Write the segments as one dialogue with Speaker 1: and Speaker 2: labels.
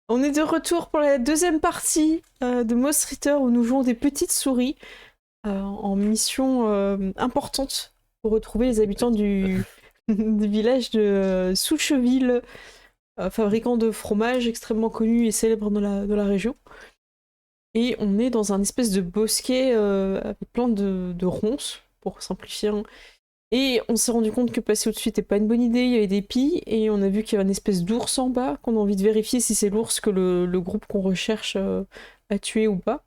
Speaker 1: On est de retour pour la deuxième partie de Moss Ritter où nous jouons des petites souris en mission importante pour retrouver les habitants du village de Soucheville, fabricant de fromage extrêmement connu et célèbre dans la région. Et on est dans un espèce de bosquet avec plein de ronces, pour simplifier. Et on s'est rendu compte que passer au-dessus n'était pas une bonne idée, il y avait des pies, et on a vu qu'il y avait une espèce d'ours en bas, qu'on a envie de vérifier si c'est l'ours que le groupe qu'on recherche a tué ou pas.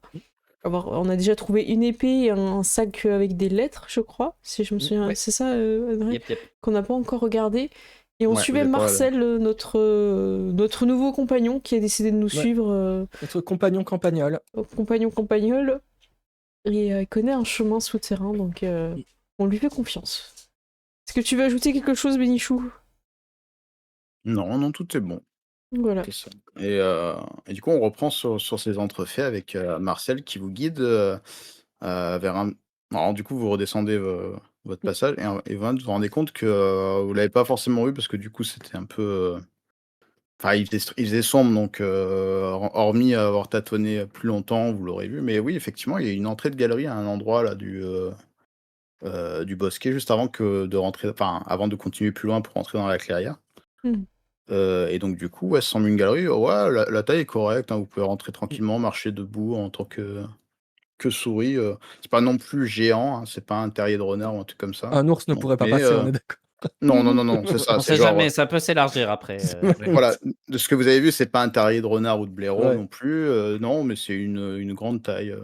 Speaker 1: Alors, on a déjà trouvé une épée et un sac avec des lettres, je crois, si je me souviens.
Speaker 2: Ouais.
Speaker 1: C'est ça, André,
Speaker 2: Yep.
Speaker 1: qu'on n'a pas encore regardé. Et on
Speaker 3: Ouais,
Speaker 1: suivait
Speaker 3: vous êtes pas
Speaker 1: Marcel, notre nouveau compagnon, qui a décidé de nous suivre,
Speaker 4: Notre compagnon campagnol.
Speaker 1: compagnol, et il connaît un chemin souterrain, donc on lui fait confiance. Est-ce que tu veux ajouter quelque chose, Bénichou?
Speaker 3: Non, non, tout est bon.
Speaker 1: Voilà.
Speaker 3: C'est ça. Et du coup, on reprend sur ces entrefaits avec Marcel qui vous guide vers un. Alors, du coup, vous redescendez votre passage et vous vous rendez compte que vous l'avez pas forcément vu parce que du coup, c'était un peu. Enfin, il faisait sombre, donc hormis avoir tâtonné plus longtemps, vous l'aurez vu. Mais oui, effectivement, il y a une entrée de galerie à un endroit là du bosquet juste avant de rentrer, enfin, avant de continuer plus loin pour rentrer dans la clairière.
Speaker 1: Hmm.
Speaker 3: Et donc du coup, ouais, ça semble une galerie, ouais, la taille est correcte, hein, vous pouvez rentrer tranquillement, marcher debout en tant que souris, c'est pas non plus géant, hein, c'est pas un terrier de renard ou un truc comme ça.
Speaker 4: Un ours ne
Speaker 3: Non,
Speaker 4: pourrait pas
Speaker 3: mais
Speaker 4: passer, on est d'accord.
Speaker 3: non, non, non, non, c'est ça,
Speaker 2: On
Speaker 3: c'est
Speaker 2: sait
Speaker 3: genre,
Speaker 2: jamais, ça peut s'élargir après.
Speaker 3: voilà, de ce que vous avez vu, c'est pas un terrier de renard ou de blaireau
Speaker 4: Ouais.
Speaker 3: non plus, non, mais c'est une grande taille,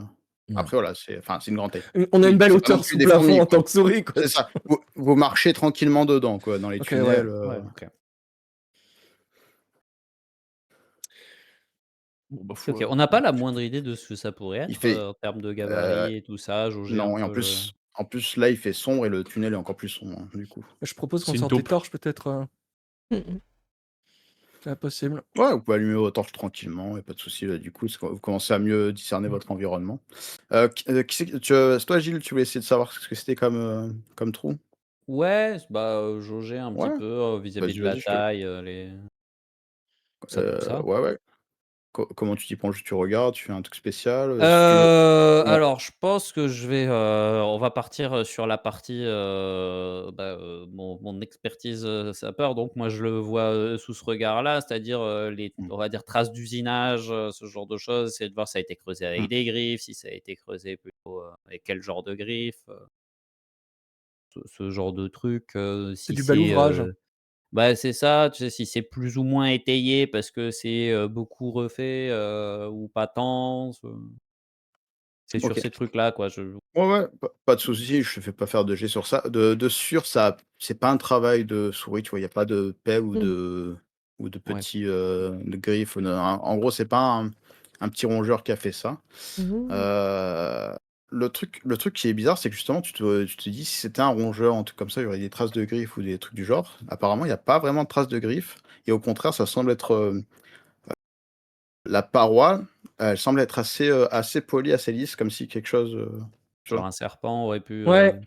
Speaker 3: Après voilà, c'est une grande taille.
Speaker 4: On a une belle
Speaker 3: C'est pas non
Speaker 4: hauteur
Speaker 3: plus
Speaker 4: sous
Speaker 3: des
Speaker 4: plafond
Speaker 3: fourmis,
Speaker 4: en
Speaker 3: quoi.
Speaker 4: tant que souris, quoi.
Speaker 3: C'est ça, vous marchez tranquillement dedans, quoi, dans les
Speaker 4: Ok,
Speaker 3: tunnels,
Speaker 2: Ouais, ok.
Speaker 4: Bon, bah,
Speaker 2: Ok, on n'a pas la moindre idée de ce que ça pourrait
Speaker 3: il
Speaker 2: être
Speaker 3: fait,
Speaker 2: en termes de
Speaker 3: heu
Speaker 2: gabarit et tout ça, jauger un
Speaker 3: non, et
Speaker 2: peu le.
Speaker 3: en plus, là, il fait sombre et le tunnel est encore plus sombre, hein, du coup.
Speaker 4: Je propose qu'on
Speaker 5: C'est une
Speaker 4: sorte des
Speaker 5: taupe.
Speaker 4: torches, peut-être.
Speaker 1: Hmm.
Speaker 4: C'est impossible.
Speaker 3: Ouais, vous pouvez allumer vos torches tranquillement, et pas de souci, du coup, vous commencez à mieux discerner votre environnement. Qui c'est c'est toi, Gilles, tu voulais essayer de savoir ce que c'était comme trou?
Speaker 2: Ouais, bah, jauger un petit
Speaker 3: Ouais,
Speaker 2: peu vis-à-vis
Speaker 3: vas-y,
Speaker 2: de la
Speaker 3: vas-y,
Speaker 2: taille, tout ça.
Speaker 3: ouais, ouais. Comment tu t'y prends? Juste tu regardes, tu fais un truc spécial, si tu veux ouais.
Speaker 2: Alors je pense que je vais, on va partir, sur la partie, mon expertise, sapeur, donc moi je le vois, sous ce regard-là, c'est-à-dire, les
Speaker 3: Mmh,
Speaker 2: on va dire traces d'usinage, ce genre de choses. C'est de voir si ça a été creusé avec
Speaker 3: mmh.
Speaker 2: des griffes, si ça a été creusé plutôt, avec quel genre de griffes, ce genre de truc,
Speaker 4: C'est
Speaker 2: si
Speaker 4: du bel
Speaker 2: c'est,
Speaker 4: ouvrage.
Speaker 2: bah, c'est ça, tu sais, si c'est plus ou moins étayé parce que c'est, beaucoup refait, ou pas tant, c'est sur
Speaker 3: OK.
Speaker 2: ces trucs-là, quoi,
Speaker 3: Ouais, ouais, pas de souci, je te fais pas faire de jet sur ça. De sûr, ça c'est pas un travail de souris, tu vois? Il y a pas de pelle ou
Speaker 1: Hmm.
Speaker 3: de
Speaker 2: ouais.
Speaker 3: petits, de griffes ou en gros, c'est pas un petit rongeur qui a fait ça.
Speaker 1: Mhm.
Speaker 3: Heu, le truc qui est bizarre, c'est que justement, tu te dis: «Si c'était un rongeur, un truc comme ça, il y aurait des traces de griffes ou des trucs du genre». Apparemment, il y a pas vraiment de traces de griffes et au contraire, ça semble être, la paroi, elle semble être assez polie, assez lisse, comme si quelque chose, tu
Speaker 2: Genre
Speaker 3: vois?
Speaker 2: un serpent aurait pu,
Speaker 4: Ouais.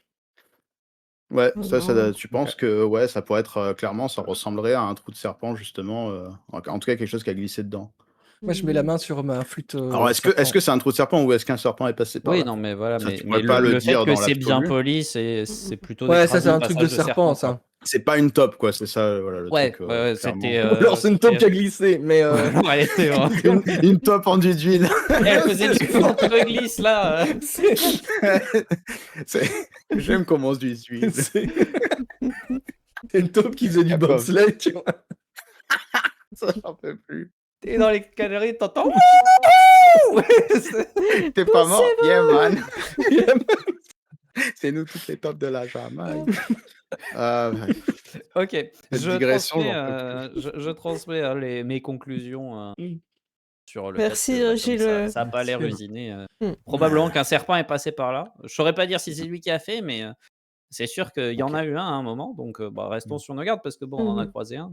Speaker 3: Ouais,
Speaker 1: Oh
Speaker 3: ça
Speaker 1: non.
Speaker 3: tu
Speaker 2: OK.
Speaker 3: penses que ouais, ça pourrait être, clairement, ça ressemblerait à un trou de serpent justement, en tout cas quelque chose qui a glissé dedans.
Speaker 4: Moi, je mets la
Speaker 1: Hmm.
Speaker 4: main sur ma flûte
Speaker 3: Alors est-ce
Speaker 4: serpent.
Speaker 3: que c'est un trou de serpent ou est-ce qu'un serpent est passé par
Speaker 2: Oui,
Speaker 3: là?
Speaker 2: non, mais voilà,
Speaker 3: Ça,
Speaker 2: mais
Speaker 3: tu
Speaker 2: mais
Speaker 3: pourrais
Speaker 2: le
Speaker 3: pas le
Speaker 2: le fait
Speaker 3: dire
Speaker 2: que
Speaker 3: dans
Speaker 2: c'est bien
Speaker 3: l'absolu.
Speaker 2: poli, c'est
Speaker 1: Hmm.
Speaker 2: plutôt des
Speaker 4: Ouais, ça,
Speaker 2: traces
Speaker 4: c'est
Speaker 2: de
Speaker 4: un truc de
Speaker 2: passage de
Speaker 4: serpent,
Speaker 2: serpent, quoi.
Speaker 4: ça.
Speaker 3: C'est pas une taupe quoi, c'est ça, voilà le
Speaker 2: Ouais,
Speaker 3: truc,
Speaker 2: ouais, ouais,
Speaker 3: clairement.
Speaker 4: Ou alors c'est une taupe qui a glissé, mais
Speaker 2: ou alors elle était,
Speaker 3: Une taupe enduite d'huile.
Speaker 2: elle faisait du contre-glisse là,
Speaker 3: C'est j'aime comment on se dit d'huile.
Speaker 4: c'est c'est une taupe qui faisait du
Speaker 3: Capable.
Speaker 4: bobsleigh, tu vois?
Speaker 3: Ça, j'en peux plus.
Speaker 2: tu dans les galeries, tu entends
Speaker 3: Tu pas mort? Yeah man,
Speaker 4: Il a
Speaker 3: c'est nous toutes les taupes de la Jamaïque. Ah ouais,
Speaker 2: OK,
Speaker 3: cette
Speaker 2: je
Speaker 3: digression,
Speaker 2: transmets,
Speaker 3: j'en peux plus.
Speaker 2: je transmets, mes conclusions, sur le fait
Speaker 1: Merci,
Speaker 2: que, bah, comme
Speaker 1: Gilles.
Speaker 2: ça a pas l'air
Speaker 4: Merci.
Speaker 2: usiné,
Speaker 1: Hmm.
Speaker 2: probablement qu'un serpent est passé par là. Je saurais pas dire si c'est lui qui a fait, mais, c'est sûr qu'il y en
Speaker 3: OK.
Speaker 2: a eu un à un moment, donc, bah, restons sur nos gardes parce que bon, on en a
Speaker 1: Mhm.
Speaker 2: croisé un.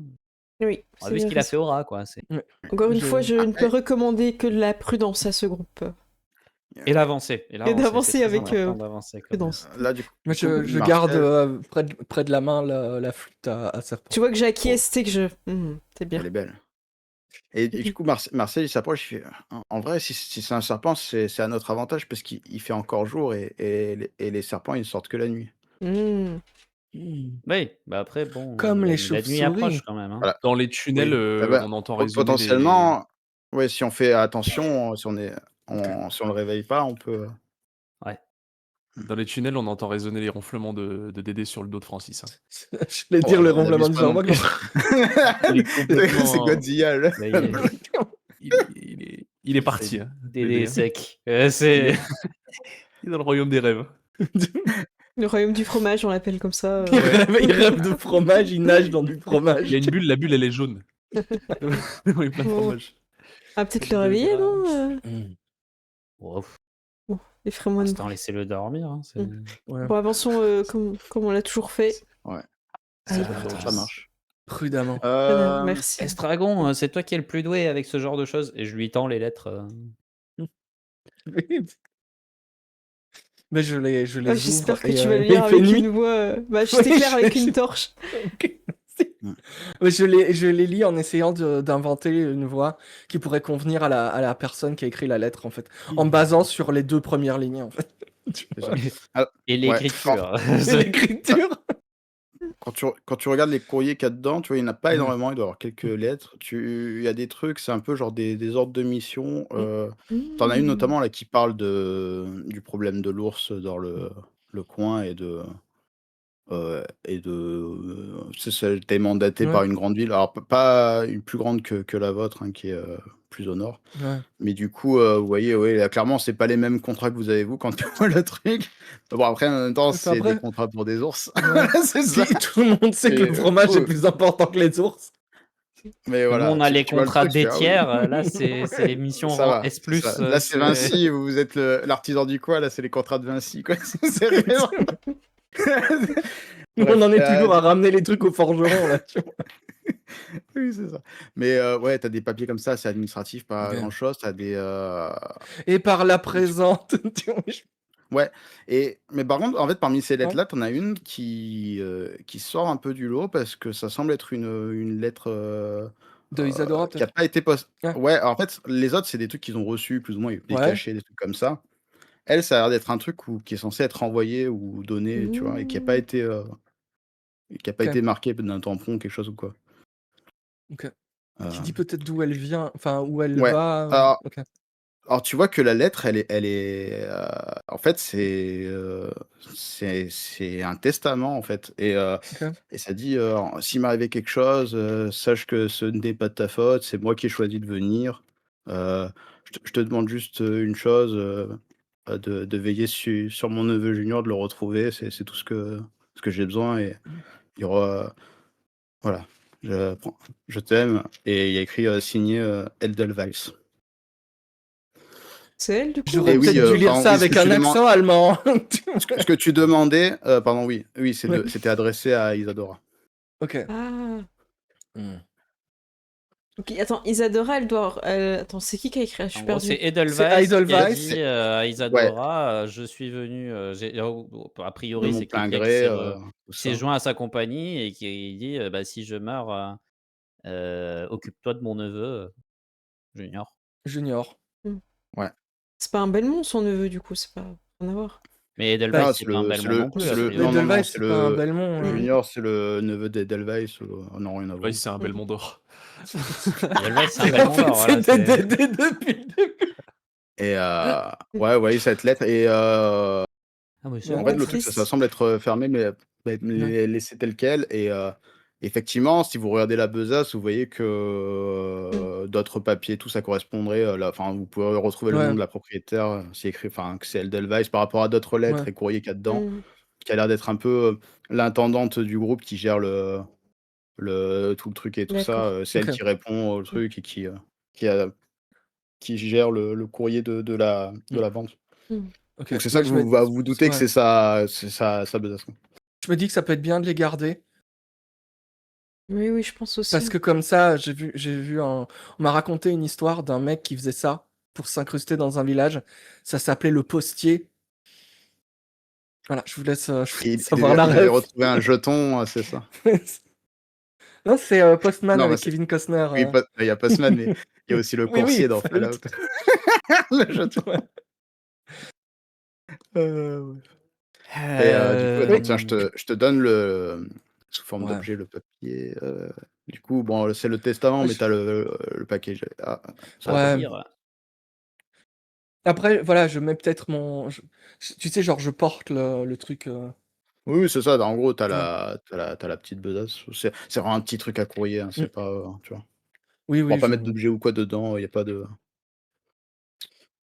Speaker 1: Oui,
Speaker 2: On a
Speaker 1: c'est
Speaker 2: vu ce
Speaker 1: bien
Speaker 2: qu'il a fait
Speaker 1: raison.
Speaker 2: au rat, quoi, c'est
Speaker 4: Ouais.
Speaker 1: Encore une fois,
Speaker 4: Je
Speaker 1: je ne peux
Speaker 3: Après,
Speaker 1: recommander que de la prudence à ce groupe.
Speaker 2: et
Speaker 3: heu,
Speaker 2: l'avancer,
Speaker 1: Et
Speaker 2: c'est
Speaker 1: d'avancer
Speaker 2: très
Speaker 1: avec
Speaker 2: important d'avancer quand même.
Speaker 1: prudence.
Speaker 3: là
Speaker 4: moi,
Speaker 3: du coup,
Speaker 4: je garde,
Speaker 3: Marcel,
Speaker 4: près de la main la flûte à serpent.
Speaker 1: Tu vois que
Speaker 3: oh,
Speaker 1: j'acquiesce, c'est que je... c'est bien.
Speaker 3: elle est belle. Et du coup, Marcel, il s'approche, il fait: «En vrai, si c'est un serpent, c'est à notre avantage parce qu'il fait encore jour et les serpents, ils sortent que la nuit».
Speaker 1: Mmh.
Speaker 4: Mmh.
Speaker 2: Oui, bah, après bon,
Speaker 4: Comme les
Speaker 2: la nuit approche
Speaker 4: chauves-souris.
Speaker 2: quand même, hein.
Speaker 3: Voilà,
Speaker 5: Dans les tunnels,
Speaker 3: oui. Bah,
Speaker 5: on entend
Speaker 3: po
Speaker 5: résonner des
Speaker 3: potentiellement, ouais, si on fait attention,
Speaker 4: OK.
Speaker 3: si on le réveille pas, on peut,
Speaker 2: Ouais.
Speaker 5: dans les tunnels, on entend résonner les ronflements de Dédé sur le dos de Francis, hein.
Speaker 4: J'allais dire le
Speaker 3: on
Speaker 4: ronflement
Speaker 3: n'abuse
Speaker 4: de
Speaker 3: pas non
Speaker 4: Jean-Marc.
Speaker 3: plus.
Speaker 2: Il est
Speaker 3: C'est
Speaker 2: complètement
Speaker 3: Godzilla, là.
Speaker 2: là,
Speaker 5: Il est parti, hein,
Speaker 2: Dédé est
Speaker 5: Dédé, hein.
Speaker 2: sec.
Speaker 5: Il
Speaker 2: C'est
Speaker 5: est il est dans le royaume des rêves.
Speaker 1: Le royaume du fromage, on l'appelle comme ça.
Speaker 4: Il rêve de fromage, il nage dans du fromage.
Speaker 5: Il y a une bulle, la bulle, elle est jaune. Oui, plein de
Speaker 1: Oh.
Speaker 5: fromage.
Speaker 1: Ah, peut-être le réveiller, non
Speaker 2: Wow.
Speaker 1: Bon, les frais-moi de
Speaker 2: L'instant, laissez-le dormir, hein, c'est
Speaker 4: Ouais.
Speaker 1: Bon, avançons comme on l'a toujours fait.
Speaker 3: Ouais.
Speaker 1: Allez,
Speaker 3: Ça marche.
Speaker 4: Prudemment.
Speaker 1: merci.
Speaker 2: Estragon, c'est toi qui es le plus doué avec ce genre de choses et je lui tends les lettres,
Speaker 4: Mais je les
Speaker 1: Ah,
Speaker 4: ouvre
Speaker 1: j'espère que
Speaker 4: et
Speaker 1: tu vas le
Speaker 4: il
Speaker 1: lire
Speaker 4: fait
Speaker 1: avec
Speaker 4: nuit.
Speaker 1: une voix. Bah, je
Speaker 4: Oui,
Speaker 1: t'éclaire avec
Speaker 4: je-
Speaker 1: une torche.
Speaker 4: Ok. Ouais, je les lis en essayant d'inventer une voix qui pourrait convenir à la personne qui a écrit la lettre, en fait. En me basant sur les 2 premières lignes, en fait. Tu
Speaker 3: C'est
Speaker 4: vois?
Speaker 3: ça.
Speaker 2: et
Speaker 3: Ouais,
Speaker 2: l'écriture.
Speaker 4: Et l'écriture.
Speaker 3: Quand tu regardes les courriers qu'il y a dedans, tu vois, il n'y en a pas
Speaker 4: Ouais.
Speaker 3: énormément, il doit y avoir quelques lettres. Il y a des trucs, c'est un peu genre des ordres de mission. Tu en as une notamment là qui parle du problème de l'ours dans le coin ça a été mandaté
Speaker 4: Ouais.
Speaker 3: par une grande ville. Alors pas une plus grande que la vôtre, hein, qui est, plus au nord.
Speaker 4: Ouais.
Speaker 3: Mais du coup, vous voyez, ouais, là, clairement, c'est pas les mêmes contrats que vous avez vous quand tu vois le truc. Bon après, en même temps,
Speaker 4: Enfin,
Speaker 3: c'est des
Speaker 4: après-
Speaker 3: contrats pour des ours.
Speaker 4: Ouais.
Speaker 3: C'est ça.
Speaker 4: Puis, tout le monde sait que
Speaker 3: Et,
Speaker 4: le fromage est
Speaker 3: ouais.
Speaker 4: plus important que les ours.
Speaker 3: Mais
Speaker 2: Nous,
Speaker 3: voilà,
Speaker 2: on a les
Speaker 3: tu vois le
Speaker 2: contrats
Speaker 3: truc, tu
Speaker 2: des
Speaker 3: fais: «Ah oui».
Speaker 2: tiers, là, c'est les missions
Speaker 3: Ça
Speaker 2: rang
Speaker 3: va,
Speaker 2: S+,
Speaker 3: c'est ça. Là, c'est
Speaker 2: c'est
Speaker 3: Vinci, vous êtes l'artisan du coin, là, c'est les contrats de Vinci, quoi. C'est vraiment
Speaker 4: Nous,
Speaker 3: bref,
Speaker 4: on en est toujours à ramener les trucs au forgeron, là. Tu vois.
Speaker 3: oui, c'est ça. Mais ouais, tu as des papiers comme ça, c'est administratif, pas
Speaker 4: Ok.
Speaker 3: grand-chose. Tu as des,
Speaker 4: Et par la présente. Tu vois,
Speaker 3: ouais, mais par contre, en fait, parmi ces
Speaker 4: Ouais.
Speaker 3: lettres-là, tu en as une qui sort un peu du lot parce que ça semble être une lettre,
Speaker 4: De Isadora,
Speaker 3: qui a
Speaker 4: peut-être.
Speaker 3: pas été post
Speaker 4: Ouais.
Speaker 3: ouais, en fait, les autres, c'est des trucs qu'ils ont reçus plus ou moins, des
Speaker 4: Ouais.
Speaker 3: cachets, des trucs comme ça. Elle, ça a l'air d'être un truc qui est censé être envoyé ou donné, tu vois? Et qui a pas été,
Speaker 4: Ok.
Speaker 3: marqué d'un tampon, quelque chose ou quoi.
Speaker 4: Ok. Qui
Speaker 3: Heu,
Speaker 4: dit peut-être d'où elle vient, enfin, où elle
Speaker 3: ouais,
Speaker 4: va.
Speaker 3: alors
Speaker 4: Ok.
Speaker 3: alors tu vois que la lettre, en fait, c'est un testament, en fait
Speaker 4: Ok.
Speaker 3: et ça dit, «S'il m'arrivait quelque chose, sache que ce n'est pas de ta faute, c'est moi qui ai choisi de venir. Heu, je te demande juste, une chose, de veiller sur mon neveu junior, de le retrouver, c'est tout ce que j'ai besoin et il y aura voilà, je t'aime» et il y a écrit, signé, Edelweiss.
Speaker 1: C'est elle, du coup
Speaker 4: J'aurais
Speaker 3: Et oui,
Speaker 4: peut-être dû lire
Speaker 3: pardon,
Speaker 4: ça
Speaker 3: oui, ce
Speaker 4: avec
Speaker 3: que
Speaker 4: un
Speaker 3: tu demandes
Speaker 4: accent allemand.
Speaker 3: ce que tu demandais, pardon, oui,
Speaker 4: Ouais.
Speaker 3: c'était adressé à Isadora.
Speaker 4: Ok.
Speaker 1: Ah.
Speaker 4: Hmm.
Speaker 1: Ok, attends, Isadora, elle doit. Attends, c'est qui a écrit? Je suis
Speaker 2: En gros,
Speaker 1: perdue.
Speaker 2: c'est
Speaker 4: C'est
Speaker 2: Edelweiss qui a
Speaker 4: Edelweiss.
Speaker 2: dit, à
Speaker 3: Ouais,
Speaker 2: Isadora, «Je suis venu», a
Speaker 3: de
Speaker 2: priori,
Speaker 3: mon
Speaker 2: c'est
Speaker 3: plein
Speaker 2: quelqu'un qui
Speaker 3: gré, tout
Speaker 2: s'est
Speaker 3: ça.
Speaker 2: joint à sa compagnie et qui dit, «Bah, si je meurs, occupe-toi de mon neveu, Junior».
Speaker 4: Junior.
Speaker 3: Ouais.
Speaker 1: C'est pas un Belmont, son neveu, du coup, c'est pas. Rien à voir.
Speaker 2: Mais
Speaker 4: Bah,
Speaker 2: Edelweiss,
Speaker 3: Ah,
Speaker 2: c'est pas un Belmont non plus, a
Speaker 3: non,
Speaker 2: priori.
Speaker 3: non, non,
Speaker 4: Edelweiss,
Speaker 3: c'est
Speaker 4: c'est pas un
Speaker 3: le
Speaker 4: Belmont.
Speaker 3: Junior, c'est le neveu d'Edelweiss, non, rien à voir.
Speaker 5: Oui, c'est un Belmont d'or.
Speaker 2: Edelweiss, c'est un
Speaker 4: En
Speaker 2: Belmont
Speaker 4: fait,
Speaker 2: d'or, voilà,
Speaker 4: c'était
Speaker 2: c'est
Speaker 4: depuis le début.
Speaker 3: Et ouais, cette lettre et
Speaker 2: ah oui, c'est
Speaker 3: en
Speaker 1: Bon,
Speaker 3: fait,
Speaker 2: bon.
Speaker 3: le truc, ça
Speaker 1: triste.
Speaker 3: semble être, fermé, mais
Speaker 4: Ouais.
Speaker 3: laissé tel quel et effectivement, si vous regardez la besace, vous voyez que, d'autres papiers, tout ça correspondrait, là enfin, vous pouvez retrouver le nom
Speaker 4: Ouais.
Speaker 3: de la propriétaire, c'est écrit enfin, que c'est Edelweiss par rapport à d'autres lettres
Speaker 4: Ouais.
Speaker 3: et courriers qu'il y a dedans,
Speaker 1: Mm.
Speaker 3: qui a l'air d'être un peu, l'intendante du groupe qui gère tout le truc et tout ça,
Speaker 1: D'accord.
Speaker 3: c'est elle
Speaker 4: Ok.
Speaker 3: qui répond au truc et qui a qui gère le courrier de la vente.
Speaker 1: Mm.
Speaker 4: Ok.
Speaker 3: Donc c'est ça
Speaker 4: Bah,
Speaker 3: que vous doutez que
Speaker 4: ouais.
Speaker 3: c'est sa besace, quoi.
Speaker 4: Je me dis que ça peut être bien de les garder.
Speaker 1: Oui, oui, je pense aussi.
Speaker 4: Parce que comme ça, on m'a raconté une histoire d'un mec qui faisait ça pour s'incruster dans un village. Ça s'appelait le postier. Voilà, je vous laisse
Speaker 3: Et
Speaker 4: savoir la
Speaker 3: il devait
Speaker 4: ref.
Speaker 3: retrouver un jeton, c'est ça?
Speaker 4: Non, c'est Postman
Speaker 3: Non, mais
Speaker 4: avec
Speaker 3: c'est...
Speaker 4: Kevin Costner.
Speaker 3: Oui, il y a Postman, mais il y a aussi le
Speaker 4: Oui,
Speaker 3: coursier
Speaker 4: oui,
Speaker 3: dans
Speaker 4: Fallout.
Speaker 3: Fallout. Le jeu de...
Speaker 4: Ouais.
Speaker 3: Ouais. Et du coup, attends, tiens, je te donne sous forme
Speaker 4: Ouais.
Speaker 3: d'objet le papier. Du coup, bon, c'est le testament,
Speaker 4: Ouais,
Speaker 3: mais
Speaker 4: je-
Speaker 3: t'as le package. Ah, ça
Speaker 4: Ouais.
Speaker 3: va.
Speaker 2: Dire,
Speaker 4: Après, voilà, je mets peut-être tu sais, genre, je porte le truc.
Speaker 3: Oui, oui, c'est ça. En gros, t'as
Speaker 4: Ouais.
Speaker 3: t'as la petite besace. C'est vraiment un petit truc à courrier. Hein,
Speaker 4: Mm.
Speaker 3: c'est pas, tu vois.
Speaker 4: Oui,
Speaker 3: On pourra
Speaker 4: oui,
Speaker 3: pas
Speaker 4: je
Speaker 3: mettre
Speaker 4: vois.
Speaker 3: d'objet ou quoi dedans. Il y a pas de.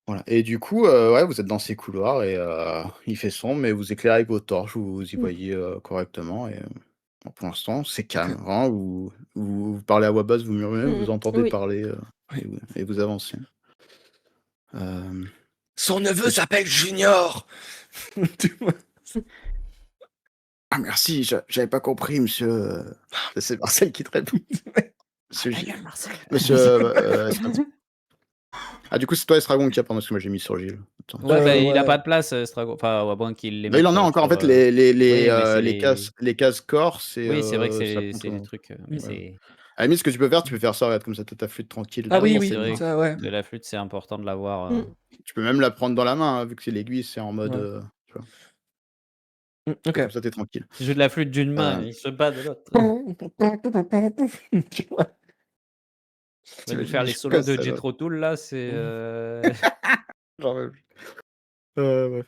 Speaker 3: Voilà. Et du coup, ouais, vous êtes dans ces couloirs et il fait sombre, mais vous éclairez avec vos torches, vous y
Speaker 1: Mm.
Speaker 3: voyez correctement. Et pour l'instant, c'est calme.
Speaker 4: Ok.
Speaker 3: Vraiment, vous parlez à voix basse, vous murmurez, vous entendez
Speaker 1: Oui.
Speaker 3: parler
Speaker 4: Oui.
Speaker 3: et vous avancez. Euh,
Speaker 4: Son neveu
Speaker 3: Monsieur-
Speaker 4: s'appelle Junior. Tu vois.
Speaker 3: Ah, merci, j'avais pas compris, monsieur. C'est Marcel qui te répond. Monsieur
Speaker 2: ta
Speaker 3: J.
Speaker 2: gueule, Marcel.
Speaker 3: Monsieur. Ah, du coup, c'est toi, Estragon, qui a, pardon, parce que moi j'ai mis sur Gilles. Attends.
Speaker 2: Ouais, bah, il a
Speaker 4: Ouais.
Speaker 2: pas de place, Strago. Enfin, à moins qu'il les
Speaker 3: Bah, il
Speaker 2: mette
Speaker 3: en a encore, en
Speaker 2: sur.
Speaker 3: fait, les,
Speaker 2: Oui, mais c'est
Speaker 3: les cases corps, c'est
Speaker 2: Oui, c'est vrai que
Speaker 3: ça
Speaker 2: c'est
Speaker 3: compte.
Speaker 2: des trucs. Mais
Speaker 3: Ouais.
Speaker 2: c'est.
Speaker 3: À la limite, ce que tu peux faire ça, regarde, comme ça, t'as ta flûte tranquille.
Speaker 4: Ah
Speaker 2: Ah
Speaker 4: oui,
Speaker 2: oui,
Speaker 3: devant
Speaker 4: oui,
Speaker 2: c'est
Speaker 3: tes
Speaker 2: vrai
Speaker 3: mains.
Speaker 4: ça, ouais.
Speaker 2: que la flûte, c'est important de l'avoir.
Speaker 1: Mm.
Speaker 3: Tu peux même la prendre dans la main, hein, vu que c'est l'aiguille, c'est en mode.
Speaker 4: Ouais.
Speaker 3: Tu vois.
Speaker 4: Ok.
Speaker 3: Comme ça, t'es tranquille.
Speaker 2: Il joue de la flûte d'une main,
Speaker 3: Euh,
Speaker 2: il se bat de l'autre.
Speaker 4: Tu vois.
Speaker 2: Va nous
Speaker 3: T'imagines,
Speaker 2: faire
Speaker 3: il
Speaker 2: les
Speaker 3: joue
Speaker 2: solos
Speaker 3: comme
Speaker 2: de
Speaker 3: ça, là.
Speaker 2: Jethro Tull, là, c'est.
Speaker 3: Genre, ouais.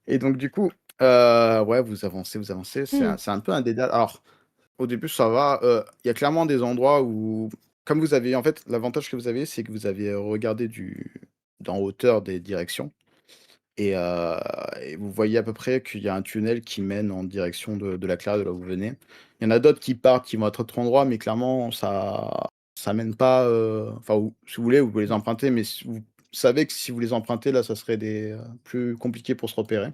Speaker 3: Et donc, du coup, ouais, vous avancez. C'est un peu un dédale. Alors, au début, ça va. Il y a clairement des endroits où, comme vous avez, en fait, l'avantage que vous avez, c'est que vous avez regardé d'en hauteur des directions. Et vous voyez à peu près qu'il y a un tunnel qui mène en direction de la clairière de là où vous venez. Il y en a d'autres qui partent, qui vont à d'autres endroits, mais clairement, ça mène pas. Enfin, si vous voulez les emprunter, mais vous savez que si vous les empruntez, là, ça serait plus compliqué pour se repérer.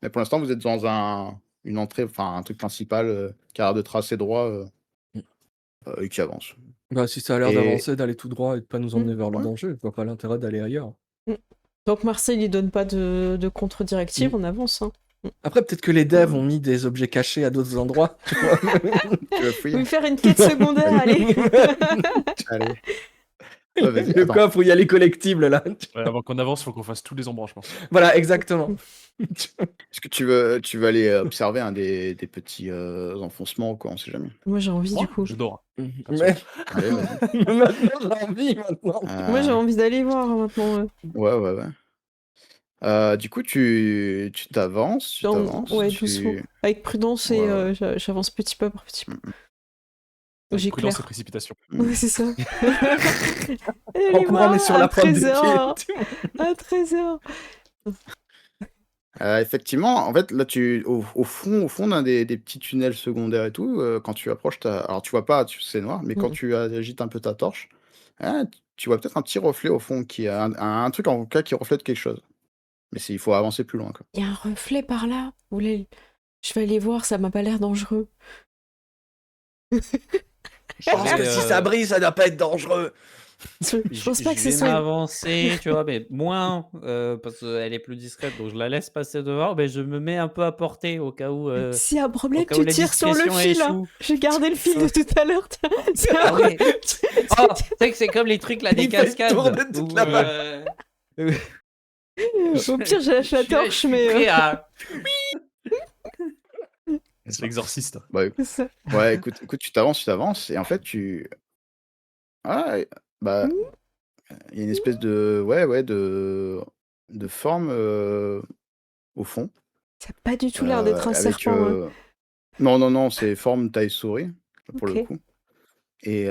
Speaker 3: Mais pour l'instant, vous êtes dans une entrée, enfin, un truc principal qui a l'air de tracer droit et qui avance.
Speaker 4: Bah, si ça a l'air
Speaker 3: Et
Speaker 4: d'avancer, d'aller tout droit et de pas nous emmener vers le
Speaker 3: ouais.
Speaker 4: danger, je vois pas l'intérêt d'aller ailleurs.
Speaker 1: Donc Marcel, il donne pas de contre-directive,
Speaker 4: Mm.
Speaker 1: on avance. Hein.
Speaker 4: Après, peut-être que les devs ont mis des objets cachés à d'autres endroits. Tu vois.
Speaker 3: Tu veux
Speaker 1: Vous
Speaker 3: fouiller?
Speaker 1: voulez faire une quête secondaire, allez.
Speaker 3: Allez. Ouais, vas-y,
Speaker 4: Le
Speaker 3: attends.
Speaker 4: coffre où il y a les collectibles là.
Speaker 5: Ouais, avant qu'on avance, faut qu'on fasse tous les embranchements.
Speaker 4: Voilà, exactement.
Speaker 3: Est-ce que tu veux aller observer des petits enfoncements, quoi, on sait jamais.
Speaker 1: Moi j'ai envie du coup.
Speaker 5: J'adore.
Speaker 4: Mais
Speaker 3: Allez, vas-y.
Speaker 4: maintenant, j'ai envie maintenant.
Speaker 1: Moi j'ai envie d'aller voir maintenant.
Speaker 3: Ouais. Du coup, tu t'avances,
Speaker 1: Ouais, doucement. Avec prudence et
Speaker 3: Ouais.
Speaker 1: j'avance petit pas par petit pas.
Speaker 5: Prudence et
Speaker 1: J'éclaire.
Speaker 5: précipitation.
Speaker 1: Ouais, c'est ça.
Speaker 4: En courant, mais sur la pointe des
Speaker 1: trésor.
Speaker 4: pieds.
Speaker 1: Un trésor.
Speaker 3: Effectivement, en fait, là, au fond d'un des petits tunnels secondaires et tout, quand tu approches, alors tu vois pas, c'est noir, mais quand
Speaker 1: Mhm.
Speaker 3: tu agites un peu ta torche, tu vois peut-être un petit reflet au fond qui a un truc en tout cas qui reflète quelque chose. Mais il faut avancer plus loin, quoi.
Speaker 1: Il y a un reflet par là. Je vais aller voir, ça m'a pas l'air dangereux.
Speaker 4: Je pense que si ça brille, ça doit pas être dangereux.
Speaker 1: Je pense pas que
Speaker 2: Je
Speaker 1: c'est
Speaker 2: vais
Speaker 1: ça.
Speaker 2: m'avancer, tu vois, mais moins, parce qu'elle est plus discrète, donc je la laisse passer devant, mais je me mets un peu à portée au cas où.
Speaker 1: S'il y a un problème,
Speaker 2: au cas où
Speaker 1: tu
Speaker 2: la
Speaker 1: tires sur le
Speaker 2: discrétion
Speaker 1: fil. Hein.
Speaker 2: échoue.
Speaker 1: J'ai gardé le fil de tout à l'heure.
Speaker 2: Ah ouais. Oh, tu sais que c'est comme les trucs là des
Speaker 4: Il fait le
Speaker 2: cascades.
Speaker 4: tour de toute
Speaker 2: où,
Speaker 4: la map.
Speaker 1: Au pire, je lâche la torche,
Speaker 2: je suis
Speaker 1: mais.
Speaker 2: prêt à-
Speaker 5: C'est l'exorciste.
Speaker 3: Bah,
Speaker 1: C'est ça.
Speaker 3: ouais, écoute, tu t'avances, et en fait, ah, bah,
Speaker 1: Mhm.
Speaker 3: il y a une espèce de forme au fond.
Speaker 1: Ça a pas du tout l'air d'être un
Speaker 3: avec,
Speaker 1: serpent. Hein.
Speaker 3: non, c'est forme taille-souris, pour le
Speaker 1: Ok.
Speaker 3: coup. Et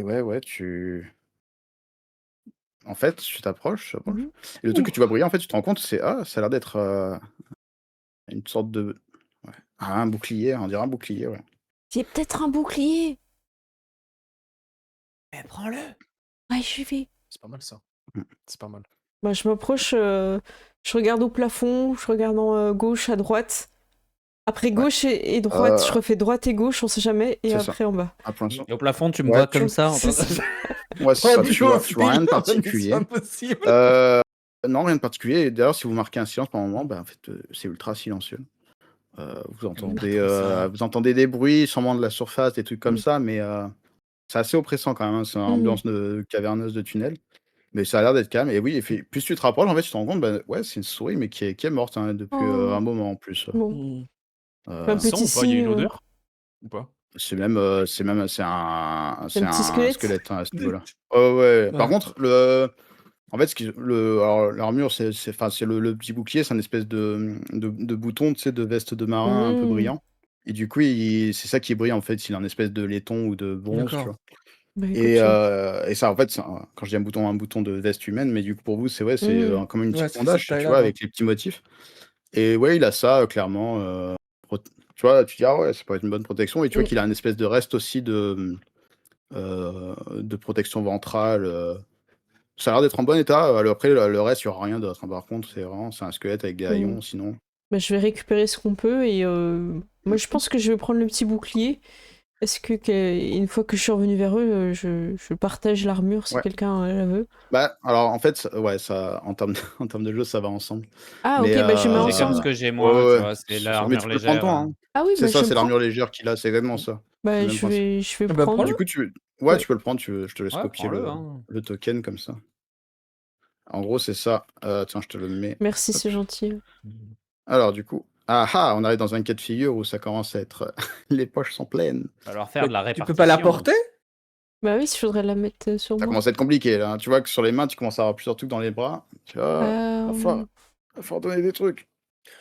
Speaker 3: ouais, en fait, tu t'approches.
Speaker 1: Mhm.
Speaker 3: Et le truc que tu vas briller, en fait, tu te rends compte, ça a l'air d'être une sorte de. Ouais, un bouclier, on dirait un bouclier, ouais.
Speaker 1: C'est peut-être un bouclier.
Speaker 2: Mais prends-le.
Speaker 1: Ouais, je vais.
Speaker 5: C'est pas mal ça.
Speaker 3: Mm.
Speaker 5: C'est pas mal.
Speaker 1: Bah, je m'approche, je regarde au plafond, je regarde en gauche, à droite. Après gauche et droite, je refais droite et gauche, on sait jamais, et
Speaker 3: C'est ça.
Speaker 1: après en bas.
Speaker 3: Ah, pour l'instant.
Speaker 2: Et au plafond, tu me
Speaker 3: Ouais,
Speaker 2: vois comme ça.
Speaker 1: C'est ça.
Speaker 3: Ouais, c'est ça,
Speaker 4: Oh,
Speaker 3: tu vois rien de particulier.
Speaker 4: C'est impossible.
Speaker 3: Non, rien de particulier. Et d'ailleurs, si vous marquez un silence par moment, bah, en fait, c'est ultra silencieux. Vous entendez des bruits, sûrement de la surface, des trucs comme ça, mais c'est assez oppressant quand même, hein. C'est une ambiance caverneuse de tunnel, mais ça a l'air d'être calme et oui, plus tu te rapproches, en fait, tu te rends compte, bah, ouais, c'est une souris, mais qui est morte, hein, depuis, un moment en plus.
Speaker 1: Bon.
Speaker 4: Hmm.
Speaker 1: Un
Speaker 3: Heu,
Speaker 5: Ça
Speaker 1: petit
Speaker 5: ou pas? Il y a une
Speaker 1: signe.
Speaker 5: odeur? Ou pas?
Speaker 3: c'est même c'est
Speaker 1: C'est un petit squelette.
Speaker 3: squelette, hein, à ce niveau-là. Ouais. Par
Speaker 4: Ouais.
Speaker 3: contre, en fait, alors l'armure, enfin, c'est le petit bouclier, c'est un espèce de bouton, tu sais, de veste de marin un peu
Speaker 1: Mmh.
Speaker 3: brillant et du coup, c'est ça qui brille, en fait, il a un espèce de laiton ou de bronze, tu
Speaker 4: D'accord.
Speaker 3: vois?
Speaker 1: Bah, écoute,
Speaker 3: Et ça, en fait, quand je dis un bouton de veste humaine, mais du coup, pour vous, c'est, comme une
Speaker 4: Ouais,
Speaker 3: petite
Speaker 4: c'est cette
Speaker 3: bandache, tu
Speaker 4: taille-là,
Speaker 3: vois,
Speaker 4: ouais.
Speaker 3: avec les petits motifs et ouais, il a ça, clairement, prot tu vois, tu dis: «Ah ouais, ça pourrait être une bonne protection» et tu vois
Speaker 4: Mm.
Speaker 3: qu'il a un espèce de reste aussi de protection ventrale, ça a l'air d'être en bon état, après le reste, il y aura rien d'autre, hein, par contre, c'est un squelette avec des haillons, sinon
Speaker 1: bah, je vais récupérer ce qu'on peut et moi je pense que je vais prendre le petit bouclier. Est-ce une fois que je suis revenu vers eux, je partage l'armure si
Speaker 3: ouais.
Speaker 1: quelqu'un la veut?
Speaker 3: Bah, alors, en fait, ouais, ça en termes de en termes de jeu, ça va ensemble,
Speaker 1: Ah
Speaker 3: mais
Speaker 1: ok, bah je mets
Speaker 2: C'est comme ce
Speaker 1: ensemble.
Speaker 2: que j'ai
Speaker 3: ouais,
Speaker 2: moi, tu
Speaker 3: ouais,
Speaker 2: vois? C'est
Speaker 3: mais
Speaker 2: l'armure
Speaker 3: tu peux le prendre
Speaker 2: légère.
Speaker 3: toi, hein.
Speaker 1: Ah oui,
Speaker 3: C'est
Speaker 1: bah
Speaker 3: ça,
Speaker 1: je
Speaker 3: c'est
Speaker 1: prends.
Speaker 3: l'armure légère qu'il a, c'est exactement ça. C'est le
Speaker 1: Bah
Speaker 3: même principe.
Speaker 1: je vais
Speaker 4: Bah,
Speaker 1: prendre.
Speaker 3: Du
Speaker 4: prends-le.
Speaker 3: coup,
Speaker 1: Ouais.
Speaker 3: tu peux le prendre, je te laisse
Speaker 2: Ouais,
Speaker 3: copier
Speaker 2: prends-le, hein.
Speaker 3: le token comme ça. En gros, c'est ça. Tiens, je te le mets.
Speaker 1: Merci,
Speaker 3: Hop.
Speaker 1: c'est gentil.
Speaker 3: Alors du coup, on arrive dans un cas de figure où ça commence à être les poches sont pleines.
Speaker 2: Va falloir faire
Speaker 4: Mais
Speaker 2: de la
Speaker 4: tu peux pas la
Speaker 2: répartition.
Speaker 4: porter?
Speaker 1: Bah oui, il faudrait la mettre sur
Speaker 3: Ça
Speaker 1: moi.
Speaker 3: commence à être compliqué là, hein. Tu vois que sur les mains, tu commences à avoir plusieurs trucs dans les bras. Tu vois, va
Speaker 1: Euh,
Speaker 3: falloir va falloir donner des trucs.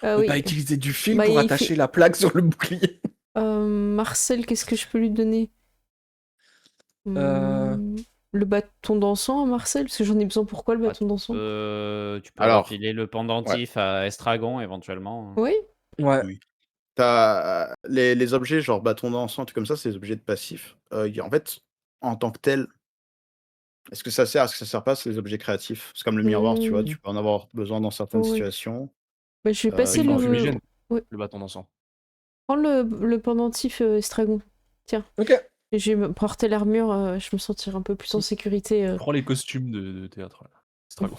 Speaker 1: Ah
Speaker 4: Mais
Speaker 1: oui.
Speaker 4: pas utiliser du fil
Speaker 1: Bah,
Speaker 4: pour
Speaker 1: il
Speaker 4: attacher
Speaker 1: fait-
Speaker 4: la plaque sur le bouclier.
Speaker 1: Marcel, qu'est-ce que je peux lui donner?
Speaker 4: Euh,
Speaker 1: Le bâton d'encens à Marcel? Parce que j'en ai besoin. Pourquoi le
Speaker 2: Bah,
Speaker 1: bâton d'encens?
Speaker 2: tu peux
Speaker 3: Alors,
Speaker 2: refiler le
Speaker 3: ouais,
Speaker 2: pendentif à Estragon éventuellement.
Speaker 1: Oui?
Speaker 4: Ouais.
Speaker 3: oui. Les objets genre bâton d'encens, trucs comme ça, c'est des objets de passif. En fait, en tant que tel, est-ce que ça sert? Est-ce que ça sert pas? C'est des objets créatifs. C'est comme le miroir, tu vois?
Speaker 1: Hmm,
Speaker 3: Tu peux en avoir besoin dans certaines
Speaker 1: ouais.
Speaker 3: situations.
Speaker 1: Bah, je vais
Speaker 5: C'est
Speaker 1: passer
Speaker 5: une
Speaker 3: Dans
Speaker 1: le.
Speaker 5: fumigène,
Speaker 1: Ouais.
Speaker 5: le bâton d'encens.
Speaker 1: Prends le pendentif Estragon. Tiens.
Speaker 4: Ok.
Speaker 1: Et je vais me porter l'armure. Je me sentirai un peu plus en sécurité.
Speaker 5: Prends les costumes de théâtre, là. Estragon.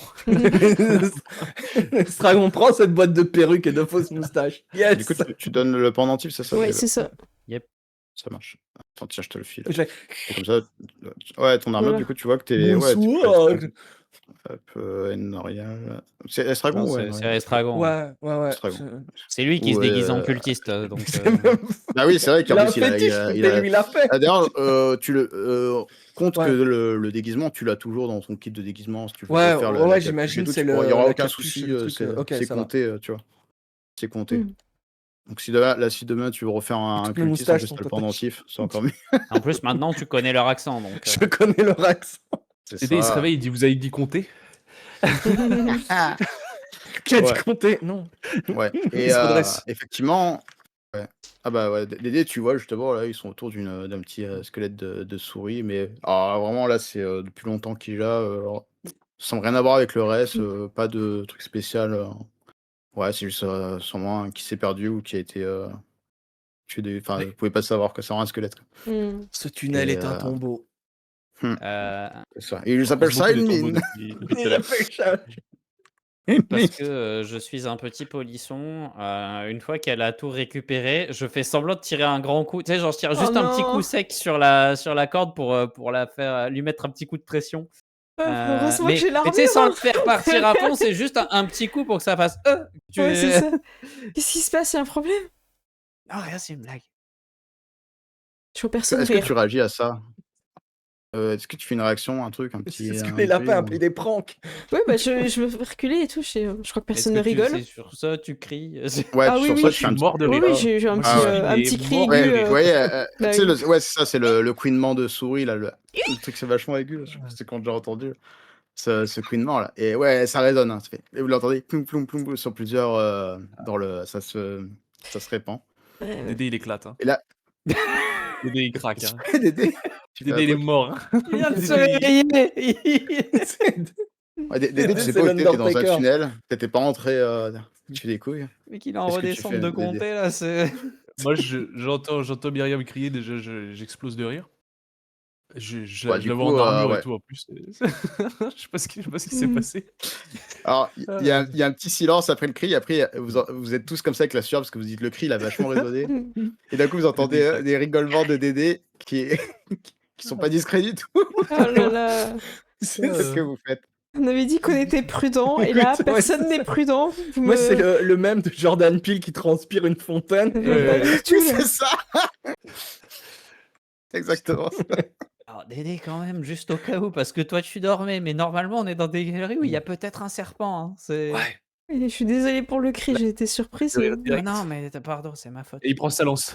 Speaker 4: Stragon prend cette boîte de perruques et de fausses moustaches.
Speaker 3: Du coup,
Speaker 4: Yes.
Speaker 3: tu donnes le pendentif, c'est ça?
Speaker 1: Ouais, c'est ça.
Speaker 2: Yep.
Speaker 3: Ça marche. Attends, tiens, je te le file.
Speaker 4: J'ai-
Speaker 3: Et comme ça, ouais, ton armure,
Speaker 1: Voilà.
Speaker 3: du coup, tu vois que t'es ouais, tu
Speaker 4: Bonsoir.
Speaker 3: hop, Enorial. C'est Estragon
Speaker 2: Non,
Speaker 3: ou
Speaker 2: c'est
Speaker 3: Enorial?
Speaker 2: Estragon.
Speaker 4: Ouais.
Speaker 3: Estragon.
Speaker 2: C'est lui qui se
Speaker 3: Ou,
Speaker 2: déguise en cultiste, donc
Speaker 4: C'est même-
Speaker 3: bah oui, c'est vrai
Speaker 4: Il
Speaker 3: qu'en
Speaker 4: a un
Speaker 3: plus, il a il
Speaker 4: fétiche,
Speaker 3: a il
Speaker 4: mais
Speaker 3: a
Speaker 4: lui, il l'a fait.
Speaker 3: d'ailleurs, compte que
Speaker 4: Ouais.
Speaker 3: le déguisement, tu l'as toujours dans ton kit de déguisement, si tu veux refaire la capuche et
Speaker 4: j'imagine
Speaker 3: tout,
Speaker 4: c'est
Speaker 3: il y aura
Speaker 4: la
Speaker 3: aucun
Speaker 4: capuche,
Speaker 3: souci,
Speaker 4: le truc. Ok,
Speaker 3: c'est
Speaker 4: ça va.
Speaker 3: compté, tu vois? C'est compté.
Speaker 1: Hmm.
Speaker 3: Donc si demain tu veux refaire un
Speaker 4: Toutes mes
Speaker 3: cultiste, en
Speaker 4: moustaches
Speaker 3: plus
Speaker 4: sont
Speaker 3: tu le
Speaker 4: attaquées.
Speaker 3: pendentif, c'est encore mieux.
Speaker 2: En plus, maintenant, tu connais leur accent, donc
Speaker 4: Je connais leur accent.
Speaker 3: C'est
Speaker 5: Dédé, il se
Speaker 3: ça.
Speaker 5: réveille, il dit: «Vous avez dit compter?»
Speaker 4: Qui a dit
Speaker 3: Ouais.
Speaker 4: compter? Non.
Speaker 3: Ouais et
Speaker 5: Il se redresse.
Speaker 3: effectivement, ouais. Ah bah, ouais, des dés, tu vois, justement, là, ils sont autour d'un petit, squelette de souris, mais alors vraiment, là, c'est, depuis longtemps qu'il est là, alors, ça semble rien à voir avec le reste, pas de truc spécial, ouais, c'est juste, sûrement un qui s'est perdu ou qui a été, tué enfin, vous pouvez pas savoir, que c'est vraiment un squelette, quoi
Speaker 1: Hmm.
Speaker 4: Ce tunnel
Speaker 3: et
Speaker 4: est un tombeau.
Speaker 3: mmh,
Speaker 2: euh,
Speaker 3: c'est ça et il
Speaker 5: On
Speaker 3: s'appelle
Speaker 5: croise beaucoup de
Speaker 3: Silent
Speaker 5: tombeaux
Speaker 3: Mine.
Speaker 5: depuis tout à
Speaker 4: Il a
Speaker 5: l'heure.
Speaker 4: fait ça.
Speaker 2: parce que je suis un petit polisson, une fois qu'elle a tout récupéré, je fais semblant de tirer un grand coup. Tu sais, genre, je tire
Speaker 1: Oh
Speaker 2: juste un petit coup
Speaker 1: non!
Speaker 2: sec sur la corde pour la faire, lui mettre un petit coup de pression.
Speaker 1: Heureusement que
Speaker 2: Mais
Speaker 1: j'ai
Speaker 2: mais tu sais, sans le
Speaker 1: l'armure!
Speaker 2: faire partir à fond, c'est juste un petit coup pour que ça fasse tu
Speaker 1: Ouais, c'est ça. Qu'est-ce qui se passe? Il y a un problème?
Speaker 2: Non, rien, c'est une blague.
Speaker 1: Je vois personne
Speaker 3: Est-ce que
Speaker 1: rire.
Speaker 3: tu réagis à ça? Est-ce que tu fais une réaction, un truc,
Speaker 4: C'est ce que
Speaker 3: un
Speaker 4: les
Speaker 3: bruit
Speaker 4: lapins
Speaker 3: ou
Speaker 4: appellent des pranks.
Speaker 1: Ouais, bah je me fais reculer et tout. Je crois que
Speaker 2: Est-ce
Speaker 1: personne
Speaker 2: que
Speaker 1: ne rigole.
Speaker 2: c'est sur ça, tu cries?
Speaker 3: ouais,
Speaker 1: Ah oui,
Speaker 3: sur
Speaker 1: oui.
Speaker 3: ça,
Speaker 5: Moi,
Speaker 3: tu
Speaker 5: je
Speaker 3: fais
Speaker 5: suis
Speaker 3: un petit
Speaker 5: mort de
Speaker 1: Oui,
Speaker 5: rire.
Speaker 1: oui, j'ai eu
Speaker 5: Moi, je suis
Speaker 1: un
Speaker 5: mais
Speaker 1: petit cri
Speaker 5: mort
Speaker 1: aigu.
Speaker 5: de
Speaker 3: ouais,
Speaker 5: rire.
Speaker 3: ouais,
Speaker 1: Bah
Speaker 3: tu sais,
Speaker 1: oui.
Speaker 3: ouais, c'est ça, c'est le couinement de souris, là, le truc, c'est vachement aigu, là, je sais pas si c'est quand j'ai entendu ce couinement, là et ouais, ça résonne, hein, ça fait et vous l'entendez ploum, ploum, ploum, ploum, sur plusieurs, dans le ça se répand
Speaker 5: Dédé, il éclate, hein.
Speaker 3: et là,
Speaker 5: Dédé, il craque, hein.
Speaker 3: Dédé, tu fais un
Speaker 5: Dédé, il est
Speaker 3: truc?
Speaker 5: mort, hein.
Speaker 2: Il vient de se
Speaker 5: Dédé,
Speaker 2: réveiller.
Speaker 3: Ouais, Dédé, tu sais
Speaker 4: C'est
Speaker 3: pas où tu es dans un
Speaker 4: l'Undertaker.
Speaker 3: tunnel, tu pas rentré, tu fais des couilles.
Speaker 2: Mais qu'il en
Speaker 3: Qu'est-ce que tu
Speaker 2: redescende
Speaker 3: fais,
Speaker 2: de
Speaker 3: Dédé?
Speaker 2: compter là, c'est
Speaker 5: moi, j'entends Myriam crier, déjà, j'explose de rire. Je
Speaker 3: Ouais,
Speaker 5: je
Speaker 3: du
Speaker 5: le vois
Speaker 3: coup,
Speaker 5: en armure et
Speaker 3: ouais.
Speaker 5: tout en plus. Je sais pas ce qui s'est
Speaker 1: Mm.
Speaker 5: passé.
Speaker 3: Alors, il
Speaker 5: Ah,
Speaker 3: y a un petit silence après le cri, après vous êtes tous comme ça avec la sueur parce que vous dites le cri, il a vachement résonné et d'un coup vous entendez,
Speaker 5: Dédé, tac.
Speaker 3: des rigolements de Dédé qui sont pas discrets du tout.
Speaker 1: Oh là là.
Speaker 3: Qu'est-ce que vous faites?
Speaker 1: On avait dit qu'on était prudent, et
Speaker 4: Écoute,
Speaker 1: là,
Speaker 4: ouais,
Speaker 1: personne
Speaker 4: c'est
Speaker 1: n'est
Speaker 4: ça.
Speaker 1: prudent. Vous
Speaker 4: Moi, c'est
Speaker 1: me...
Speaker 4: le même de Jordan Peele qui transpire une fontaine.
Speaker 1: Ça va pas du tout,
Speaker 3: Oui,
Speaker 1: là.
Speaker 3: c'est ça! Exactement ça.
Speaker 2: Alors, Dédé, quand même, juste au cas où, parce que toi, tu dormais, mais normalement, on est dans des galeries où il y a peut-être un serpent. Hein, c'est...
Speaker 5: Ouais.
Speaker 1: Et je suis désolée pour le cri,
Speaker 5: Là,
Speaker 1: j'ai été surprise.
Speaker 5: de rire
Speaker 2: Non,
Speaker 5: direct.
Speaker 2: non, mais pardon, c'est ma faute.
Speaker 5: Et il prend sa lance.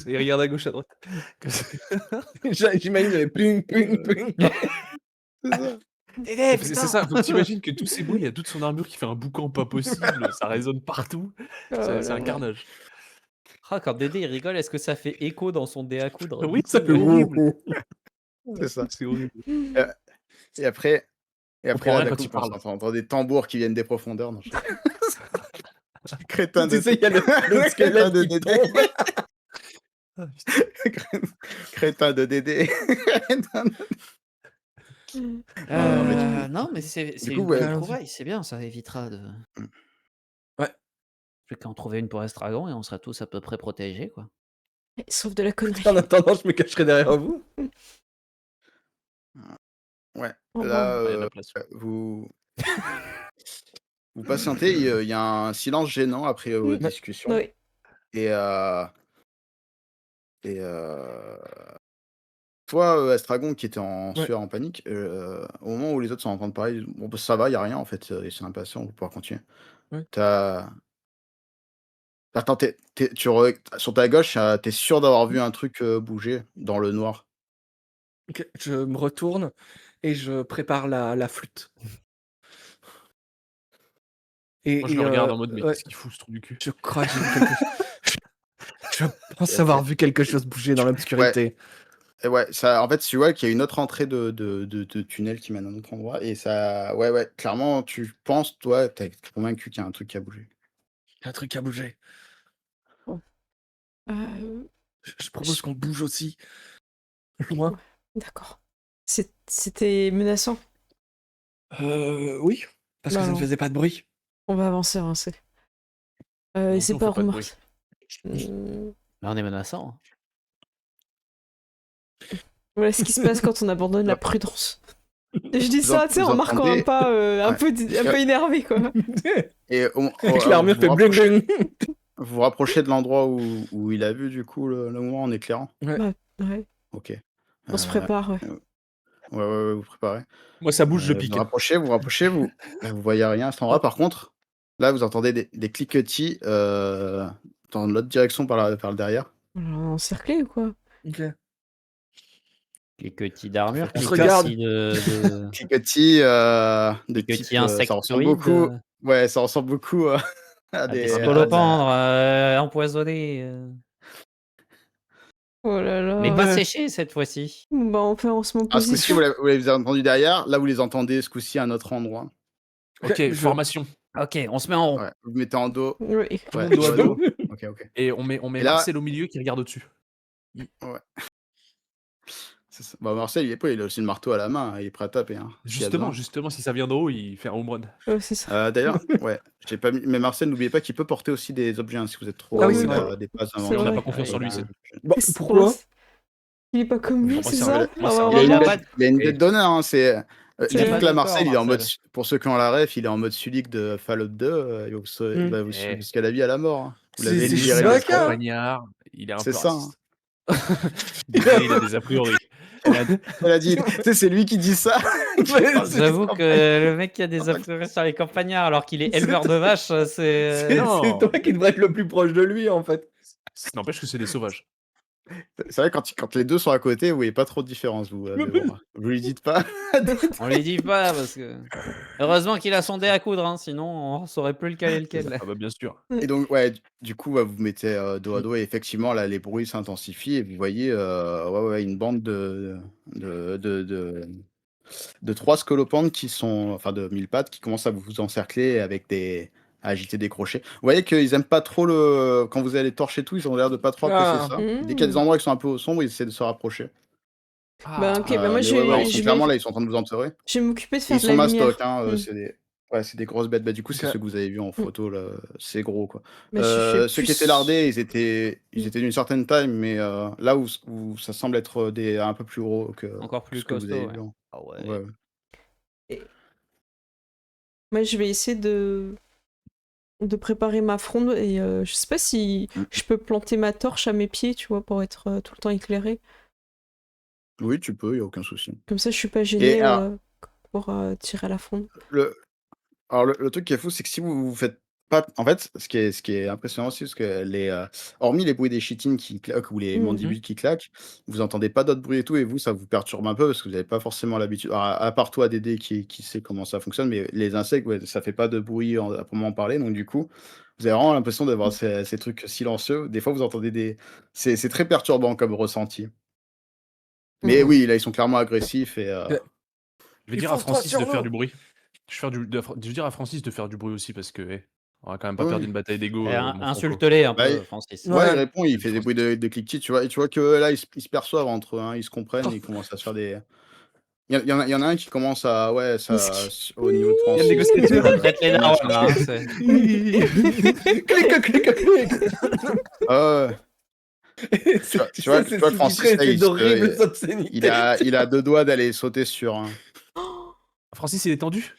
Speaker 5: Il regarde à gauche, à droite. Comme ça.
Speaker 4: J'imagine le ping, ping, ping.
Speaker 3: C'est ça.
Speaker 2: Dédé,
Speaker 5: C'est
Speaker 2: putain.
Speaker 5: ça, faut que t'imagines que tous ces bruits, il y a toute son armure qui fait un boucan pas possible, ça résonne partout.
Speaker 1: Oh
Speaker 5: C'est
Speaker 1: là
Speaker 5: un
Speaker 1: là.
Speaker 5: carnage.
Speaker 2: Ah, quand Dédé il rigole, est-ce que ça fait écho dans son dé à coudre?
Speaker 5: Oui, ça fait horrible.
Speaker 3: C'est ça.
Speaker 5: C'est horrible.
Speaker 3: Heu, et après
Speaker 5: On comprend
Speaker 3: là,
Speaker 5: rien
Speaker 3: d'un
Speaker 5: quand
Speaker 3: coup,
Speaker 5: il parle.
Speaker 3: on entend des tambours qui viennent des profondeurs. Non, crétin de
Speaker 4: Tu sais, il y a le
Speaker 3: crétin
Speaker 4: squelette
Speaker 3: de
Speaker 4: qui
Speaker 3: Dédé.
Speaker 4: tombe.
Speaker 5: Ah, putain.
Speaker 3: Crétin de Dédé. Non, mais
Speaker 2: Non, mais c'est
Speaker 3: du coup,
Speaker 2: une
Speaker 3: ouais.
Speaker 2: bonne trouvaille, c'est bien, ça évitera de...
Speaker 4: Ouais.
Speaker 2: Je vais qu'en trouver une pour Estragon et on sera tous à peu près protégés, quoi.
Speaker 1: Sauf de la connerie.
Speaker 4: En attendant, je me cacherai derrière vous.
Speaker 3: Ouais,
Speaker 1: Oh,
Speaker 3: là,
Speaker 5: Ah, il y a de la place.
Speaker 3: vous patientez, il y a un silence gênant après, votre
Speaker 1: Mm.
Speaker 3: discussion
Speaker 1: Oui.
Speaker 3: et toi, Estragon qui était en
Speaker 4: Ouais.
Speaker 3: sueur, en panique, au moment où les autres sont en train de parler, ils disent: «Bon, bah, ça va, il y a rien en fait, ils sont impatients, on va pouvoir continuer».
Speaker 4: Ouais.
Speaker 3: Tu attends, tu re sur ta gauche, tu es sûr d'avoir vu un truc, bouger dans le noir?
Speaker 4: Ok, je me retourne et je prépare la flûte.
Speaker 5: Moi, je le regarde en mode, mais
Speaker 4: ouais,
Speaker 5: qu'est-ce qu'il fout ce trou du cul?
Speaker 4: je crois que j'ai vu quelque chose. Je pense avoir vu quelque chose bouger dans
Speaker 3: Ouais.
Speaker 4: l'obscurité.
Speaker 3: Et ouais, ça en fait, tu vois qu'il y a une autre entrée de tunnel qui mène à un autre endroit et ça ouais, clairement, tu penses, toi, tu es convaincu qu'il y a un truc qui a bougé.
Speaker 4: Il y a un truc qui a bougé.
Speaker 1: Euh,
Speaker 4: Je propose qu'on bouge aussi. Loin.
Speaker 1: D'accord. C'était menaçant.
Speaker 4: Oui. Parce que
Speaker 1: Bah
Speaker 4: ça ne
Speaker 1: non.
Speaker 4: faisait pas de bruit.
Speaker 1: On va avancer.
Speaker 5: Non
Speaker 1: Et
Speaker 5: plus,
Speaker 1: c'est
Speaker 5: on
Speaker 1: pas
Speaker 5: fait pas de
Speaker 1: remarqué.
Speaker 5: bruit.
Speaker 2: Là, on est menaçant. Hein.
Speaker 1: Voilà ce qui se passe quand on abandonne la prudence. Je dis
Speaker 3: Vous
Speaker 1: ça, tu sais,
Speaker 3: vous
Speaker 1: en marquant un
Speaker 3: entendez
Speaker 1: pas un
Speaker 3: ouais.
Speaker 1: peu énervé, quoi.
Speaker 3: Et
Speaker 4: Avec l'armure fait bling bling.
Speaker 3: vous vous rapprochez de l'endroit où il a vu du coup le moment en éclairant?
Speaker 1: Ouais.
Speaker 3: OK.
Speaker 1: On se prépare, ouais.
Speaker 3: Ouais, vous préparez.
Speaker 5: Moi, ça bouge, je
Speaker 3: Vous
Speaker 5: pique.
Speaker 3: vous rapprochez, vous voyez rien à cet endroit. Par contre, là, vous entendez des cliquetis, dans l'autre direction par le derrière.
Speaker 1: On l'a encerclé ou quoi?
Speaker 4: Ok.
Speaker 2: Cliquetis d'armure,
Speaker 4: On se regarde.
Speaker 2: cliquetis de...
Speaker 3: Cliquetis, de
Speaker 2: cliquetis
Speaker 3: type, ça ressemble
Speaker 2: insectoïdes.
Speaker 3: beaucoup ouais, ça ressemble beaucoup, à
Speaker 2: À des
Speaker 3: des,
Speaker 2: scolopendres empoisonnés.
Speaker 1: Oh là là.
Speaker 2: Mais pas
Speaker 4: Ouais.
Speaker 2: séchés cette fois-ci.
Speaker 1: Bah, on se met en
Speaker 3: Ah, ce coup-ci,
Speaker 1: position.
Speaker 3: vous l'avez entendu derrière. Là, vous les entendez ce coup-ci à un autre endroit.
Speaker 5: Ok,
Speaker 4: je-
Speaker 5: formation.
Speaker 2: Ok, on se met en rond.
Speaker 3: Ouais, vous vous mettez en dos.
Speaker 1: Oui.
Speaker 5: Tout le
Speaker 3: Ouais,
Speaker 5: monde dos à dos.
Speaker 3: OK.
Speaker 5: Et on met
Speaker 3: Et là-
Speaker 5: Marcel au milieu qui regarde au-dessus.
Speaker 3: Ouais. C'est ça. Bah, Marcel, il est pas, il a aussi le marteau à la main, hein, il est prêt à taper, hein, s'il y a besoin.
Speaker 5: Justement, si ça vient d'en haut, il fait un home run.
Speaker 1: Ouais, c'est ça.
Speaker 3: D'ailleurs, ouais, j'ai pas mis mais Marcel, n'oubliez pas qu'il peut porter aussi des objets, hein, si vous êtes trop
Speaker 4: Ah oui,
Speaker 3: il
Speaker 4: c'est
Speaker 3: a
Speaker 4: vrai.
Speaker 3: des passes
Speaker 1: C'est
Speaker 3: avant.
Speaker 5: On n'a
Speaker 1: vrai.
Speaker 5: pas confiance en lui,
Speaker 2: Ouais,
Speaker 5: c'est.
Speaker 4: Bon,
Speaker 1: C'est
Speaker 4: pourquoi
Speaker 1: pour- Il est pas comme lui,
Speaker 5: Moi,
Speaker 1: c'est
Speaker 5: c'est
Speaker 1: ça?
Speaker 5: un- moi, c'est
Speaker 1: Ah,
Speaker 5: un-
Speaker 1: bah,
Speaker 2: Il a
Speaker 1: vraiment.
Speaker 2: pas de-
Speaker 3: Il a une tête d'honneur, hein, c'est
Speaker 1: C'est
Speaker 3: dites
Speaker 1: vrai.
Speaker 3: que là,
Speaker 2: de
Speaker 3: Marcel,
Speaker 2: corps,
Speaker 3: il est en mode
Speaker 2: Marcel.
Speaker 3: pour ceux qui ont la ref, il est en mode Sulik de Fallout 2, il va vous suivre jusqu'à la vie, à la mort, hein. Vous l'avez
Speaker 4: C'est
Speaker 3: libéré
Speaker 4: Chewbacca.
Speaker 3: l'esclave.
Speaker 5: Campagnard, il est un
Speaker 3: C'est
Speaker 5: peu
Speaker 3: ça,
Speaker 5: raciste. Désolé, il a des a priori.
Speaker 3: Elle a dit, tu sais, c'est lui qui dit ça.
Speaker 2: J'avoue que le mec qui a des a priori sur les campagnards alors qu'il est éleveur de vaches, c'est...
Speaker 5: Non.
Speaker 4: C'est toi qui devrais être le plus proche de lui, en fait.
Speaker 5: Ça n'empêche que c'est des sauvages.
Speaker 3: C'est vrai, quand les deux sont à côté, vous voyez pas trop de différence, vous, mais bon, vous lui dites pas.
Speaker 2: On lui dit pas parce que... Heureusement qu'il a son dé à coudre, hein, sinon on saurait plus lequel est lequel.
Speaker 5: Ah bah bien sûr.
Speaker 3: Et donc, ouais, du coup, vous vous mettez dos à dos et effectivement, là, les bruits s'intensifient et vous voyez une bande de 3 scolopendres qui sont, enfin de 1000 pattes, qui commencent à vous encercler à agiter des crochets. Vous voyez qu'ils aiment pas trop quand vous allez torcher tout, ils ont l'air de pas trop apprécier
Speaker 4: Ah.
Speaker 3: ça. Dès qu'il y a des endroits qui sont un peu au sombre, ils essaient de se rapprocher.
Speaker 1: Bah, ok, bah moi
Speaker 3: Mais ouais, ils sont
Speaker 1: je
Speaker 3: clairement
Speaker 1: vais,
Speaker 3: là, ils sont en train de vous enterrer.
Speaker 1: je vais m'occuper de
Speaker 3: Et
Speaker 1: faire
Speaker 3: ils
Speaker 1: de
Speaker 3: sont
Speaker 1: la
Speaker 3: mastoc,
Speaker 1: lumière.
Speaker 3: hein,
Speaker 1: Mm.
Speaker 3: c'est des grosses bêtes. Bah, du coup, c'est
Speaker 4: Ok.
Speaker 3: ceux que vous avez vus en
Speaker 1: Mm.
Speaker 3: photo, là, c'est gros, quoi.
Speaker 1: Bah, je fais
Speaker 3: Ceux qui étaient lardés,
Speaker 1: plus.
Speaker 3: ils étaient d'une certaine taille, mais là où ça semble être un peu plus gros que
Speaker 2: Encore
Speaker 3: que
Speaker 2: plus
Speaker 3: ce que vous avez
Speaker 2: costaud, ouais.
Speaker 3: vu. Hein.
Speaker 2: Ah
Speaker 3: Ouais,
Speaker 2: ouais.
Speaker 3: ouais.
Speaker 1: Et moi, je vais essayer de préparer ma fronde et je sais pas si
Speaker 3: Mm.
Speaker 1: je peux planter ma torche à mes pieds, tu vois, pour être tout le temps éclairé.
Speaker 3: Oui, tu peux, il n'y a aucun souci.
Speaker 1: Comme ça, je suis pas
Speaker 3: Et
Speaker 1: gênée
Speaker 3: alors,
Speaker 1: pour tirer à la fronde.
Speaker 3: le, le truc qui est fou, c'est que si vous faites pas. En fait, ce qui est impressionnant aussi, parce que hormis les bruits des chitines qui claquent ou les
Speaker 1: Mm.
Speaker 3: mandibules qui claquent, vous entendez pas d'autres bruits et tout, et vous, ça vous perturbe un peu parce que vous n'avez pas forcément l'habitude. Alors, à part toi, Dédé, qui sait comment ça fonctionne, mais les insectes, ouais, ça fait pas de bruit à proprement parler, donc du coup, vous avez vraiment l'impression d'avoir ces trucs silencieux. Des fois, vous entendez des. C'est très perturbant comme ressenti. Mais
Speaker 1: Mm.
Speaker 3: oui, là, ils sont clairement agressifs et.
Speaker 4: Euh,
Speaker 5: Je vais
Speaker 4: Ils
Speaker 5: dire à
Speaker 4: foncent droit
Speaker 5: Francis
Speaker 4: sur
Speaker 5: de faire
Speaker 4: nous.
Speaker 5: du bruit. Je vais dire à Francis de faire du bruit aussi parce que on va quand même pas perdre
Speaker 3: Oui.
Speaker 5: une bataille d'ego,
Speaker 2: Et
Speaker 5: mon Franco.
Speaker 2: insulte-les un
Speaker 3: Bah,
Speaker 2: peu, Francis.
Speaker 3: ouais, il
Speaker 4: Ouais.
Speaker 3: répond, il fait des bruits de cliquetis, tu vois? Et tu vois que là, ils se perçoivent entre eux, hein, ils se comprennent, ils commencent à se faire des. Il y en a un qui commence à. Ouais, ça, au niveau de
Speaker 5: Il y a le
Speaker 3: Francis,
Speaker 5: négociateur.
Speaker 2: Ça traite les
Speaker 3: il vient
Speaker 2: darons, là,
Speaker 3: chercher.
Speaker 2: hein, c'est...
Speaker 4: Clic, clic, clic.
Speaker 3: Ah ouais.
Speaker 4: Tu sais,
Speaker 3: Tu
Speaker 4: c'est
Speaker 3: vois que Francis,
Speaker 4: sous-titré,
Speaker 3: là,
Speaker 4: c'est d'horribles obscénités.
Speaker 3: il a deux doigts d'aller sauter sur un.
Speaker 5: Francis, il est tendu.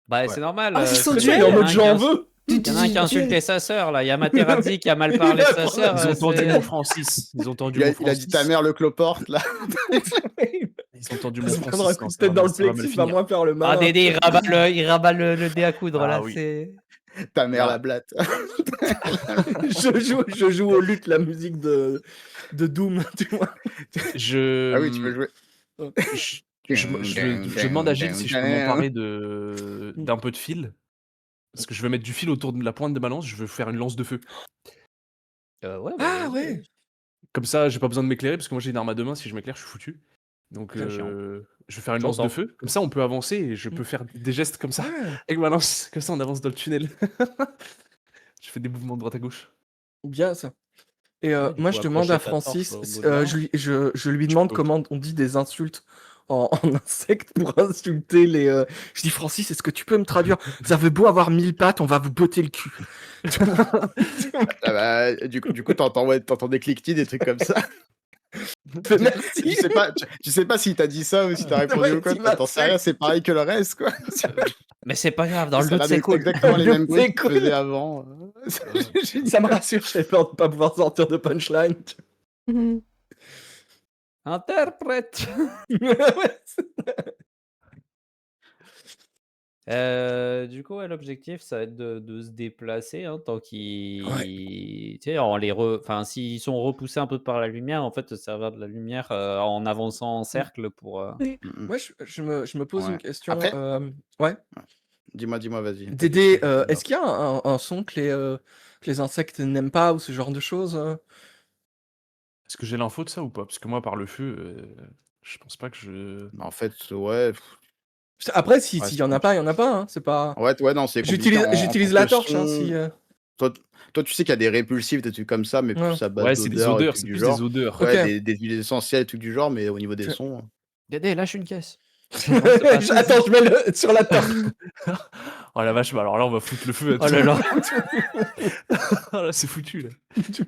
Speaker 2: Bah,
Speaker 3: Ouais.
Speaker 2: c'est normal.
Speaker 1: Ah, c'est
Speaker 2: je
Speaker 1: son
Speaker 2: te
Speaker 4: C'est
Speaker 2: dis,
Speaker 4: ça, il est
Speaker 1: duel.
Speaker 4: en mode j'en veux.
Speaker 2: Il y en a un qui a insulté sa sœur, là. Il y a Materazzi qui a mal parlé de sa sœur.
Speaker 5: Ils ont tendu
Speaker 2: c'est-
Speaker 5: mon Francis. Ils ont tendu mon
Speaker 3: Il a dit ta
Speaker 5: Francis.
Speaker 3: mère le cloporte, là.
Speaker 5: Ils ont tendu mon
Speaker 4: Se prendre un
Speaker 5: Francis.
Speaker 4: coup
Speaker 5: Non,
Speaker 4: de
Speaker 5: ça va
Speaker 4: tête dans
Speaker 5: mal-
Speaker 4: le
Speaker 5: ça va mal
Speaker 4: plexus, va
Speaker 5: finir.
Speaker 4: moins faire le
Speaker 2: Ah,
Speaker 4: malin.
Speaker 2: Dédé, il rabat le dé à coudre,
Speaker 5: Ah
Speaker 2: là.
Speaker 5: oui.
Speaker 2: C'est...
Speaker 3: Ta mère
Speaker 5: Là.
Speaker 3: la blatte.
Speaker 4: Je joue au luth la musique de Doom, tu vois.
Speaker 3: Ah oui, tu peux jouer.
Speaker 5: Je demande à Gilles si je peux m'emparer d'un peu de fil. Parce que je veux mettre du fil autour de la pointe de ma lance, je veux faire une lance de feu.
Speaker 2: Ouais, bah,
Speaker 4: Ah
Speaker 2: vas-y,
Speaker 4: ouais.
Speaker 2: vas-y.
Speaker 5: Comme ça, j'ai pas besoin de m'éclairer, parce que moi j'ai une arme à deux mains, si je m'éclaire, je suis foutu. Donc
Speaker 2: Très chiant.
Speaker 5: je vais faire une lance de
Speaker 2: J'entends.
Speaker 5: feu. Comme ça, on peut avancer et je peux faire des gestes comme ça avec ma lance. Comme ça, on avance dans le tunnel. Je fais des mouvements de droite à gauche.
Speaker 4: Bien ça. Et
Speaker 2: Ouais, du
Speaker 4: moi,
Speaker 2: coup,
Speaker 4: je demande à
Speaker 2: accrocher ta torche
Speaker 4: Francis,
Speaker 2: au bout de la lance.
Speaker 4: je lui demande
Speaker 5: peux.
Speaker 4: comment on dit des insultes en insecte pour insulter les. Je dis Francis, est-ce que tu peux me traduire? Vous avez beau avoir 1000 pattes, on va vous botter le cul.
Speaker 3: Ah bah, du coup, t'entends des cliquetis, des trucs comme ça.
Speaker 4: Merci.
Speaker 3: Tu sais pas s'il t'a dit ça ou si t'as répondu
Speaker 4: Ouais,
Speaker 3: ou quoi.
Speaker 4: il m'a
Speaker 3: T'en sais
Speaker 4: fait.
Speaker 3: rien, c'est pareil que le reste, quoi.
Speaker 2: Mais c'est pas grave, dans le
Speaker 3: Ça a
Speaker 2: doute,
Speaker 3: l'air
Speaker 2: c'est
Speaker 3: d'être
Speaker 2: cool.
Speaker 3: exactement les
Speaker 4: Dans le
Speaker 3: mêmes
Speaker 4: doute,
Speaker 3: bruits
Speaker 4: c'est
Speaker 3: qu'il
Speaker 4: cool.
Speaker 3: faisait avant.
Speaker 4: Ça me rassure, j'avais peur de pas pouvoir sortir de punchline.
Speaker 1: Mhm.
Speaker 2: Interprète. Du coup, ouais, l'objectif, ça va être de se déplacer, hein, tant qu'ils... Tu sais, enfin, s'ils sont repoussés un peu par la lumière, en fait, se servir de la lumière en avançant en cercle pour...
Speaker 1: Oui.
Speaker 4: Moi, je me pose
Speaker 3: Ouais.
Speaker 4: une question.
Speaker 3: Après-
Speaker 4: Ouais.
Speaker 3: Dis-moi, vas-y.
Speaker 4: Dédé, est-ce qu'il y a un son que les insectes n'aiment pas ou ce genre de choses
Speaker 5: Est-ce que j'ai l'info de ça ou pas? Parce que moi, par le feu, je pense pas que je.
Speaker 3: En fait, ouais.
Speaker 4: Après, s'il
Speaker 3: Ouais,
Speaker 4: y en a pas, il y en a pas. Hein, c'est pas.
Speaker 3: Ouais, non, c'est compliqué.
Speaker 4: J'utilise
Speaker 3: en
Speaker 4: la
Speaker 3: tant que
Speaker 4: torche. Hein,
Speaker 3: son,
Speaker 4: si,
Speaker 3: Toi, tu sais qu'il y a des répulsifs, des trucs comme ça, mais
Speaker 4: Ouais.
Speaker 3: plus à base
Speaker 5: Ouais, c'est des
Speaker 3: d'odeurs et
Speaker 5: odeurs,
Speaker 3: trucs
Speaker 5: c'est
Speaker 3: du
Speaker 5: plus
Speaker 3: genre.
Speaker 5: des odeurs.
Speaker 3: Ouais,
Speaker 4: Ok.
Speaker 3: des huiles essentielles et trucs du genre, mais au niveau des sons.
Speaker 2: Dédé, lâche une caisse.
Speaker 4: Attends, je mets le sur la torche.
Speaker 5: Oh la vache, bah alors là, on va foutre le feu.
Speaker 2: Oh là là.
Speaker 5: Oh là, c'est foutu là.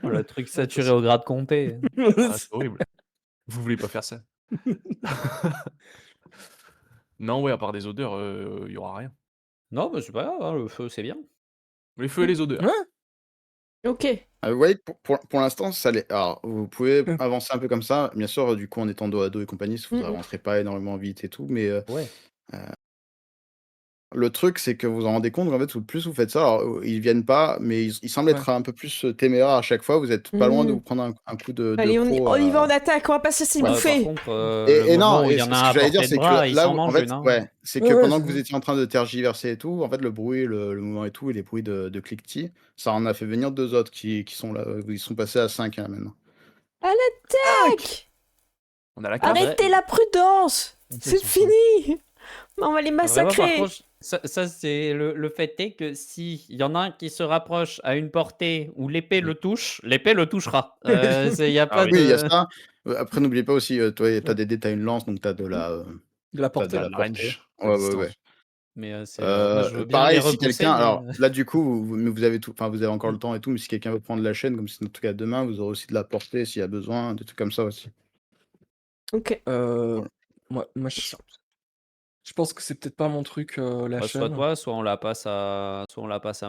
Speaker 2: Oh, le truc saturé au grade comté.
Speaker 5: Ah, c'est horrible. Vous voulez pas faire ça? Non, ouais, à part des odeurs, il y aura rien.
Speaker 2: Non, mais c'est pas grave, hein, le feu, c'est bien.
Speaker 5: Les feux et les odeurs.
Speaker 4: Ouais.
Speaker 1: Ok.
Speaker 3: Vous voyez, pour l'instant, ça l'est. Alors, vous pouvez avancer un peu comme ça. Bien sûr, du coup, en étant dos à dos et compagnie, vous n'avancerez pas énormément vite et tout, mais
Speaker 2: Ouais.
Speaker 3: le truc, c'est que vous vous en rendez compte, en fait, plus vous faites ça, alors, ils viennent pas, mais ils semblent être un peu plus téméraires à chaque fois. Vous êtes pas loin de vous prendre un coup de
Speaker 1: Allez, on
Speaker 3: croc,
Speaker 1: y va en attaque, on va pas se laisser
Speaker 2: Ouais,
Speaker 1: bouffer.
Speaker 2: par contre,
Speaker 3: Et
Speaker 2: le moment
Speaker 3: non,
Speaker 2: où il
Speaker 3: et
Speaker 2: y
Speaker 3: ce
Speaker 2: en
Speaker 3: que
Speaker 2: a un à
Speaker 3: j'allais dire,
Speaker 2: portée de
Speaker 3: c'est
Speaker 2: bras,
Speaker 3: que
Speaker 2: il
Speaker 3: là,
Speaker 2: s'en
Speaker 3: en
Speaker 2: mange
Speaker 3: fait,
Speaker 2: une. Hein.
Speaker 3: ouais, c'est
Speaker 4: Ouais,
Speaker 3: que
Speaker 4: ouais,
Speaker 3: pendant que
Speaker 4: c'est
Speaker 3: vous
Speaker 4: ça.
Speaker 3: étiez en train de tergiverser et tout, en fait, le bruit, le mouvement et tout, et les bruits de cliquetis, ça en a fait venir deux autres qui sont là. Ils sont passés à 5 hein, maintenant.
Speaker 1: Attaque!
Speaker 5: On a la carte.
Speaker 1: Arrêtez la prudence! C'est fini! On va les
Speaker 2: Vraiment, par
Speaker 1: massacrer.
Speaker 2: contre, ça c'est le fait est que si il y en a un qui se rapproche à une portée où l'épée le touche, l'épée le touchera. Il n'y a
Speaker 5: Ah
Speaker 2: pas
Speaker 5: oui.
Speaker 3: Oui, il y a
Speaker 2: de...
Speaker 3: ça. Après, n'oubliez pas aussi, toi, t'as des dés, t'as une lance, donc t'as de
Speaker 4: la
Speaker 3: t'as
Speaker 4: portée.
Speaker 3: de la
Speaker 5: La
Speaker 3: portée.
Speaker 5: range, la
Speaker 3: Ouais, ouais, ouais.
Speaker 5: distance.
Speaker 2: Mais moi, je veux bien les
Speaker 3: Pareil, si
Speaker 2: repousser,
Speaker 3: quelqu'un,
Speaker 2: mais...
Speaker 3: alors là, du coup, vous avez tout, enfin, vous avez encore
Speaker 5: Mm.
Speaker 3: le temps et tout, mais si quelqu'un veut prendre la chaîne, comme c'est notre cas demain, vous aurez aussi de la portée s'il y a besoin, des trucs comme ça aussi.
Speaker 1: Ok.
Speaker 4: Moi, je pense que c'est peut-être pas mon truc, la
Speaker 2: Bah, soit
Speaker 4: chaîne.
Speaker 2: toi, soit on la passe à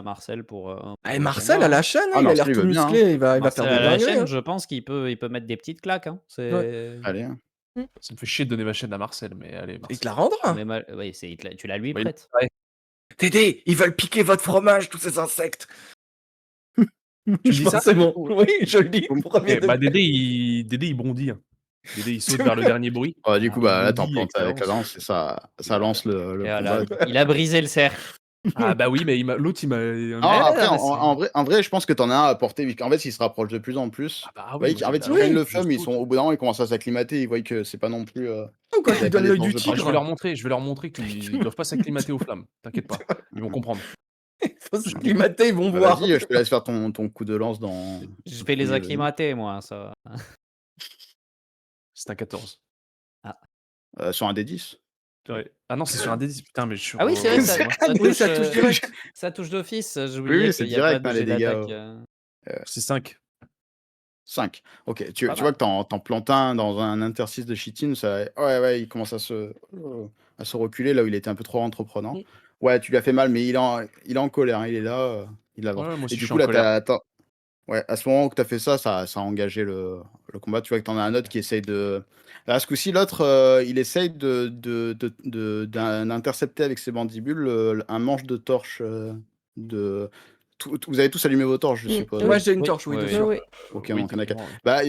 Speaker 2: Marcel pour
Speaker 4: Ah, et
Speaker 2: le
Speaker 4: Marcel
Speaker 2: combat,
Speaker 4: à la
Speaker 2: hein.
Speaker 4: chaîne,
Speaker 3: Ah,
Speaker 4: il a
Speaker 3: Marcel,
Speaker 4: l'air
Speaker 3: il
Speaker 4: tout
Speaker 3: veut bien, hein.
Speaker 4: musclé, il va faire
Speaker 2: Marcel
Speaker 4: des
Speaker 2: à la
Speaker 4: dingueries.
Speaker 2: chaîne,
Speaker 4: Hein.
Speaker 2: je pense qu'il peut mettre des petites claques, hein.
Speaker 3: Allez, hein.
Speaker 5: Ça me fait chier de donner ma chaîne à Marcel, mais allez,
Speaker 4: Il
Speaker 5: Marcel.
Speaker 4: te la rendra.
Speaker 2: Mais oui, tu la lui
Speaker 5: Bah, il-
Speaker 2: prêtes.
Speaker 5: ouais.
Speaker 4: Tédé, ils veulent piquer votre fromage, tous ces insectes.
Speaker 5: Tu
Speaker 4: Je
Speaker 5: dis
Speaker 4: pense
Speaker 5: ça?
Speaker 4: que c'est bon. Oui, je le dis. Premier
Speaker 5: Ok, bah
Speaker 4: degré.
Speaker 5: Dédé il bondit. Hein. Dédé il saute vers le dernier bruit.
Speaker 3: Du coup,
Speaker 5: Il
Speaker 3: là, t'en
Speaker 5: bondit avec
Speaker 3: plantes
Speaker 5: sa
Speaker 3: avec la
Speaker 5: lance.
Speaker 3: lance et ça lance le
Speaker 2: Et
Speaker 3: combat.
Speaker 2: voilà, il a brisé le cercle.
Speaker 5: Ah bah oui, mais l'autre il m'a.
Speaker 3: Non,
Speaker 2: Ouais,
Speaker 3: après,
Speaker 2: non, mais c'est-
Speaker 3: en vrai, je pense que t'en as un à porter, vu qu'en fait, s'il se rapproche de plus en plus,
Speaker 5: Ah bah
Speaker 3: vous
Speaker 5: oui,
Speaker 3: voyez
Speaker 5: moi
Speaker 3: qu'en
Speaker 5: j'ai
Speaker 3: fait,
Speaker 5: de
Speaker 3: ils
Speaker 5: la
Speaker 3: prennent
Speaker 4: Oui.
Speaker 3: le
Speaker 5: je
Speaker 3: fum,
Speaker 5: saute.
Speaker 3: au bout d'un moment, ils commencent à s'acclimater, ils voient que c'est pas non plus.
Speaker 4: Ou quand
Speaker 3: Vous
Speaker 4: il
Speaker 3: avez pas
Speaker 4: donne
Speaker 3: des
Speaker 4: l'œil
Speaker 3: torches
Speaker 4: du
Speaker 3: de
Speaker 5: Ah,
Speaker 3: partout.
Speaker 5: je vais
Speaker 4: tigre.
Speaker 5: leur montrer, qu'ils doivent pas s'acclimater aux flammes. T'inquiète pas, ils vont comprendre.
Speaker 4: Il faut s'acclimater, ils vont
Speaker 3: Bah,
Speaker 4: voir.
Speaker 3: vas-y, je te laisse faire ton coup de lance dans
Speaker 2: je
Speaker 3: le
Speaker 2: vais les
Speaker 3: premier, vas-y.
Speaker 2: acclimater, moi, ça va.
Speaker 5: C'est un 14.
Speaker 3: Sur un des 10.
Speaker 5: Ouais. Ah non, c'est sur un D10. Putain, mais je suis.
Speaker 2: Ah oui, c'est vrai, ça,
Speaker 5: excusez-moi.
Speaker 2: ça
Speaker 4: Oui,
Speaker 2: touche,
Speaker 4: ça touche direct.
Speaker 2: ça touche d'office.
Speaker 3: Oui,
Speaker 2: J'oubliais
Speaker 3: c'est
Speaker 2: qu'il n'y a pas
Speaker 3: direct,
Speaker 2: de
Speaker 3: hein, les
Speaker 2: jet
Speaker 3: dégâts.
Speaker 2: d'attaque.
Speaker 5: C'est 5.
Speaker 3: 5. Ok,
Speaker 2: Pas
Speaker 3: tu vois
Speaker 2: mal.
Speaker 3: que t'en plantes un dans un interstice de chitine, ça, ouais, il commence à se reculer là où il était un peu trop entreprenant.
Speaker 2: Mm.
Speaker 3: Ouais, tu lui as fait mal, mais il est en colère, hein, il est là, il avance.
Speaker 5: Ouais, moi
Speaker 3: Et
Speaker 5: aussi je
Speaker 3: du
Speaker 5: suis
Speaker 3: coup,
Speaker 5: en
Speaker 3: là,
Speaker 5: colère.
Speaker 3: ouais, à ce moment où tu as fait ça, ça a engagé le combat. Tu vois que tu en as un autre qui essaye de. Là, ce coup-ci, l'autre, il essaye d'intercepter avec ses mandibules un manche de torche. De... Vous avez tous allumé vos torches, je suppose.
Speaker 4: Moi,
Speaker 1: Oui.
Speaker 4: j'ai une
Speaker 2: Oui,
Speaker 4: torche, oui,
Speaker 2: oui,
Speaker 4: dessus.
Speaker 1: Ouais, ouais.
Speaker 3: Ok,
Speaker 5: Oui,
Speaker 3: donc il y en a quatre.
Speaker 5: techniquement, ouais.
Speaker 3: Bah,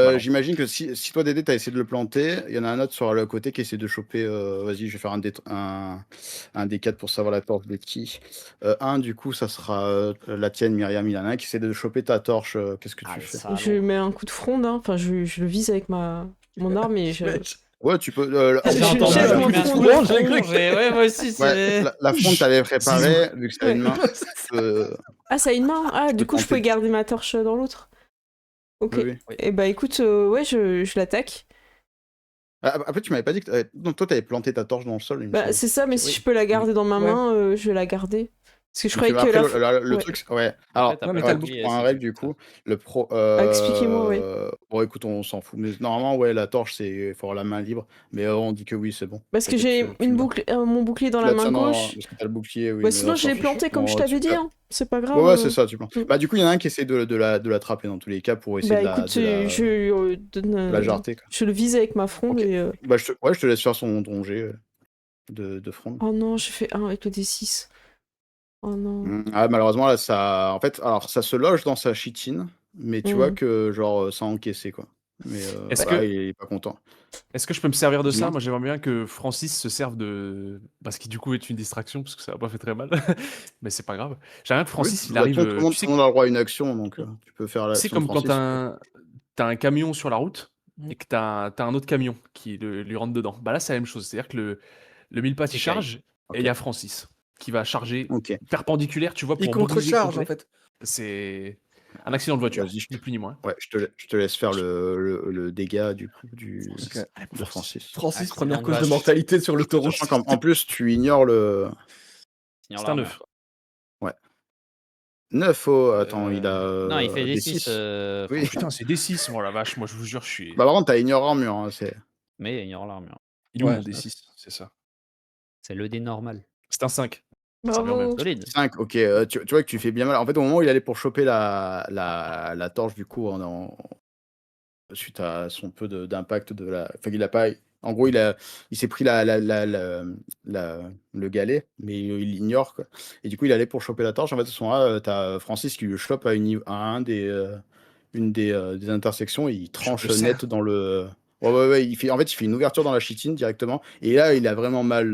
Speaker 5: Balance.
Speaker 3: j'imagine que si toi, Dédé, t'as essayé de le planter, il y en a un autre sur le côté qui essaie de choper. Vas-y, je vais faire un D4 pour savoir la torche de qui. Un, du coup, ça sera la tienne, Myriam. Il y en a un qui essaie de choper ta torche. Qu'est-ce que
Speaker 2: Ah,
Speaker 3: tu
Speaker 2: le
Speaker 3: fais?
Speaker 1: Je
Speaker 2: salaud.
Speaker 1: mets un coup de fronde, hein. Enfin, je le vise avec mon arme et je.
Speaker 3: Ouais, tu peux.
Speaker 1: J'ai
Speaker 2: J'ai entendu,
Speaker 1: jette
Speaker 2: je
Speaker 1: mon
Speaker 2: lui mets un
Speaker 1: front
Speaker 2: coup
Speaker 1: de
Speaker 2: de
Speaker 1: front,
Speaker 2: front. Ouais, moi aussi,
Speaker 3: Ouais,
Speaker 2: c'est...
Speaker 3: la fronde, t'avais
Speaker 5: Zizou.
Speaker 3: préparé, vu que ça a une
Speaker 1: Ouais.
Speaker 3: main. euh,
Speaker 1: Ah, ça a une main. Ah, du
Speaker 3: peux
Speaker 1: coup, je peux
Speaker 3: tenter.
Speaker 1: garder ma torche dans l'autre. Ok.
Speaker 3: Oui, oui.
Speaker 1: Et bah écoute, ouais, je l'attaque.
Speaker 3: Après, tu m'avais pas dit que. Non, toi, t'avais planté ta torche dans le sol, il me
Speaker 1: Bah
Speaker 3: semble.
Speaker 1: c'est ça, mais si
Speaker 2: Oui.
Speaker 1: je peux la garder dans ma
Speaker 4: Ouais.
Speaker 1: main, je vais la garder. Parce que je
Speaker 3: Donc,
Speaker 1: croyais que
Speaker 3: après,
Speaker 1: la...
Speaker 3: le
Speaker 1: ouais.
Speaker 3: truc, ouais. Alors,
Speaker 2: Après, t'as
Speaker 4: Ouais, mais
Speaker 2: pas
Speaker 4: t'as
Speaker 2: de
Speaker 4: le
Speaker 2: bouclier,
Speaker 3: pour un
Speaker 2: si
Speaker 3: règle,
Speaker 2: tu
Speaker 3: du
Speaker 2: fais ça.
Speaker 3: coup, le pro.
Speaker 1: expliquez-moi, ouais.
Speaker 3: Bon, écoute, on s'en fout. Mais normalement, ouais, la torche, il faut avoir la main libre. Mais on dit que oui, c'est bon.
Speaker 1: Parce que
Speaker 3: T'inquiète,
Speaker 1: j'ai mon bouclier dans
Speaker 3: tu
Speaker 1: la
Speaker 3: la
Speaker 1: main
Speaker 3: tiens
Speaker 1: gauche.
Speaker 3: parce que t'as le bouclier, oui,
Speaker 1: Bah
Speaker 3: mais
Speaker 1: sinon,
Speaker 3: on
Speaker 1: je
Speaker 3: s'en
Speaker 1: l'ai
Speaker 3: fiche.
Speaker 1: planté comme je
Speaker 3: Bon,
Speaker 1: t'avais dit, hein. C'est pas grave.
Speaker 3: Ouais, c'est ça, tu plantes.
Speaker 1: Mm.
Speaker 3: Bah, du coup, il y en a un qui essaie de l'attraper dans tous les cas pour essayer
Speaker 1: Bah écoute, je donne...
Speaker 3: de la jarter, quoi.
Speaker 1: je le vise avec ma fronde
Speaker 3: Ok.
Speaker 1: et...
Speaker 3: Bah, je te laisse faire ton jet de front.
Speaker 1: Oh non, j'ai fait 1 avec le D6. Oh non.
Speaker 3: Ah, malheureusement, là, ça. En fait, alors, ça se loge dans sa chitine, mais tu vois que, genre, ça a encaissé, quoi. Mais
Speaker 5: Est-ce
Speaker 3: voilà,
Speaker 5: que-
Speaker 3: il est pas content.
Speaker 5: Est-ce que je peux me servir de ça?
Speaker 3: Dis-moi.
Speaker 5: Moi, j'aimerais bien que Francis se serve de. Parce qu'il, du coup, est une distraction, parce que ça a pas fait très mal. Mais c'est pas grave. J'aimerais bien que Francis,
Speaker 3: Oui,
Speaker 5: il
Speaker 3: bah,
Speaker 5: arrive.
Speaker 3: tout le monde,
Speaker 5: Tu sais,
Speaker 3: tout le monde a le droit à une action, donc tu peux faire
Speaker 5: tu sais
Speaker 3: l'action
Speaker 5: comme quand
Speaker 3: Francis.
Speaker 5: t'as un camion sur la route et que t'as un autre camion qui lui rentre dedans. Bah là, c'est la même chose. C'est-à-dire que le mille pattes, il
Speaker 2: C'est
Speaker 5: charge
Speaker 3: Ok.
Speaker 5: et il y a Francis qui va charger
Speaker 3: Ok.
Speaker 5: perpendiculaire, tu vois,
Speaker 4: Il
Speaker 5: pour briser
Speaker 4: contrecharge, en
Speaker 5: complet.
Speaker 4: fait.
Speaker 5: C'est un accident de voiture,
Speaker 3: Vas-y,
Speaker 5: ni plus ni moins.
Speaker 3: ouais, je te laisse faire le dégât du coup
Speaker 5: Francis.
Speaker 4: Ok.
Speaker 5: Allez,
Speaker 3: de Francis.
Speaker 4: Francis,
Speaker 2: Accident
Speaker 4: première
Speaker 2: de
Speaker 4: cause de
Speaker 2: vache.
Speaker 4: mortalité sur l'autoroute.
Speaker 3: Sachant qu'en plus, tu ignores le
Speaker 2: Signor
Speaker 5: C'est un
Speaker 2: l'armure.
Speaker 5: 9.
Speaker 3: 9. Oh, attends, il a.
Speaker 2: Non, il fait des
Speaker 3: 6.
Speaker 2: 6.
Speaker 3: Oui.
Speaker 5: Oh, putain, c'est D6. Oh la vache, moi je vous jure, je suis.
Speaker 3: Bah, par contre, t'as ignore armure. Hein, c'est...
Speaker 2: Mais ignore l'armure.
Speaker 5: Il est où
Speaker 4: Ouais,
Speaker 5: mon D6? C'est ça.
Speaker 2: C'est le dé normal.
Speaker 5: C'est un 5. Ça revient au même.
Speaker 1: Bravo.
Speaker 2: Solide.
Speaker 3: 5, ok. Tu vois que tu fais bien mal. En fait, au moment où il allait pour choper la torche, du coup, suite à son peu d'impact de la. Enfin, il a pas. En gros, il s'est pris le galet, mais il l'ignore, quoi. Et du coup, il allait pour choper la torche. En fait, à ce moment-là, t'as Francis qui le chope à une des intersections et il tranche
Speaker 5: le
Speaker 3: net dans le. Ouais. Il fait une ouverture dans la chitine directement. Et là, il a vraiment mal.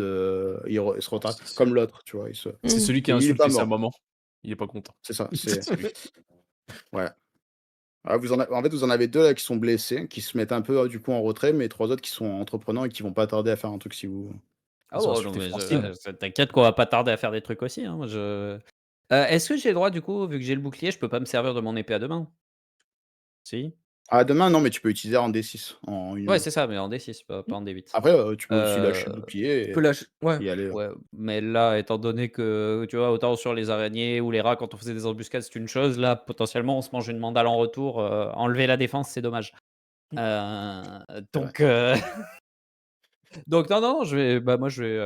Speaker 3: Il se retarde. Comme l'autre, tu vois.
Speaker 5: C'est celui qui a
Speaker 3: Il est pas
Speaker 5: insulté sa
Speaker 3: mort.
Speaker 5: maman. Il est pas content.
Speaker 3: C'est ça.
Speaker 5: C'est lui.
Speaker 3: Ouais. Ah, en fait, vous en avez 2 là qui sont blessés, qui se mettent un peu du coup en retrait, mais 3 autres qui sont entreprenants et qui vont pas tarder à faire un truc si vous
Speaker 2: Ah
Speaker 4: Ils ont
Speaker 2: bon, non,
Speaker 4: insulté
Speaker 2: mais
Speaker 4: Francine.
Speaker 2: t'inquiète qu'on va pas tarder à faire des trucs aussi. Hein, est-ce que j'ai le droit, du coup, vu que j'ai le bouclier, je peux pas me servir de mon épée à deux mains? Si?
Speaker 3: Ah, demain, non, mais tu peux utiliser en D6, en une
Speaker 2: Ouais,
Speaker 3: main.
Speaker 2: c'est ça, mais en D6, pas en D8.
Speaker 3: Après, tu peux aussi lâcher le
Speaker 2: Euh,
Speaker 3: bouclier
Speaker 4: Tu peux lâcher. Ouais.
Speaker 3: et y aller.
Speaker 2: ouais, mais là, étant donné que, tu vois, autant sur les araignées ou les rats, quand on faisait des embuscades, c'est une chose. Là, potentiellement, on se mange une mandale en retour. Enlever la défense, c'est dommage.
Speaker 4: Mmh.
Speaker 3: C'est vrai.
Speaker 2: Donc, donc non, moi, je vais,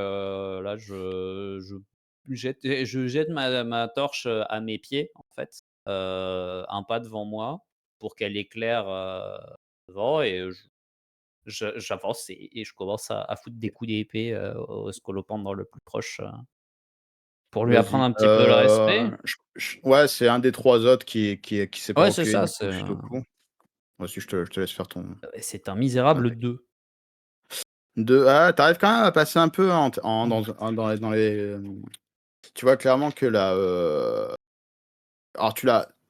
Speaker 2: là, je jette ma torche à mes pieds, en fait, un pas devant moi, pour qu'elle éclaire devant, et j'avance et je commence à foutre des coups d'épée au scolopendre le plus proche, pour lui apprendre
Speaker 3: Vas-y.
Speaker 2: un petit peu le respect.
Speaker 3: Ouais, c'est un des 3 autres qui s'est pas
Speaker 2: Ouais, c'est
Speaker 3: reculé
Speaker 2: ça,
Speaker 3: du coup suite au coup. Vas-y, je te laisse faire ton
Speaker 2: c'est un
Speaker 3: ton
Speaker 2: misérable
Speaker 3: attaque.
Speaker 2: 2.
Speaker 3: Tu arrives quand même à passer un peu dans les, tu vois clairement que alors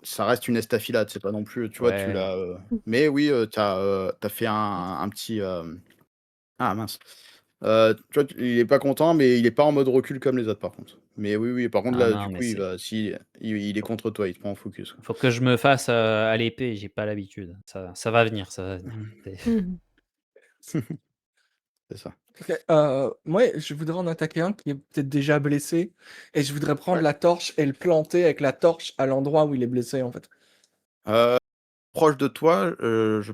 Speaker 3: ça reste une estafilade, c'est pas non plus, tu vois, tu
Speaker 2: Ouais.
Speaker 3: l'as, mais oui, tu fait un petit, ah mince, tu vois, il est pas content, mais il est pas en mode recul comme les autres par contre. Mais oui, oui, par contre
Speaker 2: Non,
Speaker 3: là,
Speaker 2: non,
Speaker 3: du
Speaker 2: mais
Speaker 3: coup, il est contre toi, il te prend en focus.
Speaker 2: faut que je me fasse, à l'épée, j'ai pas l'habitude. Ça va venir, ça va venir.
Speaker 3: Mmh.
Speaker 2: C'est
Speaker 3: C'est ça.
Speaker 4: Ok, moi, je voudrais en attaquer un qui est peut-être déjà blessé, et je voudrais prendre
Speaker 3: Ouais.
Speaker 4: la torche et le planter avec la torche à l'endroit où il est blessé, en fait.
Speaker 3: Proche de toi,
Speaker 4: Ouais.
Speaker 3: je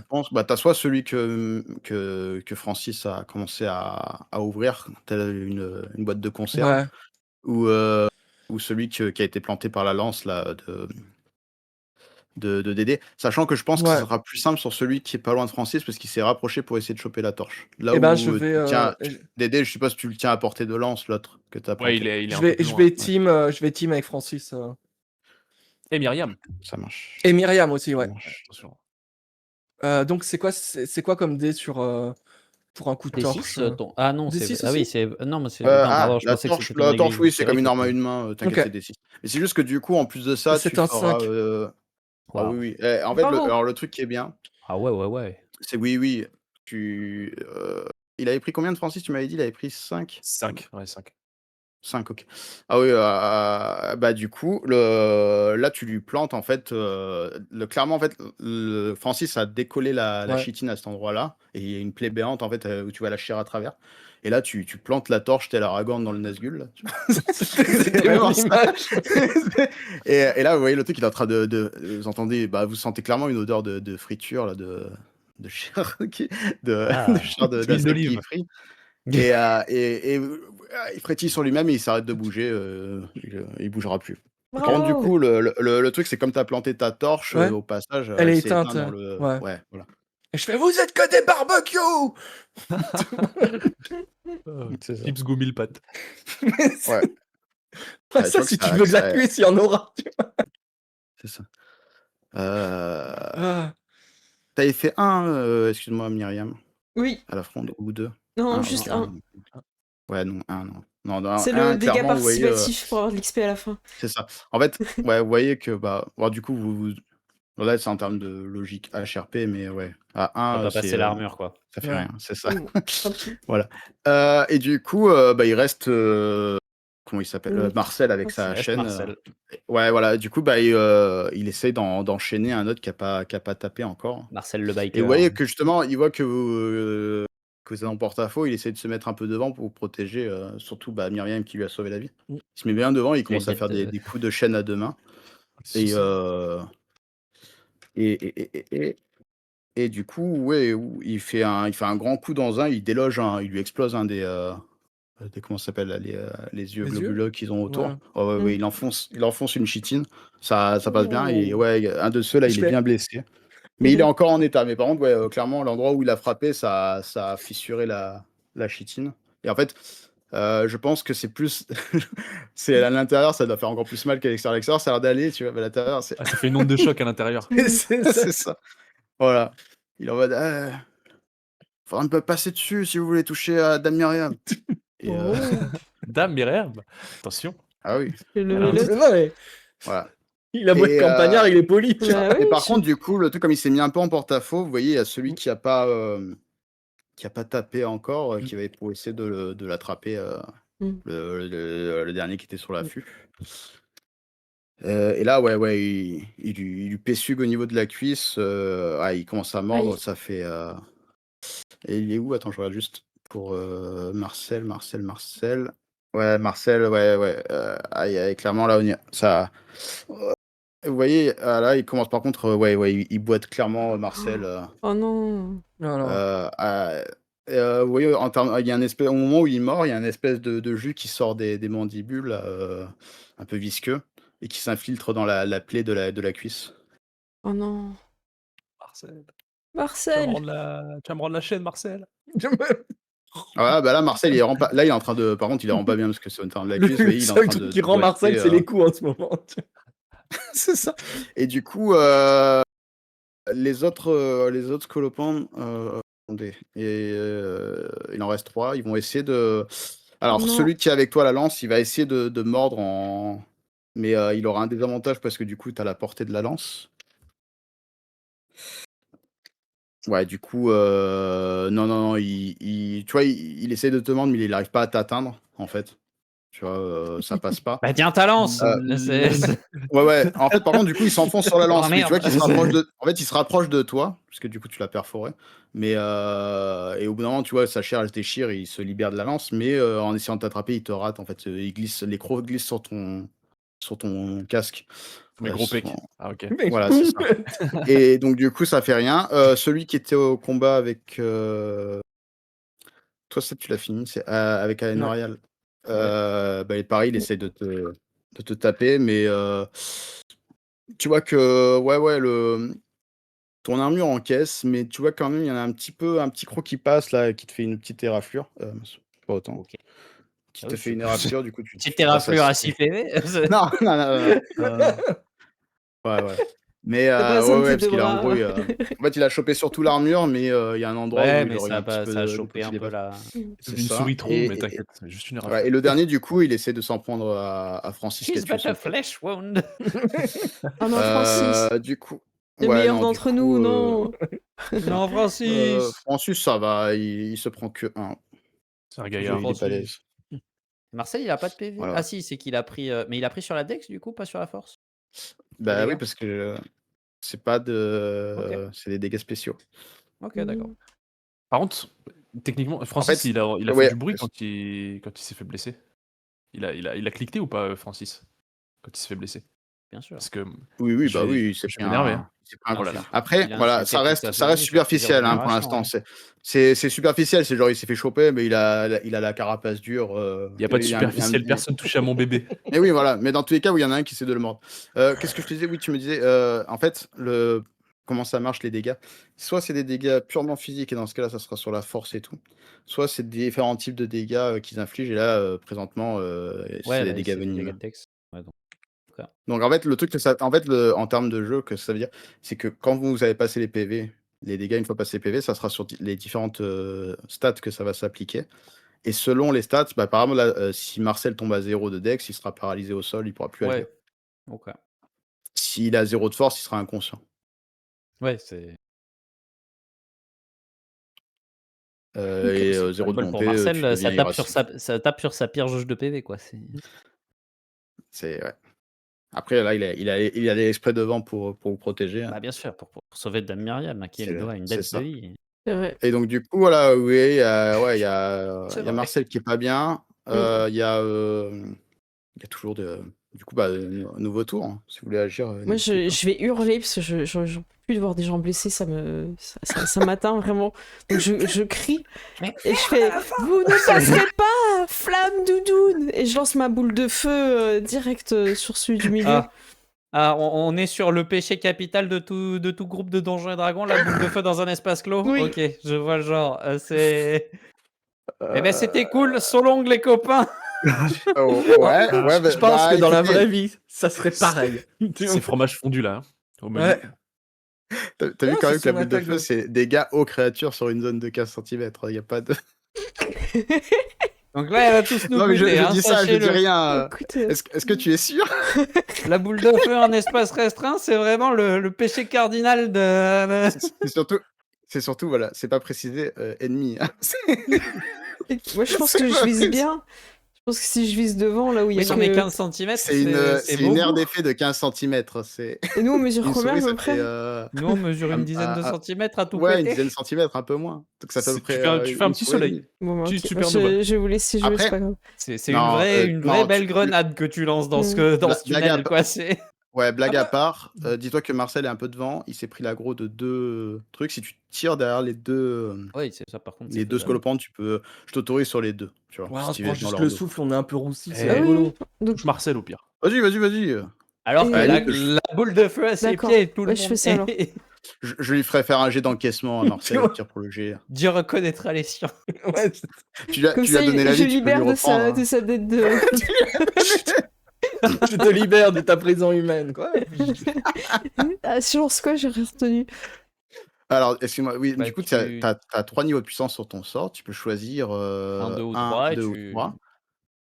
Speaker 3: pense, bah, tu as soit celui que Francis a commencé à ouvrir, tel une boîte de conserve,
Speaker 4: Ouais.
Speaker 3: ou ou celui qui a été planté par la lance là, de Dédé. Sachant que je pense que ce
Speaker 4: Ouais.
Speaker 3: sera plus simple sur celui qui est pas loin de Francis parce qu'il s'est rapproché pour essayer de choper la torche. Là
Speaker 4: Eh ben, je
Speaker 3: où,
Speaker 4: vais,
Speaker 3: tu tiens Dédé, je sais pas si tu le tiens à portée de lance, l'autre que tu as
Speaker 5: Ouais,
Speaker 3: planté.
Speaker 5: il est un peu plus
Speaker 4: je
Speaker 5: loin.
Speaker 4: vais
Speaker 3: Ouais,
Speaker 4: je vais team avec Francis.
Speaker 5: Et Myriam.
Speaker 3: ça marche,
Speaker 4: Et Myriam aussi,
Speaker 3: ça
Speaker 4: ouais.
Speaker 3: marche.
Speaker 5: Attention.
Speaker 4: Donc c'est quoi comme dé pour un coup de torche?
Speaker 2: D6, ton ah non, c'est
Speaker 4: D6
Speaker 2: ah oui,
Speaker 4: aussi?
Speaker 2: c'est non, mais c'est non, pardon, je pensais que c'était ton
Speaker 3: La torche, oui, c'est comme
Speaker 2: églituré
Speaker 3: une
Speaker 2: qui
Speaker 3: arme à
Speaker 2: était
Speaker 3: une main, t'inquiète, c'est
Speaker 4: OK.
Speaker 3: D6. Mais c'est juste que du coup, en plus de ça, tu
Speaker 4: C'est un
Speaker 3: feras,
Speaker 4: 5.
Speaker 3: ah oui,
Speaker 2: waouh.
Speaker 3: oui. En fait,
Speaker 1: Bravo.
Speaker 3: le truc qui est bien,
Speaker 2: Ah ouais, ouais, ouais.
Speaker 3: c'est oui, oui, il avait pris combien de Francis? Tu m'avais dit, il avait pris 5?
Speaker 5: 5. Ouais, 5.
Speaker 3: 5, OK. Ah oui, bah, du coup, là, tu lui plantes, en fait, clairement, en fait, Francis a décollé la
Speaker 4: Ouais.
Speaker 3: chitine à cet endroit-là et il y a une plaie béante, en fait, où tu vois la chair à travers et là, tu plantes la torche tel Aragorn dans le Nazgûl, là, tu vois?
Speaker 4: C'était
Speaker 3: vraiment
Speaker 4: vraiment
Speaker 3: ça.
Speaker 4: l'image.
Speaker 3: Et là, vous voyez le truc, il est en train vous entendez, bah, vous sentez clairement une odeur de friture, là, de chair de
Speaker 2: Ah.
Speaker 3: chair
Speaker 5: D'huile
Speaker 3: d'insecte qui est
Speaker 5: d'olive.
Speaker 3: frit. Il frétille sur lui-même et il s'arrête de bouger, il bougera plus. Par contre, du
Speaker 1: Bravo.
Speaker 3: coup, le truc, c'est comme tu as planté ta torche,
Speaker 4: Ouais.
Speaker 3: au passage,
Speaker 4: Elle
Speaker 3: elle
Speaker 4: est
Speaker 3: s'est éteinte
Speaker 4: éteinte,
Speaker 3: dans le
Speaker 4: ouais.
Speaker 3: ouais, voilà.
Speaker 4: Et je fais: «Vous êtes que des barbecues!»
Speaker 3: C'est ça.
Speaker 5: Chips goût mille pattes.
Speaker 4: Mais c'est
Speaker 3: Ouais,
Speaker 4: pas
Speaker 3: tu
Speaker 4: ça,
Speaker 3: vois que
Speaker 4: si tu veux de la
Speaker 3: ça
Speaker 4: cuisse, il y en aura.
Speaker 3: c'est ça.
Speaker 4: Ah.
Speaker 3: Tu avais fait un, excuse-moi Myriam,
Speaker 1: Oui.
Speaker 3: à la fronde ou 2?
Speaker 1: Non,
Speaker 3: 1,
Speaker 1: juste
Speaker 3: OK,
Speaker 1: un.
Speaker 3: 1. Ouais, non, 1 non. Non, dans
Speaker 1: C'est le
Speaker 3: 1
Speaker 1: dégât
Speaker 3: clairement, vous voyez,
Speaker 1: participatif pour avoir de l'XP à la fin.
Speaker 3: c'est ça. En fait, ouais, vous voyez que, bah, bon, du coup, là, c'est en termes de logique HRP, mais ouais, à
Speaker 2: On va
Speaker 3: 1,
Speaker 2: pas passer l'armure, quoi.
Speaker 3: ça fait
Speaker 4: Ouais.
Speaker 3: rien, c'est ça.
Speaker 1: Mmh, tant pis.
Speaker 3: Voilà. Et du coup, bah, il reste, comment il s'appelle? Marcel avec sa
Speaker 2: Il reste
Speaker 3: chaîne,
Speaker 2: Marcel.
Speaker 3: ouais, voilà, du coup, bah, il essaie d'enchaîner un autre qui a pas tapé encore.
Speaker 2: Marcel le
Speaker 3: Et vous
Speaker 2: biker.
Speaker 3: voyez que justement, il voit que vous êtes en porte-à-faux, il essaie de se mettre un peu devant pour vous protéger, surtout, bah, Myriam qui lui a sauvé la vie.
Speaker 4: Mmh.
Speaker 3: Il se met bien devant, il
Speaker 2: Tu vas
Speaker 3: commence à
Speaker 2: essayer
Speaker 3: faire
Speaker 2: de
Speaker 3: des coups de chaîne à 2 mains et
Speaker 5: C'est
Speaker 3: et et et et et du coup, ouais, il fait un grand coup dans il déloge il lui explose un comment ça s'appelle là? Les yeux
Speaker 4: Les yeux?
Speaker 3: globuleux qu'ils ont
Speaker 4: Ouais.
Speaker 3: autour. Ouais, ouais, ouais,
Speaker 1: Mmh.
Speaker 3: il enfonce une chitine, ça passe bien et
Speaker 1: Oh.
Speaker 3: ouais, un de ceux là,
Speaker 4: Je
Speaker 3: il est
Speaker 4: fais
Speaker 3: bien blessé. Mais il est encore en état. Mais par contre, ouais, clairement, l'endroit où il a frappé, ça a fissuré la chitine. Et en fait, je pense que c'est plus c'est à l'intérieur, ça doit faire encore plus mal qu'à l'extérieur. À l'extérieur, ça a l'air d'aller, tu vois? Mais à l'intérieur, c'est
Speaker 5: Ah, ça fait une onde de choc à l'intérieur.
Speaker 4: c'est ça.
Speaker 3: c'est ça. Voilà. Il est en mode: «Ah, faudra me passer dessus si vous voulez toucher à Dame Myriam» et
Speaker 1: Oh.
Speaker 5: Dame Myriam. Attention.
Speaker 3: ah oui,
Speaker 1: Le
Speaker 5: Elle a un
Speaker 1: level up.
Speaker 5: titre.
Speaker 4: Non, mais
Speaker 3: voilà.
Speaker 4: il a beau être
Speaker 3: Et
Speaker 4: campagnard, il est poli, tu vois?
Speaker 1: Bah
Speaker 3: et
Speaker 1: oui,
Speaker 3: par contre, du coup, le truc, comme il s'est mis un peu en porte-à-faux, vous voyez, il y a celui qui a pas, a pas tapé encore, qui va pour essayer de l'attraper,
Speaker 1: Mm.
Speaker 3: le dernier qui était sur l'affût. Et là, ouais, il lui pessugue au niveau de la cuisse, il commence à mordre,
Speaker 1: Aïe.
Speaker 3: ça fait, et il est où? Attends, je regarde juste pour, Marcel. Ouais, Marcel, ouais, aïe, clairement là, ça vous voyez, là, il commence par contre, ouais, il boite clairement, Marcel,
Speaker 1: Oh non.
Speaker 3: à vous voyez, il y a un espèce au moment où il mord, il y a une espèce de jus qui sort des mandibules, un peu visqueux et qui s'infiltre dans la plaie de la cuisse.
Speaker 1: Oh non.
Speaker 5: Marcel.
Speaker 1: Marcel.
Speaker 5: Tu vas me rendre la chaîne, Marcel.
Speaker 3: Ah bah là, Marcel, il est vraiment pas là, il est en train de par contre, il est vraiment pas bien parce que c'est au terme de la cuisse, vous voyez,
Speaker 4: Le
Speaker 3: il est en
Speaker 4: seul
Speaker 3: train
Speaker 4: truc
Speaker 3: de
Speaker 4: qui rend Marcel,
Speaker 3: boiter,
Speaker 4: c'est les coups en ce moment.
Speaker 3: c'est ça. Et du coup, les autres scolopendres, attendez, il en reste 3, ils vont essayer de alors
Speaker 1: Non.
Speaker 3: celui qui est avec toi, la lance, il va essayer de mordre mais il aura un désavantage parce que du coup, tu as la portée de la lance. Ouais, du coup, non, tu vois, il essaie de te mordre, mais il arrive pas à t'atteindre, en fait. Tu vois, ça passe pas.
Speaker 2: Bah tiens ta lance.
Speaker 3: Ouais. En fait, par contre, du coup, il s'enfonce sur la
Speaker 2: Oh,
Speaker 3: lance, mais tu
Speaker 2: merde.
Speaker 3: vois qu'il se rapproche en fait, il se rapproche de toi, parce que du coup, tu l'as perforé. Mais et au bout d'un moment, tu vois, sa chair, elle se déchire, et il se libère de la lance, mais en essayant de t'attraper, il te rate. En fait, les crocs glissent sur ton casque.
Speaker 5: Mes gros pecs.
Speaker 3: Son-
Speaker 5: Ah, ok.
Speaker 3: Voilà, c'est ça. Et donc, du coup, ça fait rien. Celui qui était au combat avec toi, ça, tu l'as fini, c'est avec Aenorial. Bah, pareil, il essaie de te taper, mais tu vois que, ouais, ton armure encaisse, mais tu vois quand même, il y en a un petit croc qui passe là, qui te fait une petite éraflure. Pas autant.
Speaker 2: Ok.
Speaker 3: Qui
Speaker 2: Ah
Speaker 3: te
Speaker 2: oui,
Speaker 3: fait une éraflure, du coup,
Speaker 2: Petite
Speaker 3: tu passes
Speaker 2: éraflure à
Speaker 3: six
Speaker 2: 6 PV.
Speaker 3: Non, non. Ouais. Mais
Speaker 1: T'as pas besoin de
Speaker 3: ouais,
Speaker 1: tes
Speaker 3: parce
Speaker 1: deux
Speaker 3: qu'il a en
Speaker 1: bras.
Speaker 3: gros, en fait, il a chopé surtout l'armure, mais il y a un endroit
Speaker 2: Ouais,
Speaker 3: où il
Speaker 2: mais
Speaker 3: aurait eu un petit peu
Speaker 2: ça a
Speaker 3: de
Speaker 2: chopé un
Speaker 3: petit
Speaker 2: peu
Speaker 3: débat.
Speaker 2: là.
Speaker 3: C'est
Speaker 5: C'est une
Speaker 3: ça.
Speaker 5: souris tronc,
Speaker 3: Et,
Speaker 5: mais
Speaker 3: et-
Speaker 5: t'inquiète, c'est juste une
Speaker 3: ouais,
Speaker 5: rafale.
Speaker 3: et le dernier, du coup, il essaie de s'en prendre à Francis qui a
Speaker 2: He's
Speaker 3: tué
Speaker 2: but
Speaker 3: son
Speaker 2: a
Speaker 3: pote.
Speaker 2: flesh wound.
Speaker 1: Oh non, Francis.
Speaker 3: Du coup,
Speaker 1: Le
Speaker 3: ouais,
Speaker 1: meilleur
Speaker 3: non, du
Speaker 1: d'entre
Speaker 3: coup,
Speaker 1: nous, non.
Speaker 2: Non, Francis.
Speaker 3: Francis, ça va, il se prend que 1.
Speaker 5: C'est un
Speaker 3: Il
Speaker 5: gaillard.
Speaker 3: est
Speaker 2: Francis.
Speaker 3: balèze.
Speaker 2: Marseille, il a pas de PV.
Speaker 3: Voilà.
Speaker 2: Ah si, c'est qu'il a pris. Mais il a pris sur la Dex du coup, pas sur la force.
Speaker 3: Bah oui,
Speaker 2: dégâts
Speaker 3: parce que c'est pas de. C'est des dégâts spéciaux.
Speaker 2: Ok, d'accord.
Speaker 5: Par contre, techniquement,
Speaker 3: En
Speaker 5: Francis,
Speaker 3: fait,
Speaker 5: il a fait
Speaker 3: ouais,
Speaker 5: du bruit quand il s'est fait blesser. Il a cliqueté ou pas, Francis, quand il s'est fait blesser?
Speaker 2: Bien sûr.
Speaker 5: Parce que
Speaker 3: oui,
Speaker 5: je
Speaker 3: bah
Speaker 5: vais
Speaker 3: oui, il s'est
Speaker 5: je
Speaker 3: pris
Speaker 5: vais m'énerver, hein.
Speaker 3: il s'est pris un
Speaker 5: Oh
Speaker 3: coup.
Speaker 5: là là.
Speaker 3: Après,
Speaker 2: Il a
Speaker 3: voilà,
Speaker 2: insulté
Speaker 3: ça
Speaker 2: toute
Speaker 3: reste
Speaker 2: sa famille, faire plusieurs
Speaker 3: superficiel hein, pour
Speaker 2: générations,
Speaker 3: l'instant.
Speaker 2: hein.
Speaker 3: C'est superficiel, c'est genre il s'est fait choper, mais il a la carapace dure.
Speaker 5: Il y a pas de
Speaker 3: il y a un-
Speaker 5: superficiel, personne touche à mon bébé.
Speaker 3: Mais oui, voilà. Mais dans tous les cas où il y en a un qui essaie de le mordre. Qu'est-ce que je te disais? Oui, tu me disais, en fait, comment ça marche les dégâts? Soit c'est des dégâts purement physiques, et dans ce cas-là, ça sera sur la force et tout. Soit c'est différents types de dégâts qu'ils infligent, et là, présentement, c'est
Speaker 2: Ouais,
Speaker 3: des
Speaker 2: là,
Speaker 3: dégâts
Speaker 2: c'est des
Speaker 3: venimeux.
Speaker 2: dégâts de Dex. Ouais, donc.
Speaker 3: Donc en fait, le truc que ça, en fait, en termes de jeu, que ça veut dire, c'est que quand vous avez passé les PV, les dégâts une fois passé les PV, ça sera sur les différentes stats que ça va s'appliquer. Et selon les stats, bah, par exemple, là, si Marcel tombe à 0 de Dex, il sera paralysé au sol, il pourra plus agir.
Speaker 2: Ouais. Ok.
Speaker 3: S'il a 0 de force, il sera inconscient.
Speaker 2: Ouais, c'est.
Speaker 3: Et 0 de
Speaker 2: Bol pour
Speaker 3: bonté, tu
Speaker 2: Marcel,
Speaker 3: deviens
Speaker 2: ça tape sur sa pire jauge de PV quoi.
Speaker 3: C'est ouais. Après là, il allait exprès devant pour vous protéger. Hein.
Speaker 2: Bah bien sûr, pour sauver Dame Myriam, qui
Speaker 3: C'est
Speaker 2: lui doit une
Speaker 3: c'est
Speaker 2: dette de
Speaker 3: ça.
Speaker 2: vie.
Speaker 1: C'est vrai.
Speaker 3: Et donc du coup, voilà, oui, il y a
Speaker 2: C'est
Speaker 3: il y a
Speaker 2: vrai.
Speaker 3: Marcel qui est pas bien. Il y a toujours du coup, bah, un nouveau tour, hein. Si vous voulez agir,
Speaker 1: Moi,
Speaker 3: n'hésitez pas.
Speaker 1: je vais hurler parce que j'en peux plus de voir des gens blessés, ça m'atteint vraiment. Donc je crie et je fais vous ne passerez pas, flamme doudoune, et je lance ma boule de feu direct sur celui du milieu.
Speaker 2: On est sur le péché capital de tout groupe de Donjons et Dragons, la boule de feu dans un espace clos.
Speaker 1: Oui.
Speaker 2: Ok, je vois le genre. C'est. Eh ben c'était cool, so long les copains.
Speaker 3: Ouais, bah,
Speaker 4: Je pense que dans la
Speaker 3: écoutez,
Speaker 4: vraie vie, ça serait pareil.
Speaker 5: C'est fromage fondu là, hein, au menu.
Speaker 4: Ouais.
Speaker 3: t'as vu
Speaker 4: Non,
Speaker 3: quand
Speaker 4: c'est
Speaker 3: même que la
Speaker 4: son
Speaker 3: boule de
Speaker 4: attaque
Speaker 3: feu,
Speaker 4: de-
Speaker 3: c'est dégâts aux créatures sur une zone de 15 cm. Il n'y a pas de.
Speaker 2: Donc là, elle va tous nous
Speaker 3: Non, mais je
Speaker 2: buter, hein,
Speaker 3: dis ça, je dis
Speaker 2: sachez-le.
Speaker 3: rien.
Speaker 1: Écoute,
Speaker 3: Est-ce que tu es sûr?
Speaker 2: La boule de feu en espace restreint, c'est vraiment le péché cardinal de.
Speaker 3: C'est surtout. C'est surtout, voilà, c'est pas précisé ennemi, hein.
Speaker 1: Moi, je pense que je vise bien. Je pense que si je vise devant, là où il y
Speaker 2: Oui,
Speaker 1: a
Speaker 2: non, mais
Speaker 1: que...
Speaker 2: 15 cm,
Speaker 3: C'est une aire d'effet de 15 cm.
Speaker 1: Et nous, on mesure
Speaker 3: Une
Speaker 1: combien à
Speaker 3: souris,
Speaker 1: peu
Speaker 3: ça fait
Speaker 1: près?
Speaker 2: Nous, on mesure une dizaine de
Speaker 3: ah,
Speaker 2: centimètres à tout
Speaker 3: ouais, une
Speaker 2: péter.
Speaker 3: dizaine de centimètres, un peu moins. Donc ça fait à peu
Speaker 5: Tu
Speaker 3: près
Speaker 5: fais un, tu fais un
Speaker 3: une
Speaker 5: petit
Speaker 3: souris et
Speaker 5: soleil.
Speaker 3: demie.
Speaker 1: Bon, bah, ok.
Speaker 5: Supernova.
Speaker 1: Je vais vous laisser jouer, c'est
Speaker 3: Après,
Speaker 1: pas grave.
Speaker 2: C'est
Speaker 3: non,
Speaker 2: une vraie
Speaker 3: non,
Speaker 2: belle grenade que tu lances dans dans ce
Speaker 3: blague à
Speaker 2: tunnel, quoi. C'est...
Speaker 3: Ouais, blague à
Speaker 4: Après-
Speaker 3: part, dis-toi que Marcel est un peu devant, il s'est pris l'aggro de 2 trucs. Si tu tires derrière les 2,
Speaker 2: Oui, c'est ça, par contre, c'est
Speaker 3: les 2
Speaker 2: faisable.
Speaker 3: scolopantes, je t'autorise sur les 2, tu vois,
Speaker 4: Ouais,
Speaker 3: si
Speaker 4: on
Speaker 3: tu
Speaker 4: se prend
Speaker 3: vises dans
Speaker 4: juste
Speaker 3: leur
Speaker 4: le
Speaker 3: dos.
Speaker 4: souffle, on est un peu roussi, c'est
Speaker 5: Eh,
Speaker 1: Ah oui,
Speaker 4: rigolo.
Speaker 1: oui. Donc,
Speaker 5: touche Marcel au pire.
Speaker 3: Vas-y.
Speaker 2: Alors que
Speaker 3: Ouais,
Speaker 2: la,
Speaker 3: limite,
Speaker 2: la boule de feu à ses
Speaker 1: D'accord.
Speaker 2: pieds, tout le
Speaker 1: Ouais, je fais
Speaker 2: monde
Speaker 1: ça, alors.
Speaker 3: je lui ferai faire un jet d'encaissement à Marcel au pire pour le jet.
Speaker 2: Dieu reconnaîtra les siens.
Speaker 4: Ouais,
Speaker 3: Tu lui
Speaker 1: Comme
Speaker 3: as
Speaker 1: ça,
Speaker 3: donné la
Speaker 1: je
Speaker 3: vie, tu peux lui
Speaker 1: libère de
Speaker 3: reprendre. Hein.
Speaker 1: sa dette de...
Speaker 4: je te libère de ta prison humaine, quoi.
Speaker 1: Assurance quoi, j'ai retenu.
Speaker 3: Alors, excuse-moi, oui,
Speaker 2: Bah,
Speaker 3: du coup, tu
Speaker 2: tu-
Speaker 3: as 3 niveaux de puissance sur ton sort, tu peux choisir
Speaker 2: Un, 2 ou
Speaker 3: 1,
Speaker 2: 3, et
Speaker 3: 2 ou
Speaker 2: tu...
Speaker 3: 3.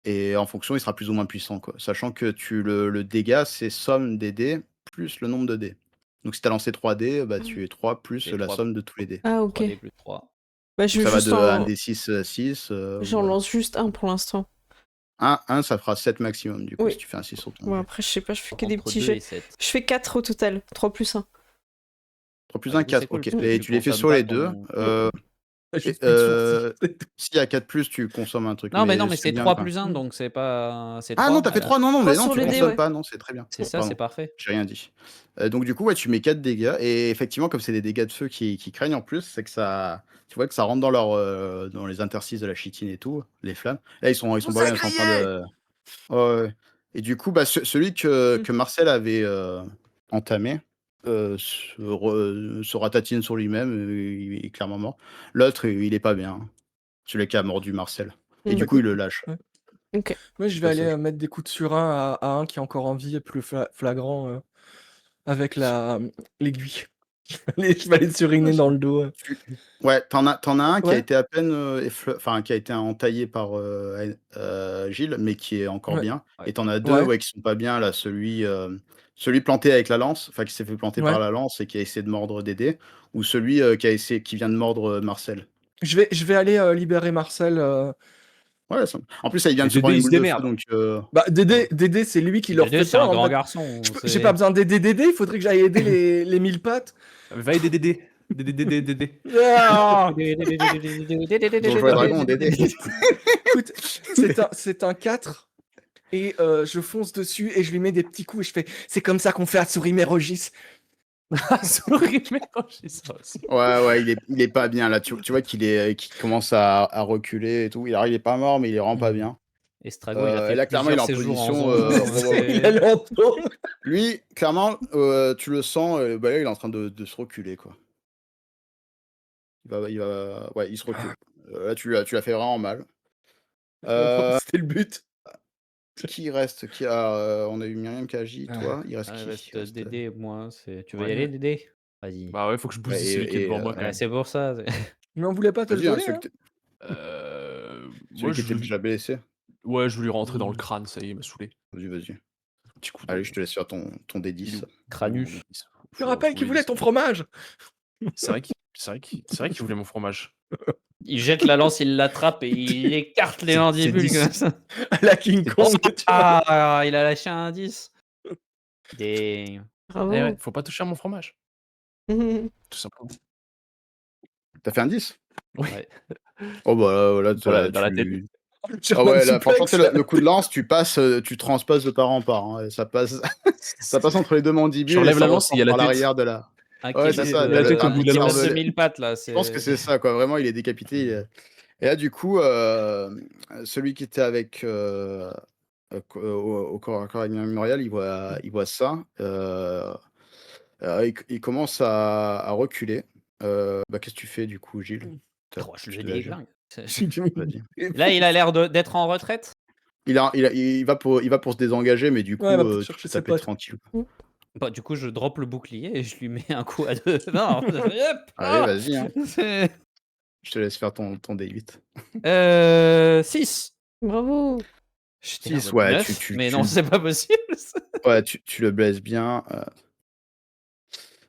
Speaker 3: Et en fonction, il sera plus ou moins puissant, quoi. Sachant que le dégât, c'est somme des dés plus le nombre de dés. Donc si tu as lancé 3 dés, bah, tu es 3 plus
Speaker 2: C'est
Speaker 3: la
Speaker 2: 3.
Speaker 3: somme de tous les dés.
Speaker 1: Ah, ok.
Speaker 2: 3D plus 3.
Speaker 1: Bah,
Speaker 3: Donc
Speaker 1: je
Speaker 3: ça va
Speaker 1: juste
Speaker 3: de 1
Speaker 1: en...
Speaker 3: d 6 à 6.
Speaker 1: J'en lance juste un pour l'instant.
Speaker 3: 1, ça fera 7 maximum, du coup,
Speaker 1: Oui.
Speaker 3: si tu fais un 6 sur ton
Speaker 1: Bon,
Speaker 3: jet.
Speaker 1: après, je sais pas, je fais que des
Speaker 2: Entre
Speaker 1: petits
Speaker 2: 2
Speaker 1: jets.
Speaker 2: et 7.
Speaker 1: Je fais 4 au total. 3 plus 1.
Speaker 3: 3 plus
Speaker 2: Ah,
Speaker 3: 1,
Speaker 2: du coup, c'est
Speaker 3: 4,
Speaker 2: cool,
Speaker 3: ok.
Speaker 2: parce que
Speaker 3: Et
Speaker 2: tu
Speaker 3: tu les fais
Speaker 2: consommes
Speaker 3: sur
Speaker 2: pas
Speaker 3: les deux.
Speaker 4: Juste plus de sourcils.
Speaker 3: S'il y a 4 plus, tu consommes un truc.
Speaker 2: Non, mais c'est
Speaker 3: bien,
Speaker 2: 3
Speaker 3: quoi.
Speaker 2: plus 1, donc c'est pas... C'est
Speaker 3: Ah
Speaker 2: 3.
Speaker 3: non, t'as fait 3, non,
Speaker 1: Trois
Speaker 3: mais non,
Speaker 1: sur
Speaker 3: tu
Speaker 1: les dés,
Speaker 3: consommes
Speaker 1: ouais.
Speaker 3: pas, non, c'est très bien.
Speaker 2: C'est ça,
Speaker 3: Pardon.
Speaker 2: c'est parfait.
Speaker 3: J'ai rien dit. Donc du coup, ouais, tu mets 4 dégâts, et effectivement, comme c'est des dégâts de feu qui craignent en plus, c'est que ça... Tu vois que ça rentre dans les interstices de la chitine et tout, les flammes. Là, ils sont pas bien, ils sont en train de... Ouais. Et du coup, bah, celui que Marcel avait entamé se ratatine sur lui-même, il est clairement mort. L'autre, il est pas bien. Celui qui a mordu Marcel. Et du coup, il le lâche.
Speaker 4: Ouais.
Speaker 1: Ok.
Speaker 4: Moi, je vais
Speaker 3: Passage.
Speaker 4: aller mettre des coups de surin à un qui est encore en vie et plus flagrant avec l'aiguille. Je vais aller suriner dans le dos.
Speaker 3: Ouais, t'en as un qui a
Speaker 4: Ouais.
Speaker 3: été à peine qui a été entaillé par Gilles, mais qui est encore
Speaker 4: Ouais.
Speaker 3: bien.
Speaker 2: Ouais.
Speaker 3: Et t'en as deux
Speaker 4: Ouais.
Speaker 3: qui sont pas bien, là, celui planté avec la lance, enfin qui s'est fait planter par
Speaker 4: Ouais.
Speaker 3: la lance et qui a essayé de mordre Dédé, ou celui qui vient de mordre Marcel.
Speaker 4: Je vais aller libérer Marcel.
Speaker 3: Ouais, en plus, ça, il vient
Speaker 5: Et
Speaker 3: de se prendre
Speaker 5: Dédé,
Speaker 3: une
Speaker 5: il se
Speaker 3: boule de feu,
Speaker 5: démerde.
Speaker 3: donc
Speaker 4: Bah, Dédé, c'est lui qui leur
Speaker 2: Dédé,
Speaker 4: fait
Speaker 2: c'est un
Speaker 4: peur. En
Speaker 2: grand
Speaker 4: fait.
Speaker 2: garçon.
Speaker 4: J'ai pas besoin d'aider Dédé, il faudrait que j'aille aider les 1000 pattes.
Speaker 5: Va aider Dédé. Dédé.
Speaker 4: Ah
Speaker 3: Donjons et Dragons, Dédé.
Speaker 4: Écoute, c'est un 4. Et je fonce dessus et je lui mets des petits coups et je fais c'est comme ça qu'on fait à Souris-Mérogis.
Speaker 5: Souris, mais oh, j'ai ça aussi.
Speaker 3: Ouais, il est pas bien là. Tu vois qu'il commence à reculer et tout. Il est pas mort, mais il est vraiment pas bien.
Speaker 2: Estragon, il a fait
Speaker 3: Là, clairement, il est
Speaker 2: plusieurs
Speaker 3: en
Speaker 2: séjours en
Speaker 3: position.
Speaker 2: zone.
Speaker 4: Il a l'entour.
Speaker 3: Lui, clairement, tu le sens. Bah là, il est en train de se reculer, quoi. Ouais, il se recule. Là, tu l'as fait vraiment mal.
Speaker 4: C'était le but.
Speaker 3: Qui reste? On a eu Myriam qui agit, toi. Il reste
Speaker 2: Ah,
Speaker 3: qui?
Speaker 2: il reste
Speaker 3: Il reste,
Speaker 2: Dédé, moi. Tu veux
Speaker 5: Ouais.
Speaker 2: y aller, Dédé? Vas-y.
Speaker 5: Bah ouais, faut que je bouge
Speaker 3: Ouais,
Speaker 5: celui qui est devant moi quand
Speaker 2: Ouais,
Speaker 5: même.
Speaker 2: c'est pour ça.
Speaker 4: Mais on voulait pas te le
Speaker 3: Vas-y, hein,
Speaker 4: donner.
Speaker 3: celui,
Speaker 4: Hein.
Speaker 3: qui
Speaker 5: Moi,
Speaker 3: était déjà blessé.
Speaker 5: Ouais, je veux lui rentrer dans le crâne, ça y est, il m'a saulé.
Speaker 3: Vas-y.
Speaker 5: Petit coup
Speaker 3: Allez, je te laisse faire ton D10.
Speaker 2: Cranus.
Speaker 4: Je rappelle qu'il voulait ton fromage.
Speaker 5: C'est vrai qu'il voulait mon fromage.
Speaker 2: Il jette la lance, il l'attrape et il écarte les
Speaker 5: C'est
Speaker 2: mandibules
Speaker 5: 10.
Speaker 2: comme ça.
Speaker 4: À la King Kong. tu vois.
Speaker 2: Ah, il a lâché un 10. Des...
Speaker 1: Bravo.
Speaker 5: Eh ouais, faut pas toucher à mon fromage,
Speaker 1: Mhm.
Speaker 5: tout simplement.
Speaker 3: T'as fait un 10?
Speaker 5: Ouais.
Speaker 3: Oh bah là,
Speaker 5: Dans la tête.
Speaker 3: Ah ouais, là, franchement, c'est le coup de lance, tu transposes de part en part. Hein, ça passe entre les deux mandibules.
Speaker 5: J'enlève
Speaker 3: et
Speaker 5: la
Speaker 3: ça
Speaker 5: lance, il y a
Speaker 3: ressort
Speaker 5: la
Speaker 3: par
Speaker 5: tête.
Speaker 3: l'arrière de la.
Speaker 2: Un
Speaker 3: Ouais,
Speaker 2: kebab
Speaker 3: c'est ça,
Speaker 5: il a la tête au bout de la
Speaker 2: kebab
Speaker 5: lance.
Speaker 2: de 1000 pattes, là.
Speaker 3: Je pense que c'est ça, quoi. Vraiment, il est décapité. Et là, du coup, celui qui était avec au corps à corps avec Memorial, il voit ça. Il commence à reculer. Bah, qu'est-ce que tu fais, du coup, Gilles?
Speaker 2: Oh, je
Speaker 3: Tu
Speaker 2: le
Speaker 3: te lâches.
Speaker 2: déglingue.
Speaker 3: Vas-y.
Speaker 2: Là, il a l'air d'être en retraite.
Speaker 3: Il va pour se désengager, mais du coup,
Speaker 4: Ouais, il va peut-être
Speaker 3: tu
Speaker 4: chercher
Speaker 3: peux
Speaker 4: ses
Speaker 3: taper
Speaker 4: potes.
Speaker 3: tranquille.
Speaker 2: Bah, du coup, je drop le bouclier et je lui mets un coup à deux. Non, hop,
Speaker 3: Allez, vas-y, hein.
Speaker 2: C'est-
Speaker 3: Je te laisse faire ton D8.
Speaker 2: 6.
Speaker 1: Bravo.
Speaker 2: J'étais en
Speaker 3: 6,
Speaker 2: mode
Speaker 3: ouais,
Speaker 2: 9, mais non, c'est pas possible.
Speaker 3: ouais, tu le blesses bien.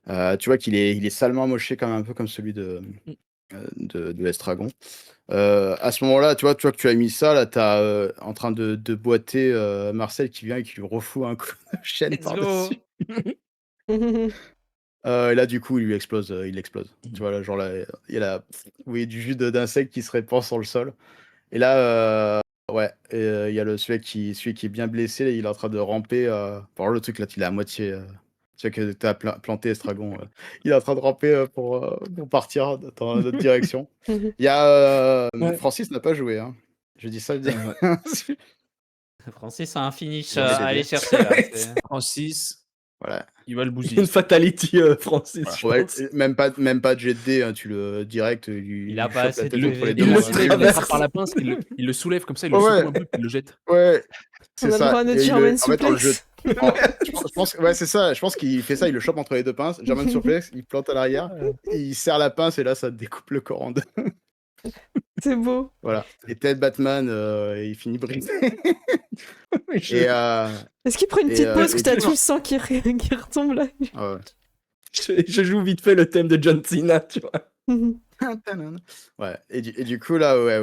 Speaker 3: Tu vois il est salement amoché comme un peu comme celui
Speaker 4: Mm.
Speaker 3: de l'Estragon. À ce moment-là, tu vois que tu as mis ça, là, tu as, en train de boiter, Marcel qui vient et qui lui refout un coup de chaîne
Speaker 2: Let's
Speaker 3: par-dessus.
Speaker 2: go!
Speaker 3: Et là, du coup, il explose. Tu
Speaker 4: Mhm.
Speaker 3: vois, là, genre, là, il y a oui, du jus d'insecte qui se répand sur le sol. Et là, ouais, il y a celui qui est bien blessé, là, il est en train de ramper. Pour le truc, là, il est à moitié. Tu vois que tu as planté Estragon. Il est en train de ramper pour partir dans notre direction. Il y a.
Speaker 4: Ouais.
Speaker 3: Francis n'a pas joué, hein. Je dis ça.
Speaker 4: Ouais.
Speaker 2: Francis a un finish
Speaker 3: Lance
Speaker 2: à
Speaker 3: des
Speaker 2: aller
Speaker 3: dés.
Speaker 2: chercher là.
Speaker 5: Francis,
Speaker 3: Voilà.
Speaker 5: il va le bousiller.
Speaker 4: Une fatality, Francis,
Speaker 3: Voilà.
Speaker 4: je
Speaker 3: Ouais,
Speaker 4: pense.
Speaker 3: même pas de jet de dés, hein, tu le direct,
Speaker 2: Il a
Speaker 3: lui
Speaker 2: pas
Speaker 3: chope
Speaker 2: assez
Speaker 3: la
Speaker 2: de
Speaker 3: tête entre les
Speaker 2: PV
Speaker 3: deux
Speaker 4: Il le
Speaker 3: mains.
Speaker 2: pour,
Speaker 5: Il
Speaker 4: traverse.
Speaker 5: l'attrape par la pince, il le soulève comme ça, il le
Speaker 3: Ouais,
Speaker 5: secoue
Speaker 3: ouais.
Speaker 5: un peu, puis il le jette.
Speaker 3: Ouais,
Speaker 1: On
Speaker 3: c'est
Speaker 1: a le droit
Speaker 3: ça.
Speaker 1: à notre
Speaker 3: Et
Speaker 1: German
Speaker 3: en fait, on le jette.
Speaker 1: suplex.
Speaker 3: Je pense ouais, c'est ça. Je pense qu'il fait ça, il le chope entre les deux pinces. German suplex, il plante à l'arrière, et il serre la pince et là, ça découpe le corps en deux.
Speaker 1: C'est beau.
Speaker 3: Voilà. Et Ted Batman, il finit brisé.
Speaker 4: Mais
Speaker 3: Et,
Speaker 1: Est-ce qu'il prend une petite pause
Speaker 3: et
Speaker 1: que t'as
Speaker 3: du
Speaker 1: tout
Speaker 3: coup,
Speaker 1: le sang qui retombe là?
Speaker 3: ouais.
Speaker 4: je joue vite fait le thème de John Cena, tu vois.
Speaker 3: Ouais. Et du coup, là, ouais,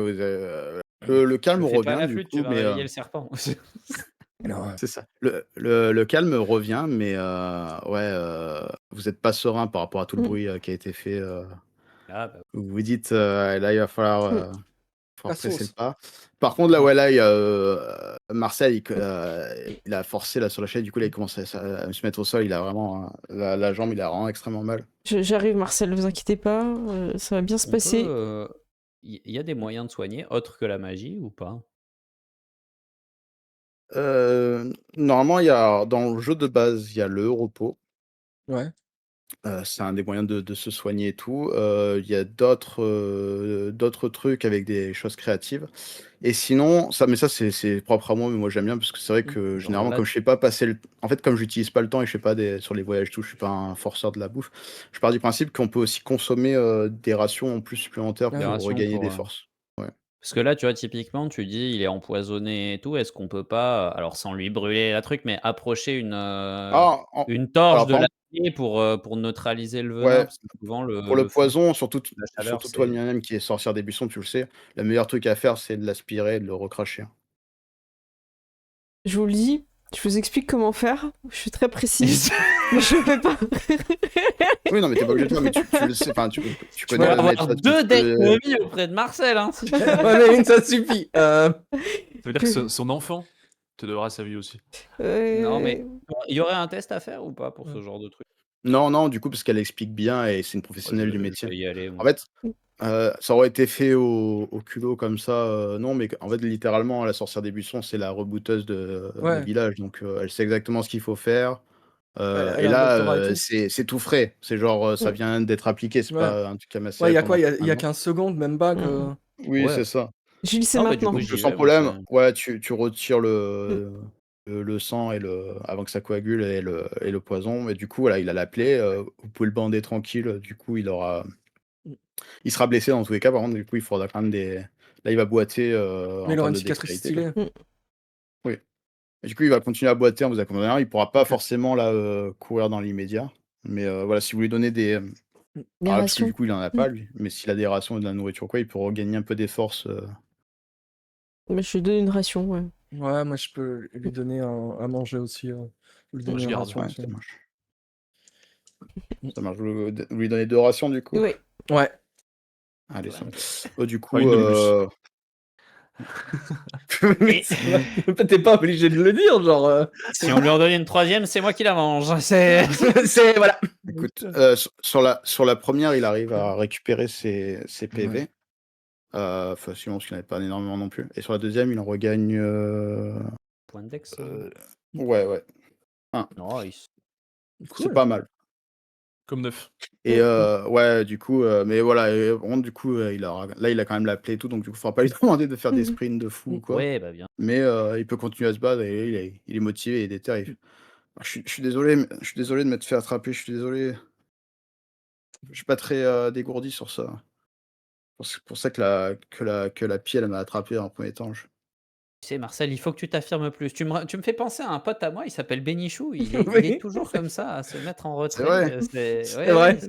Speaker 3: le calme
Speaker 2: Ne fais pas
Speaker 3: revient,
Speaker 2: la
Speaker 3: du
Speaker 2: flûte, tu
Speaker 3: coup,
Speaker 2: vas
Speaker 3: mais
Speaker 2: réveiller le serpent.
Speaker 4: Non.
Speaker 3: c'est ça. Le calme revient, mais ouais, vous n'êtes pas serein par rapport à tout le
Speaker 1: Mm.
Speaker 3: bruit qui a été fait.
Speaker 2: Ah, bah,
Speaker 3: Vous vous dites, là, il va falloir. Faut
Speaker 4: La
Speaker 3: presser le
Speaker 4: sauce.
Speaker 3: pas. Par contre, là, ouais, là, il y a Marcel, il a forcé là sur la chaise, du coup, là, il commence à se mettre au sol. Il a vraiment la jambe, il a vraiment extrêmement mal.
Speaker 1: J'arrive, Marcel, ne vous inquiétez pas, ça va bien se
Speaker 2: on
Speaker 1: passer.
Speaker 2: peut. Il y a des moyens de soigner autres que la magie ou pas?
Speaker 3: Normalement, dans le jeu de base, il y a le repos.
Speaker 4: Ouais.
Speaker 3: C'est un des moyens de se soigner et tout. Il y a d'autres trucs avec des choses créatives. Et sinon, mais ça, c'est propre à moi, mais moi j'aime bien parce que c'est vrai que
Speaker 2: Genre
Speaker 3: généralement,
Speaker 2: là,
Speaker 3: comme je sais pas passer le. En fait, comme j'utilise pas le temps et je sais pas sur les voyages, tout, je suis pas un forceur de la bouffe. Je pars du principe qu'on peut aussi consommer des rations en plus supplémentaires
Speaker 4: Ah
Speaker 2: des
Speaker 4: oui.
Speaker 3: pour
Speaker 2: rations
Speaker 3: regagner des
Speaker 2: pour.
Speaker 3: forces. Ouais.
Speaker 2: Parce que là, tu vois, typiquement, tu dis il est empoisonné et tout. Est-ce qu'on peut pas, alors sans lui brûler la truc, mais approcher
Speaker 3: Ah,
Speaker 2: une torche
Speaker 3: alors,
Speaker 2: de
Speaker 3: par
Speaker 2: la
Speaker 3: exemple,
Speaker 2: pour neutraliser le venin?
Speaker 3: ouais,
Speaker 2: Parce que souvent,
Speaker 3: pour le
Speaker 2: le feu,
Speaker 3: poison, surtout,
Speaker 2: la chaleur,
Speaker 3: surtout toi,
Speaker 2: c'est.
Speaker 3: Myriam, qui est sorcière des buissons, tu le sais, le meilleur truc à faire, c'est de l'aspirer et de le recracher.
Speaker 1: Je vous le dis, je vous explique comment faire. Je suis très précise, mais je fais pas.
Speaker 3: Oui, non, mais t'es pas obligé de faire, mais tu le sais, enfin, tu
Speaker 2: Tu
Speaker 3: connais
Speaker 2: vas
Speaker 3: la
Speaker 2: avoir
Speaker 3: méthode.
Speaker 2: 2 d'économie auprès de Marcel, hein, si tu veux.
Speaker 4: Ouais, mais une, ça suffit.
Speaker 5: Ça veut dire que son enfant te donnera sa vie aussi.
Speaker 2: Non, mais
Speaker 1: Euh,
Speaker 2: il y aurait un test à faire ou pas pour ce
Speaker 4: Ouais.
Speaker 2: genre de truc?
Speaker 3: Non, non, du coup, parce qu'elle explique bien et c'est une
Speaker 2: Moi,
Speaker 3: professionnelle du
Speaker 2: je
Speaker 3: métier.
Speaker 2: vais y aller,
Speaker 3: En
Speaker 2: moi.
Speaker 3: fait, ça aurait été fait au culot comme ça, non, mais en fait, littéralement, la sorcière des buissons, c'est la rebouteuse des
Speaker 4: Ouais.
Speaker 3: villages, donc elle sait exactement ce qu'il faut faire.
Speaker 4: Elle
Speaker 3: Et
Speaker 4: a un
Speaker 3: là,
Speaker 4: doctorat et tout.
Speaker 3: c'est tout frais. C'est genre, ça
Speaker 1: Mm.
Speaker 3: vient d'être appliqué, c'est
Speaker 4: Ouais.
Speaker 3: pas un truc
Speaker 4: Ouais,
Speaker 3: amassé
Speaker 4: il y a
Speaker 3: pendant
Speaker 4: quoi? Il y a
Speaker 3: un an.
Speaker 4: 15 secondes, même pas
Speaker 1: Mm.
Speaker 4: que.
Speaker 3: Oui,
Speaker 2: Ouais.
Speaker 3: c'est ça.
Speaker 1: Jules, c'est
Speaker 2: Non, bah, du
Speaker 1: maintenant.
Speaker 2: coup,
Speaker 3: Donc
Speaker 2: j'y
Speaker 3: sans
Speaker 2: vais, moi,
Speaker 3: problème,
Speaker 2: c'est
Speaker 3: ouais, tu retires le sang avant que ça coagule et le poison. Et du coup, voilà, il a la plaie. Vous pouvez le bander tranquille. Du coup, il sera blessé dans tous les cas. Par contre, du coup, il faudra quand même des. Là, il va boiter
Speaker 4: Mais
Speaker 3: en
Speaker 4: il aura
Speaker 3: termes
Speaker 4: une
Speaker 3: de
Speaker 4: cicatrice
Speaker 3: dextérité, quoi.
Speaker 4: stylée.
Speaker 3: Oui. Et du coup, il va continuer à boiter en vous accompagnant. Il pourra pas
Speaker 4: Ok.
Speaker 3: forcément là courir dans l'immédiat. Mais voilà, si vous lui donnez des.
Speaker 1: Des
Speaker 3: Parce que
Speaker 1: rations.
Speaker 3: du coup, il en a pas, lui. Mais s'il a des rations et de la nourriture, quoi, il peut regagner un peu des forces.
Speaker 1: Mais je lui donne une ration, ouais.
Speaker 4: Ouais, moi je peux lui donner à manger aussi. Lui
Speaker 5: Moi,
Speaker 4: donner
Speaker 5: je
Speaker 4: une
Speaker 5: garde.
Speaker 4: ration
Speaker 3: Ouais,
Speaker 4: aussi.
Speaker 3: ça marche. Ça marche. Vous lui donnez 2 rations, du coup.
Speaker 1: Oui.
Speaker 4: Ouais.
Speaker 3: Allez,
Speaker 2: Ouais.
Speaker 3: ça. Du
Speaker 5: Pas
Speaker 3: coup,
Speaker 5: une de
Speaker 3: mais
Speaker 4: T'es pas obligé de le dire, genre.
Speaker 2: Si on lui en donne une 3e, c'est moi qui la mange. C'est
Speaker 4: C'est. Voilà.
Speaker 3: écoute, sur la première, il arrive à récupérer ses PV. Enfin, sinon, parce qu'il n'y en avait pas énormément non plus. Et sur la deuxième, il en regagne.
Speaker 2: point de dex.
Speaker 3: Ouais, ouais.
Speaker 2: Nice.
Speaker 3: C'est
Speaker 4: Cool.
Speaker 3: pas mal.
Speaker 5: Comme 9.
Speaker 3: Et ouais, du coup, mais voilà, par contre, du coup, il a quand même la plaie et tout, donc du coup, il faudra pas lui demander de faire des sprints de fou ou quoi.
Speaker 2: Ouais, bah bien.
Speaker 3: Mais il peut continuer à se battre et il est motivé et déter. Je suis désolé, je suis désolé de m'être fait attraper, je suis désolé. Je suis pas très dégourdi sur ça. C'est pour ça que la pie, elle m'a attrapé en premier temps.
Speaker 2: Tu sais, Marcel, il faut que tu t'affirmes plus. Tu me fais penser à un pote à moi, il s'appelle Bénichou, il est
Speaker 4: Oui,
Speaker 2: toujours comme ça, à se mettre en
Speaker 3: C'est
Speaker 2: retrait.
Speaker 3: vrai.
Speaker 2: C'est
Speaker 4: c'est
Speaker 2: ouais,
Speaker 4: vrai.